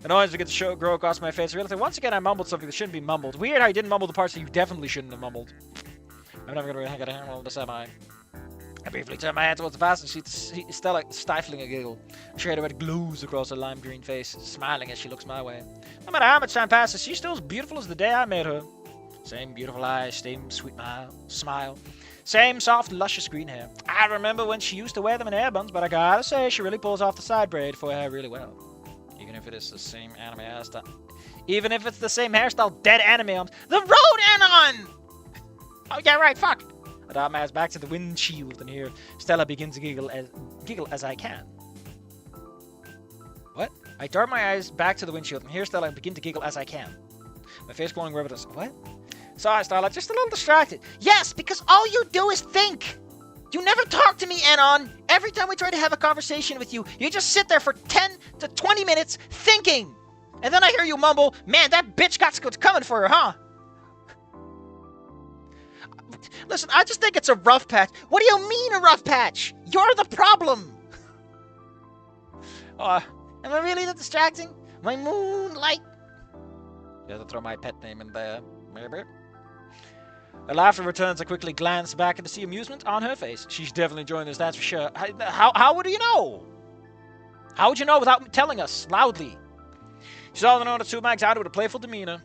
S1: Annoyance begins to grow across my face. I realized once again I mumbled something that shouldn't be mumbled. Weird how I didn't mumble the parts that you definitely shouldn't have mumbled. I'm never going to get a handle on this, am I? I briefly turned my hand towards the past and see Stella stifling a giggle. A shade of red glues across her lime green face, smiling as she looks my way. No matter how much time passes, she's still as beautiful as the day I met her. Same beautiful eyes, same sweet smile, same soft, luscious green hair. I remember when she used to wear them in hair buns, but I gotta say, she really pulls off the side braid for her hair really well. Even if it is the same anime hairstyle. Even if it's the same hairstyle, dead anime arms. The road, Anon! Oh, yeah, right, fuck. I dart my eyes back to the windshield, and here Stella begins to giggle as I can. What? I dart my eyes back to the windshield, and here Stella begin to giggle as I can. My face glowing with evidence. What? Sorry, Stella, just a little distracted. Yes, because all you do is think. You never talk to me, Anon. Every time we try to have a conversation with you, you just sit there for 10 to 20 minutes thinking. And then I hear you mumble, man, that bitch got what's coming for her, huh? Listen, I just think it's a rough patch. What do you mean a rough patch? You're the problem. Am I really that distracting? My moonlight. You have to throw my pet name in there. Maybe. Her laughter returns. I quickly glance back and to see amusement on her face. She's definitely enjoying this, that's for sure. How would you know? How would you know without telling us loudly? She's all known to my excited with a playful demeanor.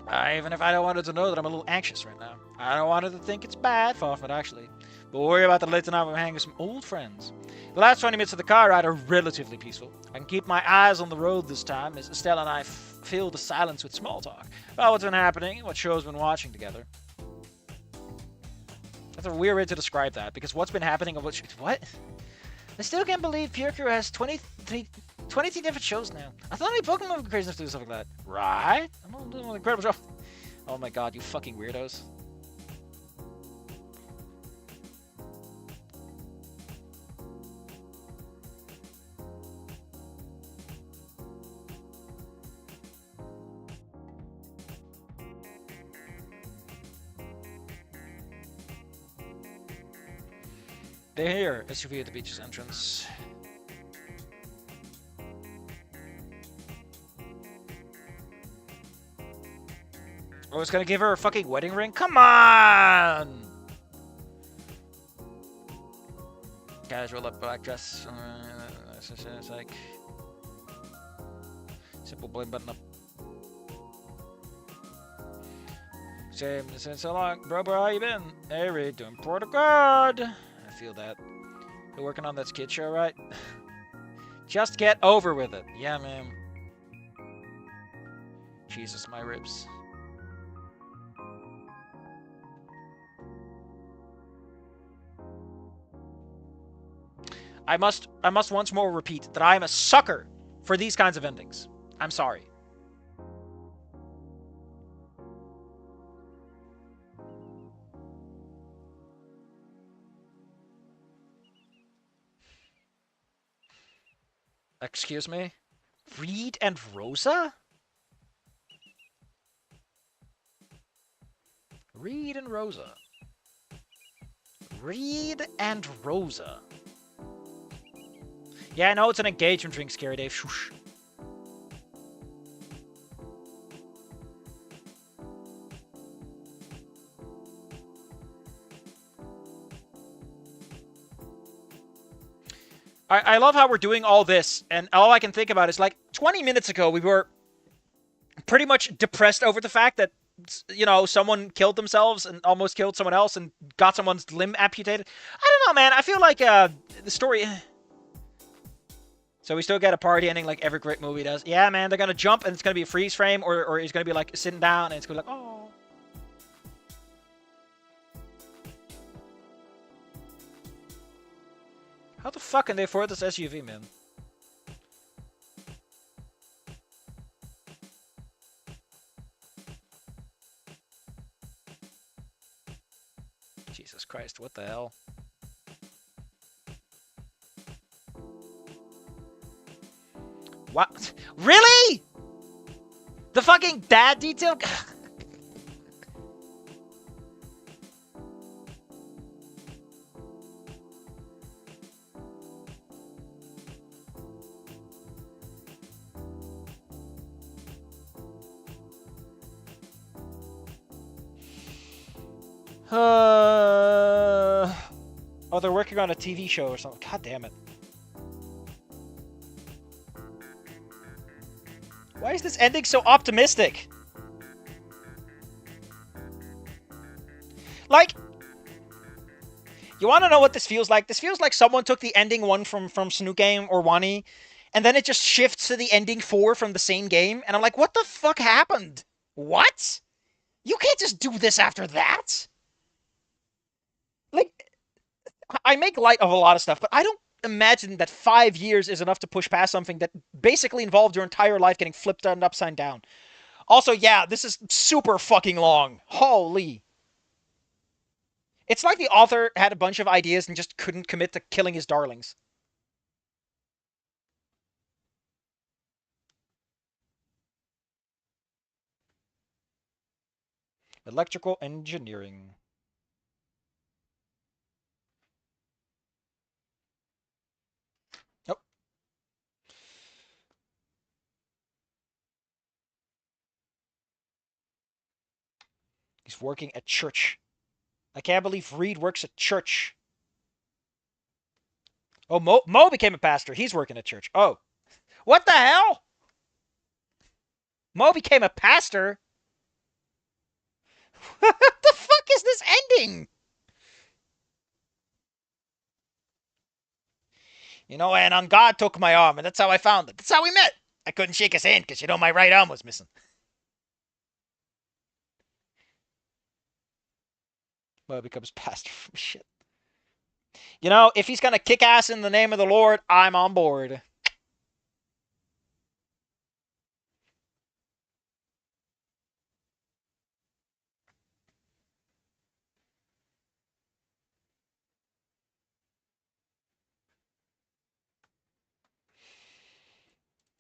S1: Even if I don't want her to know that I'm a little anxious right now. I don't want her to think it's bad, far from it actually. But we'll worry about that later tonight when we hang with some old friends. The last 20 minutes of the car ride are relatively peaceful. I can keep my eyes on the road this time as Estelle and I fill the silence with small talk about what's been happening and what shows we've been watching together. That's a weird way to describe that, because what's been happening and what? I still can't believe Pure Crew has 23 different shows now. I thought only Pokemon would be crazy enough to do something like that. Right? I'm doing an incredible job. Oh my god, you fucking weirdos. They're here. SUV at the beach's entrance. Oh, it's gonna give her a fucking wedding ring? Come on! Casual up black dress. It's like simple bling button up. Same since so long, bro. How you been? Hey, Reed, doing port of God. I feel that. You're working on that skid show, right? Just get over with it. Yeah, man. Jesus, my ribs. I must once more repeat that I am a sucker for these kinds of endings. I'm sorry. Excuse me? Reed and Rosa? Reed and Rosa. Reed and Rosa. Yeah, I know it's an engagement ring, Scary Dave. Shush. I love how we're doing all this, and all I can think about is, like, 20 minutes ago, we were pretty much depressed over the fact that, you know, someone killed themselves and almost killed someone else and got someone's limb amputated. I don't know, man. I feel like the story... So we still get a party ending like every great movie does. Yeah, man, they're going to jump, and it's going to be a freeze frame, or he's going to be, like, sitting down, and it's going to be like, oh... How the fuck can they afford this SUV, man? Jesus Christ, what the hell? What? Really? The fucking dad detail? Oh, they're working on a TV show or something. God damn it. Why is this ending so optimistic? Like, you want to know what this feels like? This feels like someone took the ending 1 from Snook Game or Wani, and then it just shifts to the ending 4 from the same game, and I'm like, what the fuck happened? What? You can't just do this after that. Like, I make light of a lot of stuff, but I don't imagine that 5 years is enough to push past something that basically involved your entire life getting flipped and upside down. Also, yeah, this is super fucking long. Holy. It's like the author had a bunch of ideas and just couldn't commit to killing his darlings. Electrical engineering. Nope. He's working at church. I can't believe Reed works at church. Oh, Mo became a pastor. He's working at church. Oh. What the hell? Mo became a pastor? What the fuck is this ending? You know, and on God took my arm, and that's how I found it. That's how we met. I couldn't shake his hand because, you know, my right arm was missing. Mo becomes pastor from shit. You know, if he's going to kick ass in the name of the Lord, I'm on board.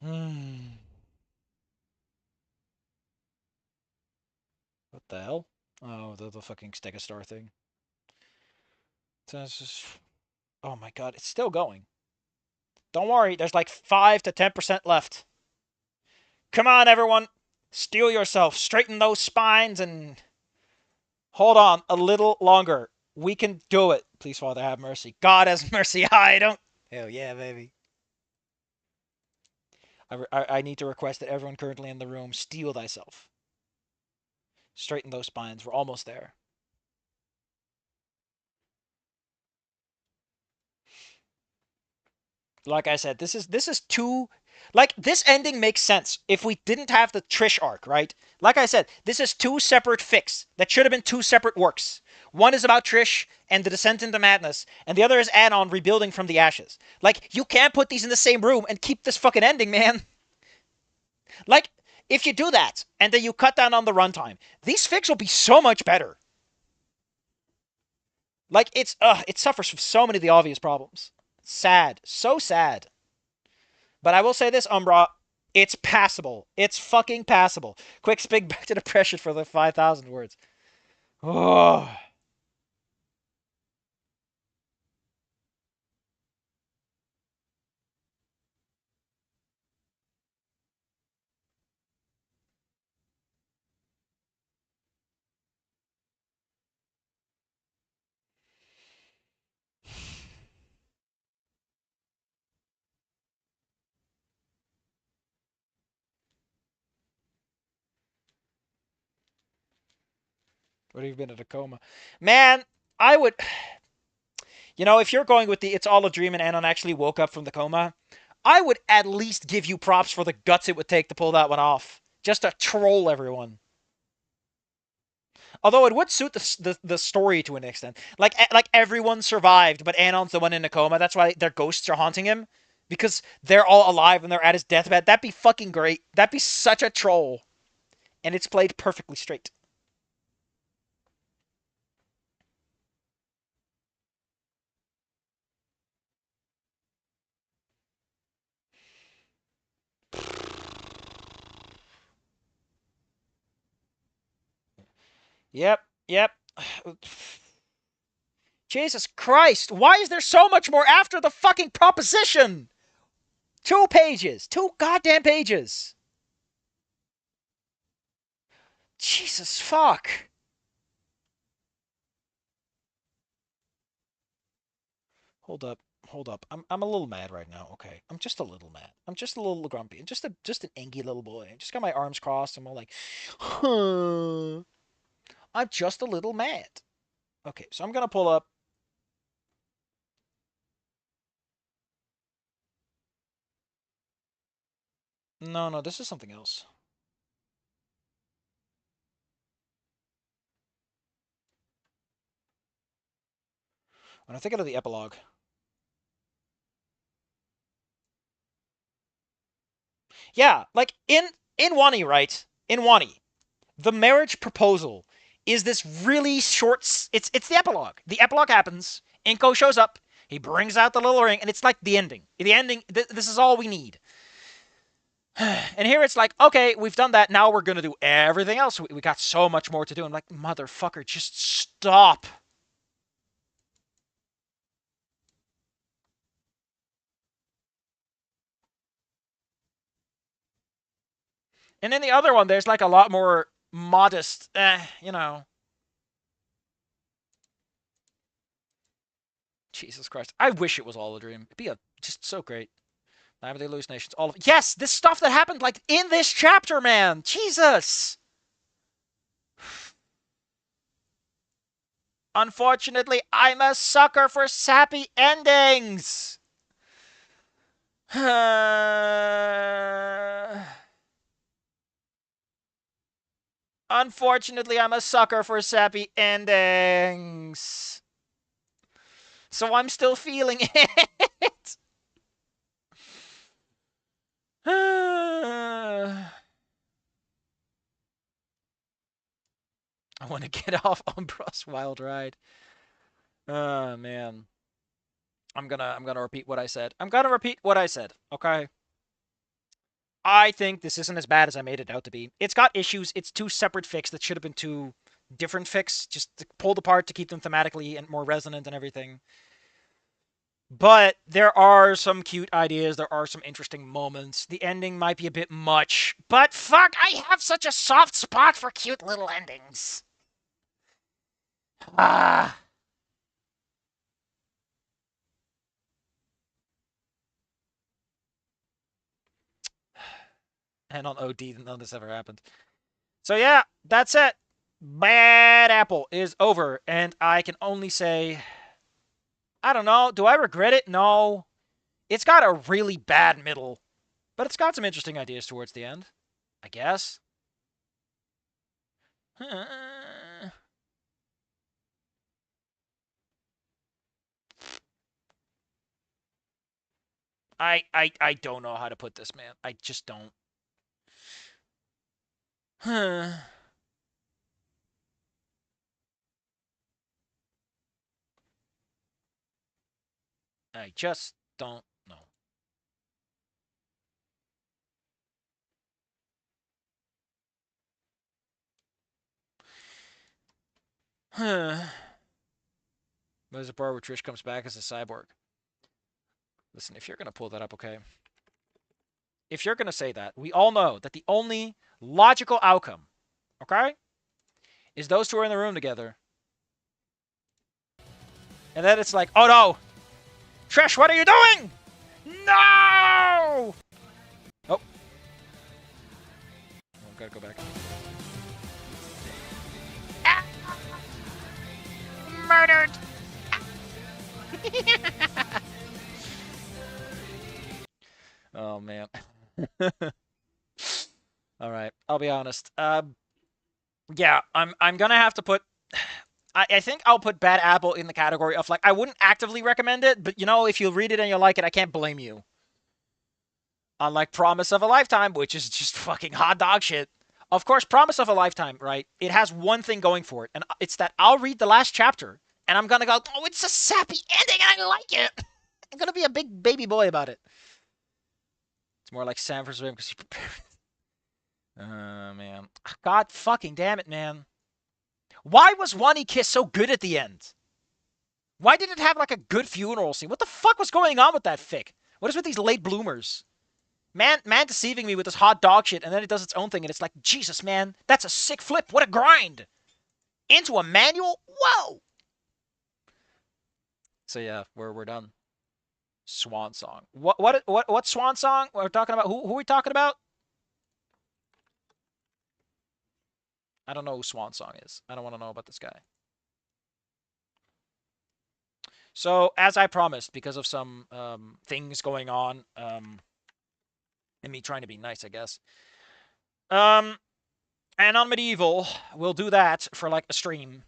S1: Hmm. What the hell? Oh, the fucking Stegosaur thing. Oh my god, it's still going. Don't worry, there's like 5 to 10% left. Come on, everyone. Steel yourself. Straighten those spines and hold on a little longer. We can do it. Please, Father, have mercy. God has mercy. I don't. Hell yeah, baby. I need to request that everyone currently in the room steel thyself. Straighten those spines. We're almost there. Like I said, this is too like this ending makes sense if we didn't have the Trish arc, right? Like I said, this is two separate fics that should have been two separate works. One is about Trish and the descent into madness, and the other is Anon rebuilding from the ashes. Like you can't put these in the same room and keep this fucking ending, man. Like if you do that and then you cut down on the runtime, these fics will be so much better. Like it suffers from so many of the obvious problems. Sad, so sad. But I will say this, Umbra, it's passable. It's fucking passable. Quick spig back to depression for the 5,000 words. Oh. What have you been in a coma? Man, I would. You know, if you're going with the it's all a dream and Anon actually woke up from the coma, I would at least give you props for the guts it would take to pull that one off. Just to troll everyone. Although it would suit the story to an extent. Like everyone survived, but Anon's the one in a coma. That's why their ghosts are haunting him. Because they're all alive and they're at his deathbed. That'd be fucking great. That'd be such a troll. And it's played perfectly straight. Yep, yep. Jesus Christ, why is there so much more after the fucking proposition? 2 pages. 2 goddamn pages. Jesus fuck. Hold up. Hold up. I'm a little mad right now, okay? I'm just a little mad. I'm just a little grumpy. Just an angy little boy. I just got my arms crossed. I'm all like, huh. I'm just a little mad. Okay, so I'm gonna pull up. No, no, this is something else. When I think of the epilogue. Yeah, like in Wani, right? In Wani, the marriage proposal is this really short. It's the epilogue. The epilogue happens. Inko shows up. He brings out the little ring, and it's like the ending. The ending. This is all we need. And here it's like, okay, we've done that. Now we're gonna do everything else. We got so much more to do. I'm like, motherfucker, just stop. And then the other one, there's like a lot more modest. You know. Jesus Christ. I wish it was all a dream. It'd be just so great. Night of the hallucinations. All of yes, this stuff that happened like in this chapter, man. Jesus. Unfortunately, I'm a sucker for sappy endings. Unfortunately, I'm a sucker for sappy endings. So I'm still feeling it. I want to get off Umbra's wild ride. Oh man. I'm gonna repeat what I said. I'm gonna repeat what I said, okay? I think this isn't as bad as I made it out to be. It's got issues. It's two separate fics that should have been two different fics, just pulled apart to keep them thematically and more resonant and everything. But there are some cute ideas. There are some interesting moments. The ending might be a bit much, but fuck, I have such a soft spot for cute little endings. Ah. And on OD, none of this ever happened. So yeah, that's it. Bad Apple is over, and I can only say, I don't know. Do I regret it? No. It's got a really bad middle, but it's got some interesting ideas towards the end, I guess. I don't know how to put this, man. I just don't. I just don't know. There's a part where Trish comes back as a cyborg. Listen, if you're going to pull that up, okay? If you're going to say that, we all know that the only logical outcome, okay, is those two are in the room together. And then it's like, oh no! Trish, what are you doing? No! Oh. Gotta go back. Ah! Murdered! Oh man. All right, I'll be honest. Yeah, I'm gonna have to put. I think I'll put Bad Apple in the category of like I wouldn't actively recommend it, but you know if you read it and you like it, I can't blame you. Unlike Promise of a Lifetime, which is just fucking hot dog shit. Of course, Promise of a Lifetime, right? It has one thing going for it, and it's that I'll read the last chapter and I'm gonna go, oh, it's a sappy ending and I like it. I'm gonna be a big baby boy about it. It's more like Sam for Swim because he prepared. Man. God fucking damn it, man. Why was Wani Kiss so good at the end? Why did it have like a good funeral scene? What the fuck was going on with that fic? What is with these late bloomers? Man deceiving me with this hot dog shit, and then it does its own thing, and it's like, Jesus, man, that's a sick flip. What a grind. Into a manual? Whoa! So yeah, we're done. Swan song. What swan song? We're talking about who are we talking about? I don't know who Swan Song is. I don't want to know about this guy. So, as I promised, because of some things going on, and me trying to be nice, I guess. And on Medieval, we'll do that for like a stream.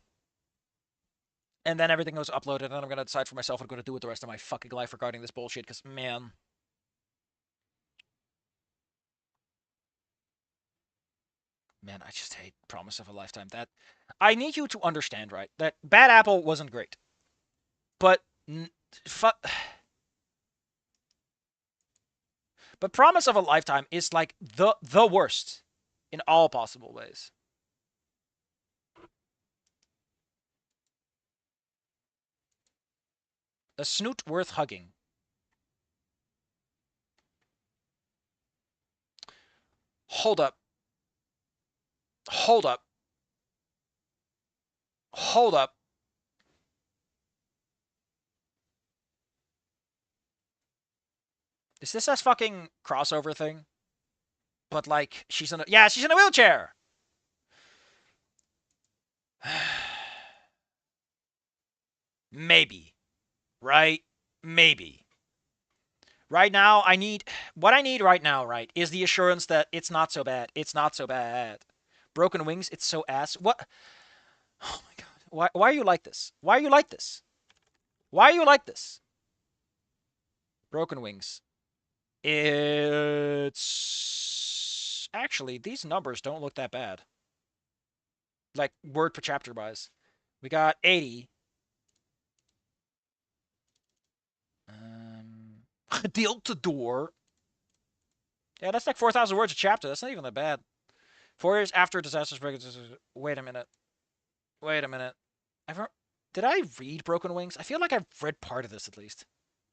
S1: And then everything goes uploaded, and then I'm going to decide for myself what I'm going to do with the rest of my fucking life regarding this bullshit, because, man. Man, I just hate Promise of a Lifetime. That I need you to understand, right? That Bad Apple wasn't great. But but Promise of a Lifetime is like the worst in all possible ways. A snoot worth hugging. Hold up. Hold up. Hold up. Is this a fucking crossover thing? But like, she's in a wheelchair. Maybe. Right? Maybe. Right now, what I need right now, right, is the assurance that it's not so bad. It's not so bad. Broken Wings, it's so ass. What? Oh my god. Why are you like this? Why are you like this? Why are you like this? Broken Wings. It's actually these numbers don't look that bad. Like word per chapter wise. We got 80. Deal to door. Yeah, that's like 4,000 words a chapter. That's not even that bad. 4 years after disastrous break. Wait a minute. Wait a minute. Did I read Broken Wings? I feel like I've read part of this at least.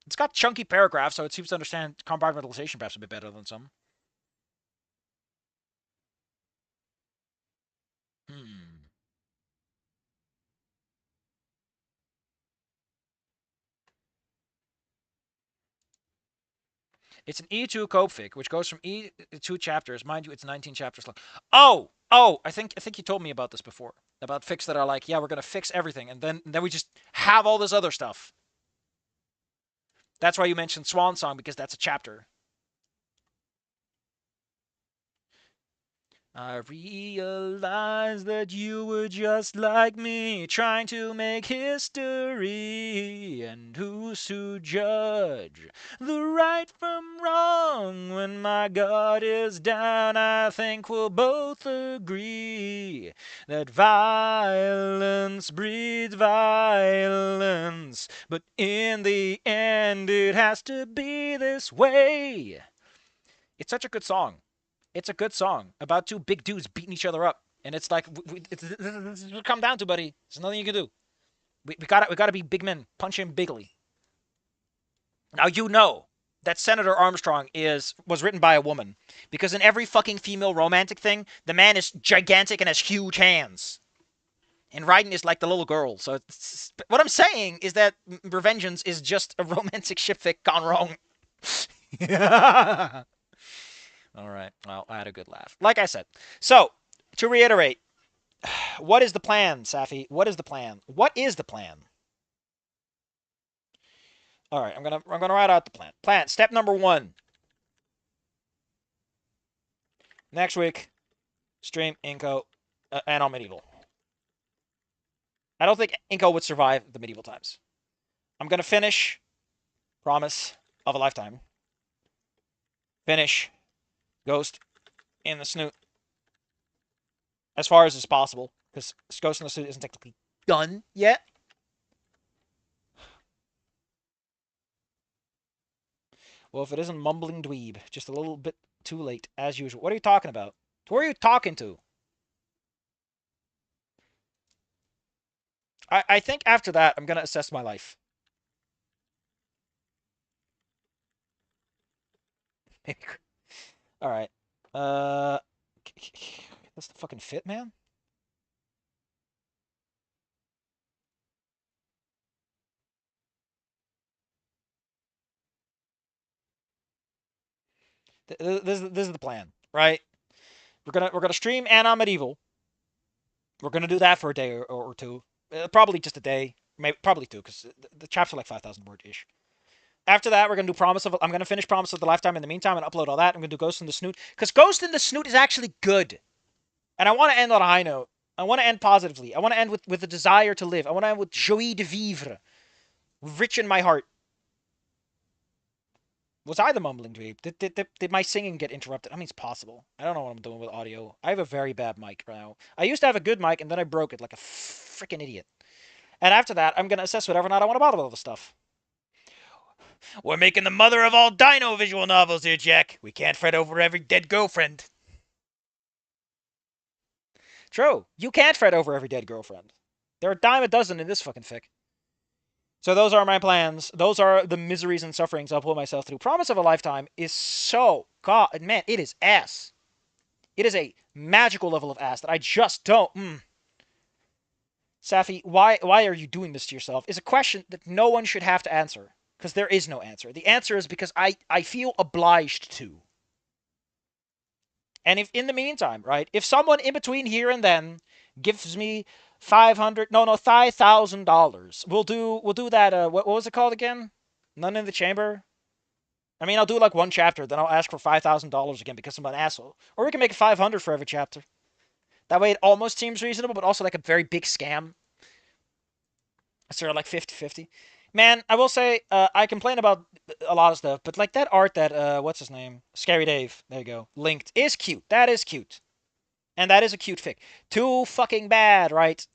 S1: It's got chunky paragraphs, so it seems to understand compartmentalization perhaps a bit better than some. Hmm. It's an E2 cope fic, which goes from E2 chapters. Mind you, it's 19 chapters long. Oh! I think you told me about this before. About fics that are like, yeah, we're gonna fix everything, and then we just have all this other stuff. That's why you mentioned Swan Song, because that's a chapter. I realized that you were just like me, trying to make history. And who's to judge the right from wrong? When my guard is down, I think we'll both agree that violence breeds violence. But in the end, it has to be this way. It's such a good song. It's a good song about two big dudes beating each other up, and it's like this is what it come down to, buddy. There's nothing you can do. We gotta be big men, punch him bigly. Now you know that Senator Armstrong was written by a woman, because in every fucking female romantic thing, the man is gigantic and has huge hands, and Raiden is like the little girl. So what I'm saying is that Revengeance is just a romantic ship fic gone wrong. All right. Well, I had a good laugh. Like I said. So, to reiterate, what is the plan, Safi? What is the plan? What is the plan? All right, I'm gonna write out the plan. Plan. Step number 1. Next week, stream Inko and on medieval. I don't think Inko would survive the medieval times. I'm gonna finish Promise of a Lifetime. Finish Ghost in the Snoot as far as is possible, because Ghost in the Snoot isn't technically done yet. Well, if it isn't mumbling dweeb, just a little bit too late, as usual. What are you talking about? Who are you talking to? I think after that, I'm going to assess my life. All right. Uh, that's the fucking fit, man. This is the plan, right? We're gonna stream Anon Medieval. We're gonna do that for a day or two, probably just a day, maybe probably two, because the chapters are like 5,000 word ish. After that, we're gonna do I'm gonna finish Promise of the Lifetime in the meantime and upload all that. I'm gonna do Ghost in the Snoot, because Ghost in the Snoot is actually good, and I want to end on a high note. I want to end positively. I want to end with a desire to live. I want to end with joie de vivre, rich in my heart. Was I the mumbling dweeb? Did my singing get interrupted? I mean, it's possible. I don't know what I'm doing with audio. I have a very bad mic right now. I used to have a good mic, and then I broke it like a freaking idiot. And after that, I'm going to assess whether or not I want to bother with all the stuff. We're making the mother of all dino visual novels here, Jack. We can't fret over every dead girlfriend. True. You can't fret over every dead girlfriend. There are a dime a dozen in this fucking fic. So those are my plans. Those are the miseries and sufferings I'll put myself through. Promise of a Lifetime is so... God, man, it is ass. It is a magical level of ass that I just don't... Safi, why are you doing this to yourself? Is a question that no one should have to answer. Because there is no answer. The answer is because I feel obliged to. And if in the meantime, right, if someone in between here and then gives me $5,000, we'll do that. What was it called again? None in the Chamber. I mean, I'll do like one chapter, then I'll ask for $5,000 again because I'm an asshole. Or we can make it 500 for every chapter. That way, it almost seems reasonable, but also like a very big scam. Sort of like 50-50. Man, I will say, I complain about a lot of stuff, but like that art that, what's his name? Scary Dave, there you go, linked, is cute. That is cute. And that is a cute fic. Too fucking bad, right?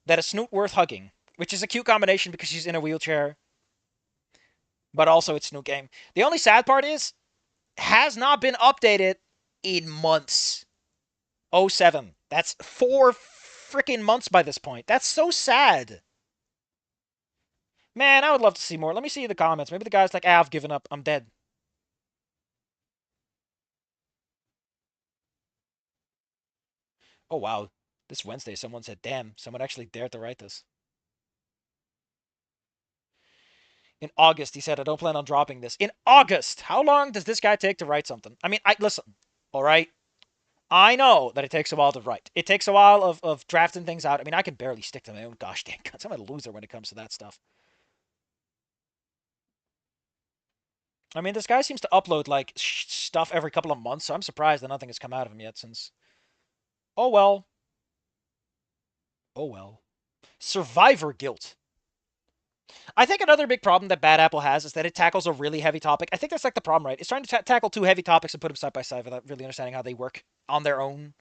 S1: That a snoot worth hugging. Which is a cute combination because she's in a wheelchair. But also it's snoot game. The only sad part is, has not been updated in months. '07. That's 4 freaking months by this point. That's so sad. Man, I would love to see more. Let me see the comments. Maybe the guy's like, I've given up. I'm dead. Oh, wow. This Wednesday, someone said, damn, someone actually dared to write this. In August, he said, I don't plan on dropping this. In August! How long does this guy take to write something? I mean, listen, all right? I know that it takes a while to write. It takes a while of drafting things out. I mean, I can barely stick to my own gosh dang guns. I'm a loser when it comes to that stuff. I mean, this guy seems to upload, like, stuff every couple of months, so I'm surprised that nothing has come out of him yet since... Oh, well. Oh, well. Survivor guilt. I think another big problem that Bad Apple has is that it tackles a really heavy topic. I think that's like the problem, right? It's trying to tackle two heavy topics and put them side by side without really understanding how they work on their own.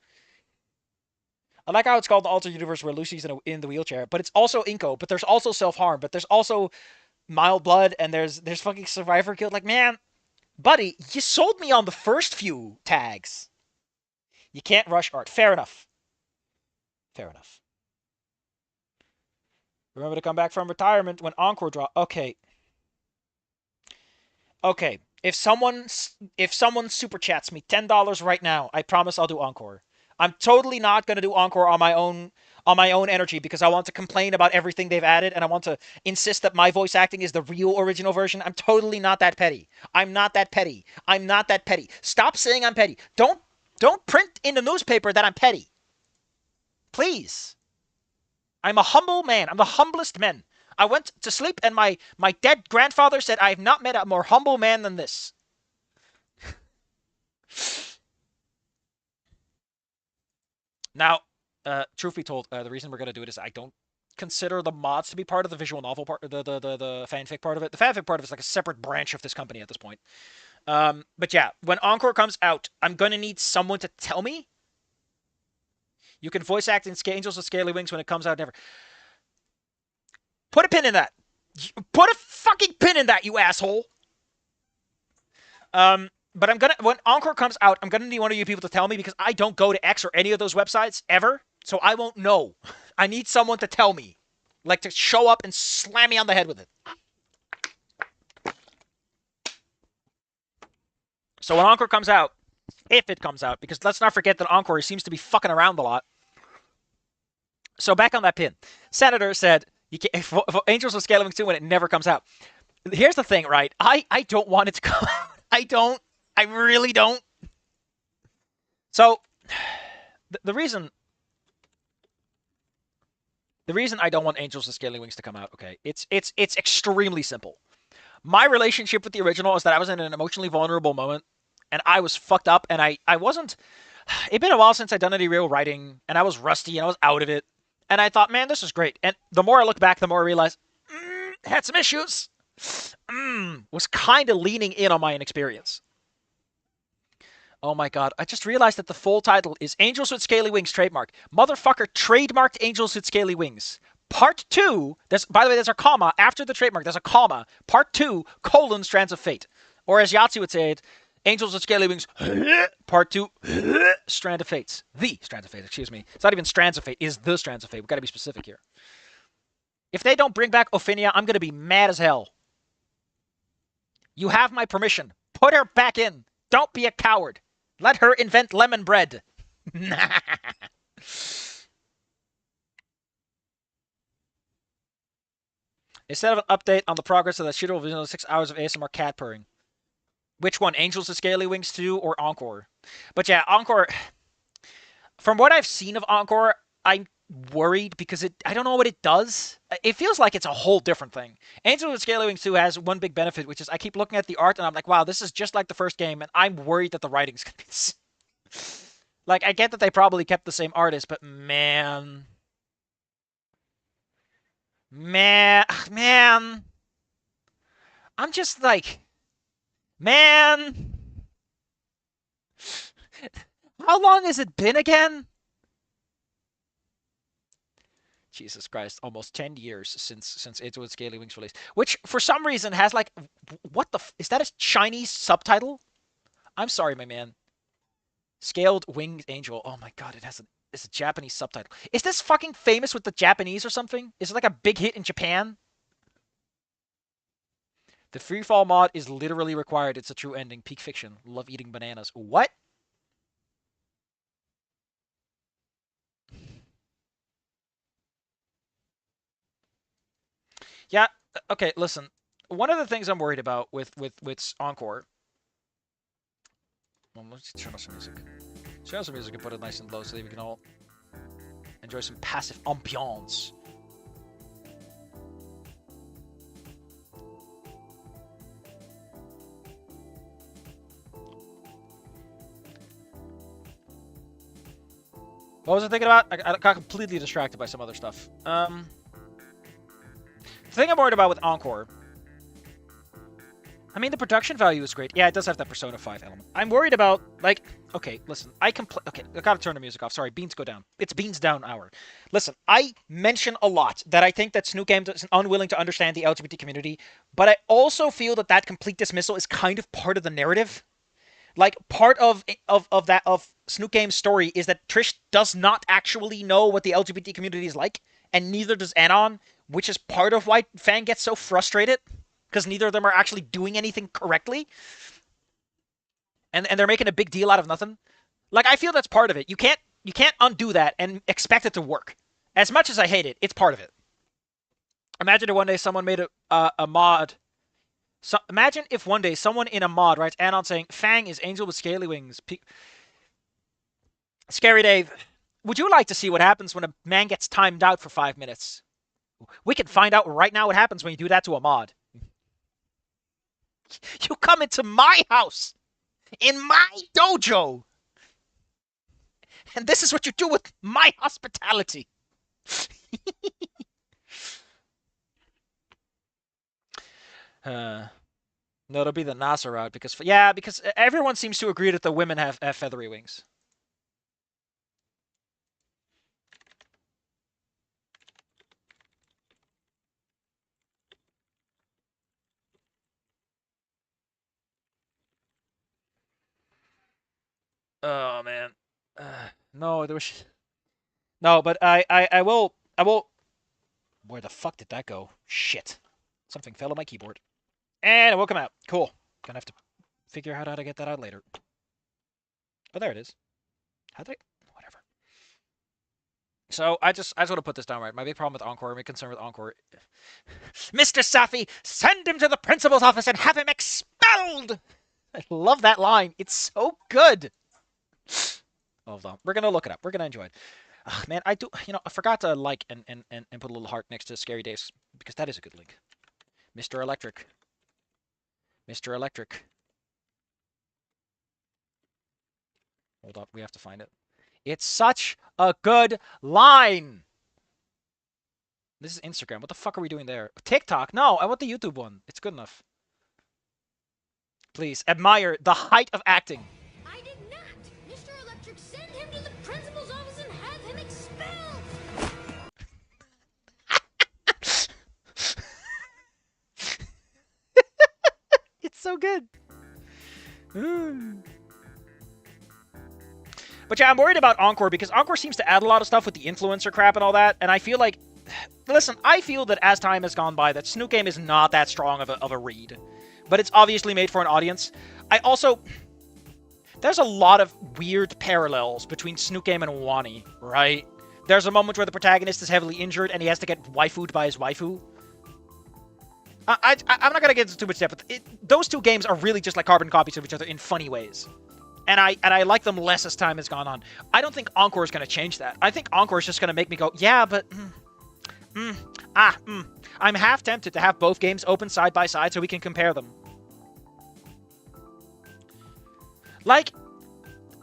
S1: I like how it's called the Alter Universe where Lucy's in the wheelchair, but it's also Inko, but there's also self-harm, but there's also mild blood, and there's fucking Survivor guilt. Like, man, buddy, you sold me on the first few tags. You can't rush art. Fair enough. Fair enough. Remember to come back from retirement when Encore drop. Okay. Okay. If someone super chats me $10 right now, I promise I'll do Encore. I'm totally not gonna do Encore on my own energy because I want to complain about everything they've added and I want to insist that my voice acting is the real original version. I'm totally not that petty. I'm not that petty. I'm not that petty. Stop saying I'm petty. Don't print in the newspaper that I'm petty. Please. I'm a humble man. I'm the humblest man. I went to sleep and my dead grandfather said I have not met a more humble man than this. Now, truth be told, the reason we're going to do it is I don't consider the mods to be part of the visual novel part, the fanfic part of it. The fanfic part of it is like a separate branch of this company at this point. But yeah, when Encore comes out, I'm going to need someone to tell me. You can voice act in Angels with Scaly Wings when it comes out. Never. Put a pin in that. Put a fucking pin in that, you asshole. But when Encore comes out, I'm gonna need one of you people to tell me because I don't go to X or any of those websites ever, so I won't know. I need someone to tell me, like to show up and slam me on the head with it. So when Encore comes out, if it comes out, because let's not forget that Encore seems to be fucking around a lot. So back on that pin, Senator said, "You can't, if Angels with Scaling 2 when it never comes out." Here's the thing, right? I don't want it to come out. I don't. I really don't. So the reason I don't want Angels with Scaling Wings to come out, okay, it's extremely simple. My relationship with the original is that I was in an emotionally vulnerable moment, and I was fucked up, and I wasn't. It'd been a while since I'd done any real writing, and I was rusty, and I was out of it. And I thought, man, this is great. And the more I look back, the more I realize, had some issues. Was kind of leaning in on my inexperience. Oh my god, I just realized that the full title is Angels with Scaly Wings trademark. Motherfucker trademarked Angels with Scaly Wings. Part 2, by the way, there's a comma. After the trademark, there's a comma. Part 2, Strands of Fate. Or as Yahtzee would say it, Angels with Scaly Wings, Part 2, Strand of Fates. The Strands of Fate, excuse me. It's not even Strands of Fate, it's the Strands of Fate. We've got to be specific here. If they don't bring back Ophinia, I'm going to be mad as hell. You have my permission. Put her back in. Don't be a coward. Let her invent lemon bread. Instead of an update on the progress of the shooter will 6 hours of ASMR cat purring. Which one? Angels of Scaly Wings 2 or Encore? But yeah, Encore... From what I've seen of Encore, I'm worried because I don't know what it does. It feels like it's a whole different thing. Angels of Scaly Wings 2 has one big benefit, which is I keep looking at the art and I'm like, wow, this is just like the first game, and I'm worried that the writing's going to be... Like, I get that they probably kept the same artist, but man... Man... I'm just like... Man... How long has it been again? Jesus Christ, almost 10 years since Angels with Scaly Wings released. Which, for some reason, has like... What the... Is that a Chinese subtitle? I'm sorry, my man. Scaled winged angel. Oh my god, it's a Japanese subtitle. Is this fucking famous with the Japanese or something? Is it like a big hit in Japan? The freefall mod is literally required. It's a true ending. Peak fiction. Love eating bananas. What? Yeah. Okay. Listen. One of the things I'm worried about with Encore. Well, let's turn off some music. Turn off some music and put it nice and low so that we can all enjoy some passive ambiance. What was I thinking about? I got completely distracted by some other stuff. The thing I'm worried about with Encore. I mean, the production value is great. Yeah, it does have that Persona 5 element. I'm worried about, like, okay, listen, okay, I gotta turn the music off. Sorry, beans go down. It's beans down hour. Listen, I mention a lot that I think that Snook Games is unwilling to understand the LGBT community, but I also feel that that complete dismissal is kind of part of the narrative. Like, part of Snook Game's story is that Trish does not actually know what the LGBT community is like, and neither does Anon, which is part of why Fang gets so frustrated, because neither of them are actually doing anything correctly, and they're making a big deal out of nothing. Like, I feel that's part of it. You can't undo that and expect it to work. As much as I hate it, it's part of it. Imagine if one day someone made a mod. So imagine if one day someone in a mod writes Anon saying, Fang is angel with scaly wings. Scary Dave, would you like to see what happens when a man gets timed out for 5 minutes? We can find out right now what happens when you do that to a mod. You come into my house, in my dojo, and this is what you do with my hospitality. No, it'll be the NASA route because everyone seems to agree that the women have feathery wings. Oh man, no, there was no, but I will. Where the fuck did that go? Shit, something fell on my keyboard, and it will come out. Cool. Gonna have to figure out how to get that out later. Oh, there it is. How did I? Whatever. So I just want to put this down right. My big problem with Encore, my concern with Encore, Mr. Safi, send him to the principal's office and have him expelled. I love that line. It's so good. Hold on. We're going to look it up. We're going to enjoy it. Man, I forgot to like and put a little heart next to Scary Days because that is a good link. Mr. Electric. Mr. Electric. Hold up. We have to find it. It's such a good line. This is Instagram. What the fuck are we doing there? TikTok? No, I want the YouTube one. It's good enough. Please, admire the height of acting.
S2: I did not. Mr. Electric, send him to the principal's office and have him expelled.
S1: It's so good. But yeah, I'm worried about Encore because Encore seems to add a lot of stuff with the influencer crap and all that, and I feel like, listen, I feel that as time has gone by, that Snook Game is not that strong of a read, but it's obviously made for an audience. There's a lot of weird parallels between Snook Game and Wani, right? There's a moment where the protagonist is heavily injured and he has to get waifu'd by his waifu. I'm not gonna get into too much depth, but those two games are really just like carbon copies of each other in funny ways. And I like them less as time has gone on. I don't think Encore is going to change that. I think Encore is just going to make me go, yeah, but... I'm half tempted to have both games open side by side so we can compare them. Like,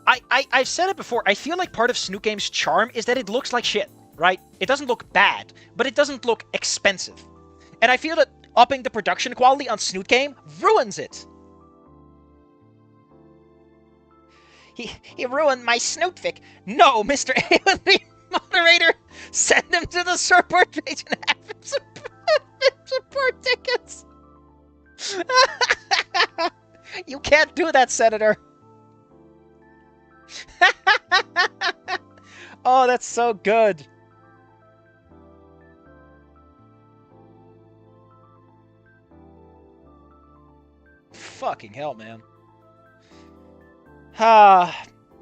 S1: I've said it before, I feel like part of Snook Game's charm is that it looks like shit, right? It doesn't look bad, but it doesn't look expensive. And I feel that upping the production quality on Snook Game ruins it. He ruined my snootfic. No, Mr. A1B moderator, send him to the support page and have him support tickets. You can't do that, Senator. Oh, that's so good. Fucking hell, man.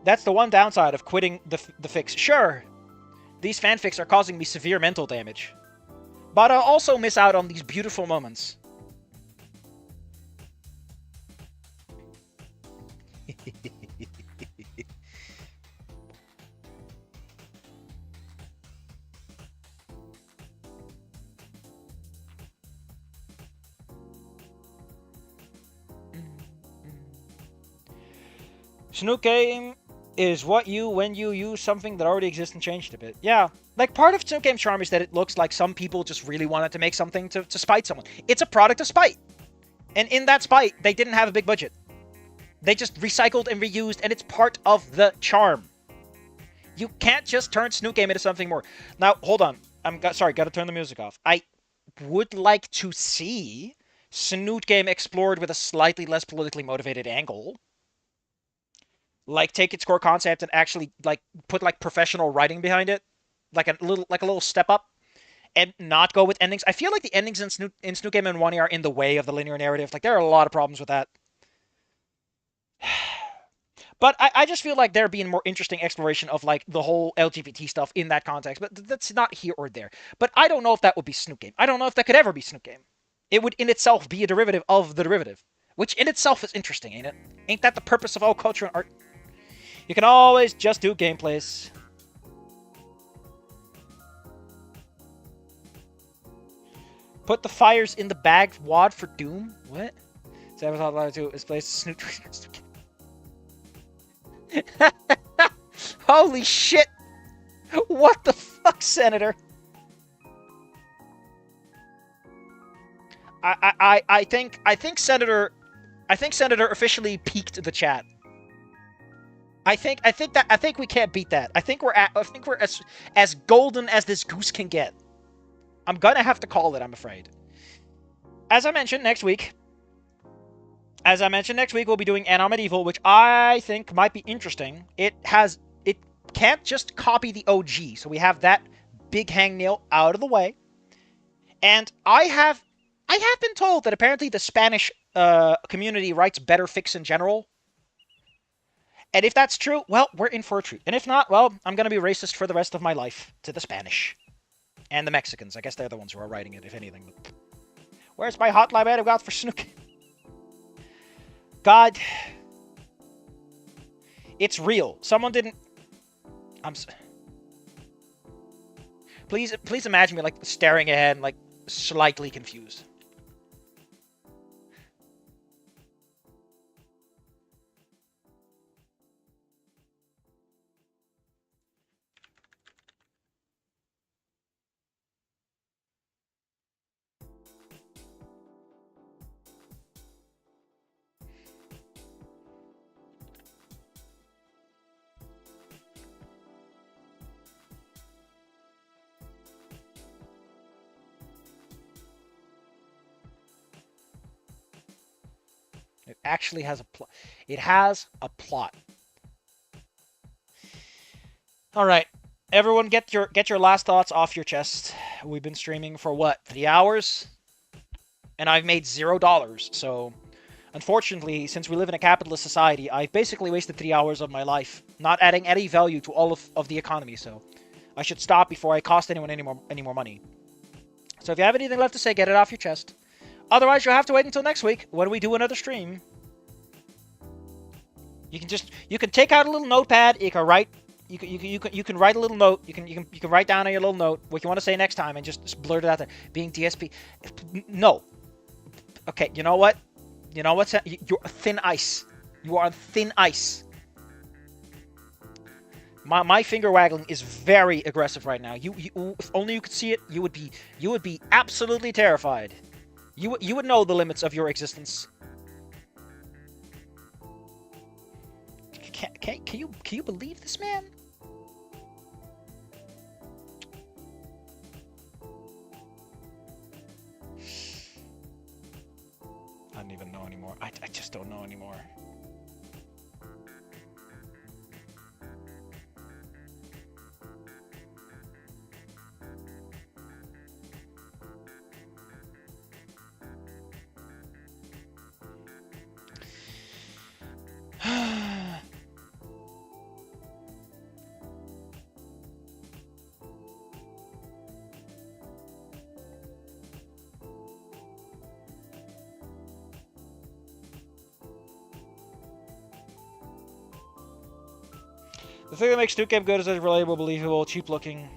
S1: That's the one downside of quitting the fix. Sure, these fanfics are causing me severe mental damage, but I'll also miss out on these beautiful moments. Snook game is what you when you use something that already exists and changed it a bit. Yeah, like part of Snook game's charm is that it looks like some people just really wanted to make something to spite someone. It's a product of spite, and in that spite, they didn't have a big budget. They just recycled and reused, and it's part of the charm. You can't just turn Snook game into something more. Now, hold on. Sorry, gotta turn the music off. I would like to see Snoot game explored with a slightly less politically motivated angle. Like take its core concept and actually like put like professional writing behind it, like a little step up, and not go with endings. I feel like the endings in Snoot game and 1E are in the way of the linear narrative. Like there are a lot of problems with that. But I just feel like there being more interesting exploration of like the whole LGBT stuff in that context. But that's not here or there. But I don't know if that would be Snook game. I don't know if that could ever be Snook game. It would in itself be a derivative of the derivative, which in itself is interesting, ain't it? Ain't that the purpose of all culture and art? You can always just do gameplays. Put the fires in the bag wad for Doom? What? Sabotage Line 2 is placed Snoot. Holy shit! What the fuck, Senator? I think Senator officially peaked the chat. I think we can't beat that. I think we're as golden as this goose can get. I'm gonna have to call it, I'm afraid. As I mentioned next week, we'll be doing Anno Medieval, which I think might be interesting. It can't just copy the OG, so we have that big hangnail out of the way. And I have been told that apparently the Spanish community writes better fics in general. And if that's true, well, we're in for a treat. And if not, well, I'm going to be racist for the rest of my life to the Spanish. And the Mexicans. I guess they're the ones who are writing it, if anything. But where's my hotline I've got for Snook? God. It's real. Someone didn't... Please imagine me, like, staring ahead and, like, slightly confused. It actually has a plot. It has a plot. All right, everyone, get your last thoughts off your chest. We've been streaming for what, 3 hours, and I've made $0. So, unfortunately, since we live in a capitalist society, I've basically wasted 3 hours of my life, not adding any value to all of the economy. So, I should stop before I cost anyone any more money. So, if you have anything left to say, get it off your chest. Otherwise, you'll have to wait until next week when we do another stream. You can take out a little notepad. You can write. You can write a little note. You can write down on your little note what you want to say next time and just blurt it out there. Being DSP, no. Okay, you know what? You know what's you're thin ice. You are on thin ice. My finger waggling is very aggressive right now. If only you could see it, you would be absolutely terrified. You would know the limits of your existence. Can you believe this man? I don't even know anymore. I just don't know anymore. The thing that makes Snoop Game good is that it's relatable, believable, cheap looking.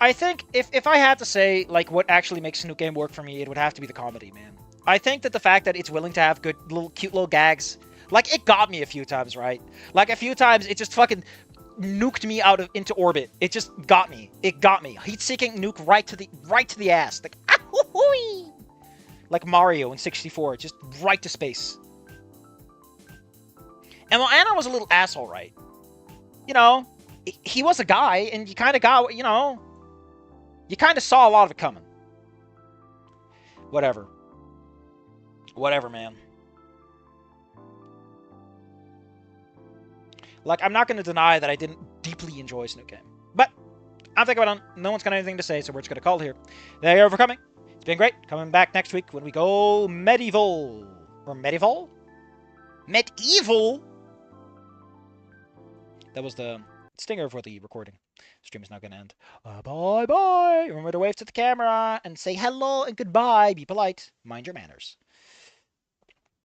S1: I think if I had to say like what actually makes Snoop Game work for me, it would have to be the comedy, man. I think that the fact that it's willing to have good little cute little gags, like it got me a few times, right? Like a few times it just fucking nuked me out of into orbit. It just got me. It got me. Heat-seeking nuke right to the ass. Like ah-hoo-hoo-wee! Like Mario in 64, just right to space. And well, Anna was a little asshole, right? You know, he was a guy, and you kind of got, you know, you kind of saw a lot of it coming. Whatever. Whatever, man. Like, I'm not going to deny that I didn't deeply enjoy Snoop Game. But, I'm thinking about it. No one's got anything to say, so we're just going to call it here. Thank you for coming. It's been great. Coming back next week when we go medieval. Or medieval? Medieval? That was the stinger for the recording. Stream is now going to end. Bye-bye. Remember to wave to the camera and say hello and goodbye. Be polite. Mind your manners.